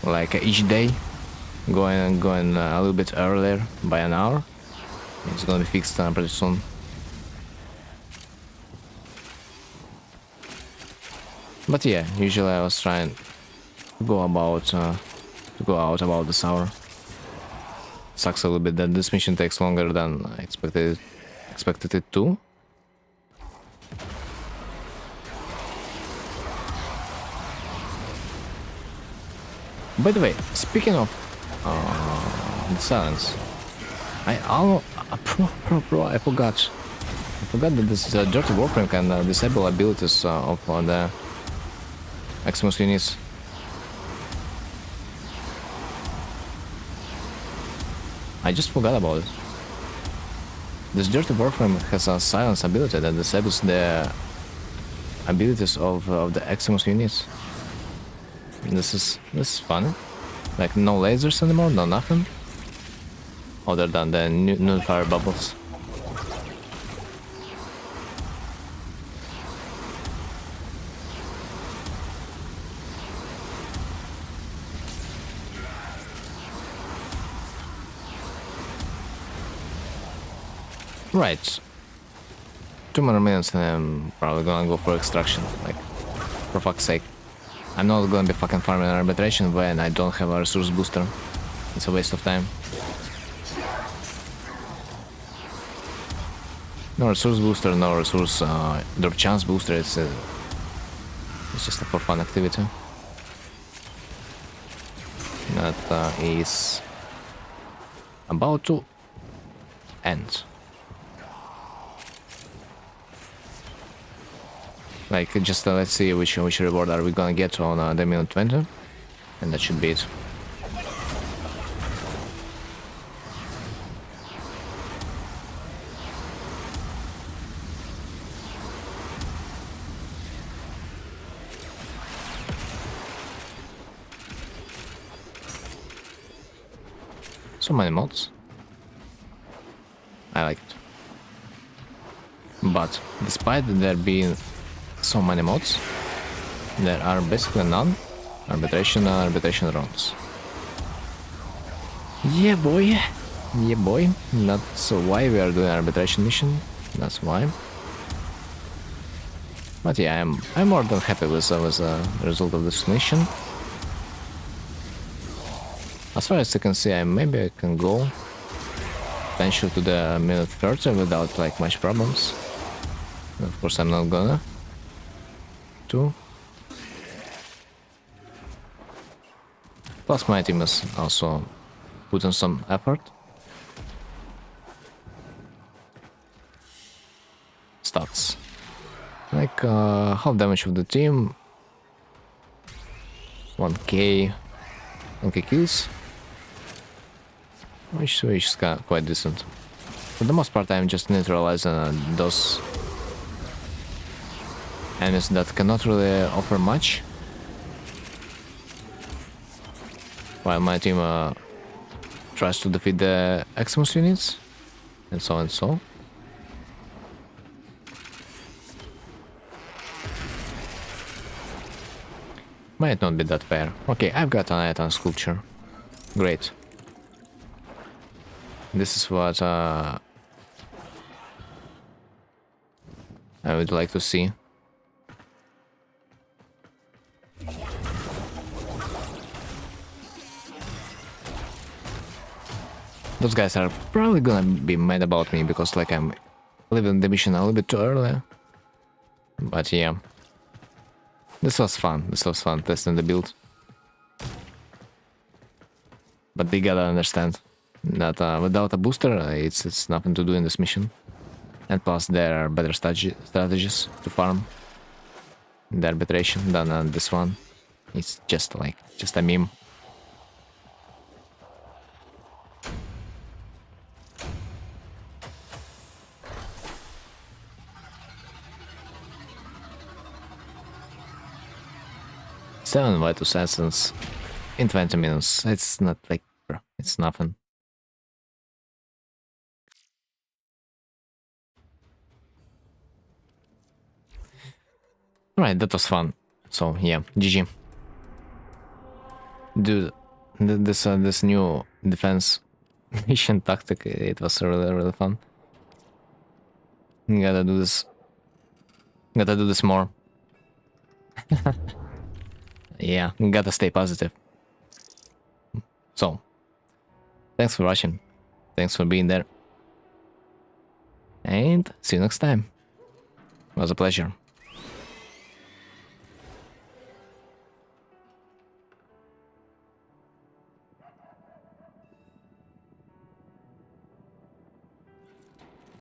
like each day, going a little bit earlier by an hour. It's gonna be fixed pretty soon. But yeah, usually I was trying to go out about this hour. Sucks a little bit that this mission takes longer than I expected it to. By the way, speaking of the silence, I forgot that this dirty warframe can disable abilities of the Eximus units. I just forgot about it. This dirty warframe has a silence ability that disables the abilities of the Eximus units. This is fun. Like no lasers anymore, no nothing. Other than the new fire bubbles. Right. 2 more minutes and I'm probably gonna go for extraction. Like, for fuck's sake. I'm not gonna be fucking farming arbitration when I don't have a resource booster. It's a waste of time. No resource booster, no resource drop chance booster. It's just a for fun activity. That is about to end. Like, just let's see which reward are we gonna get on the minute 20, and that should be it. So many mods. I like it. But despite there being so many mods, there are basically none arbitration rounds. Yeah boy, that's why we are doing arbitration mission. That's why. But yeah, I'm more than happy with the result of this mission. As far as you can see, maybe I can go potentially to the minute 30 without like much problems. Of course, I'm not gonna. Plus my team is also putting some effort. Stats. Like half damage of the team. 1k kills. Which is quite decent. For the most part I'm just neutralizing those enemies that cannot really offer much, while my team tries to defeat the Eximus units, and so and so. Might not be that fair. Okay, I've got an Iton sculpture. Great. This is what I would like to see. Those guys are probably gonna be mad about me because like I'm leaving the mission a little bit too early. But yeah. This was fun testing the build. But they gotta understand that without a booster, it's nothing to do in this mission. And plus, there are better strategies to farm the arbitration than this one. It's just a meme. Seven Vital Assassins in 20 minutes. It's not like, bro, it's nothing. Alright, that was fun. So yeah, GG. Dude, this new defense mission tactic, it was really fun. Gotta do this. Gotta do this more. Yeah, gotta stay positive. So, thanks for watching. Thanks for being there. And see you next time. It was a pleasure.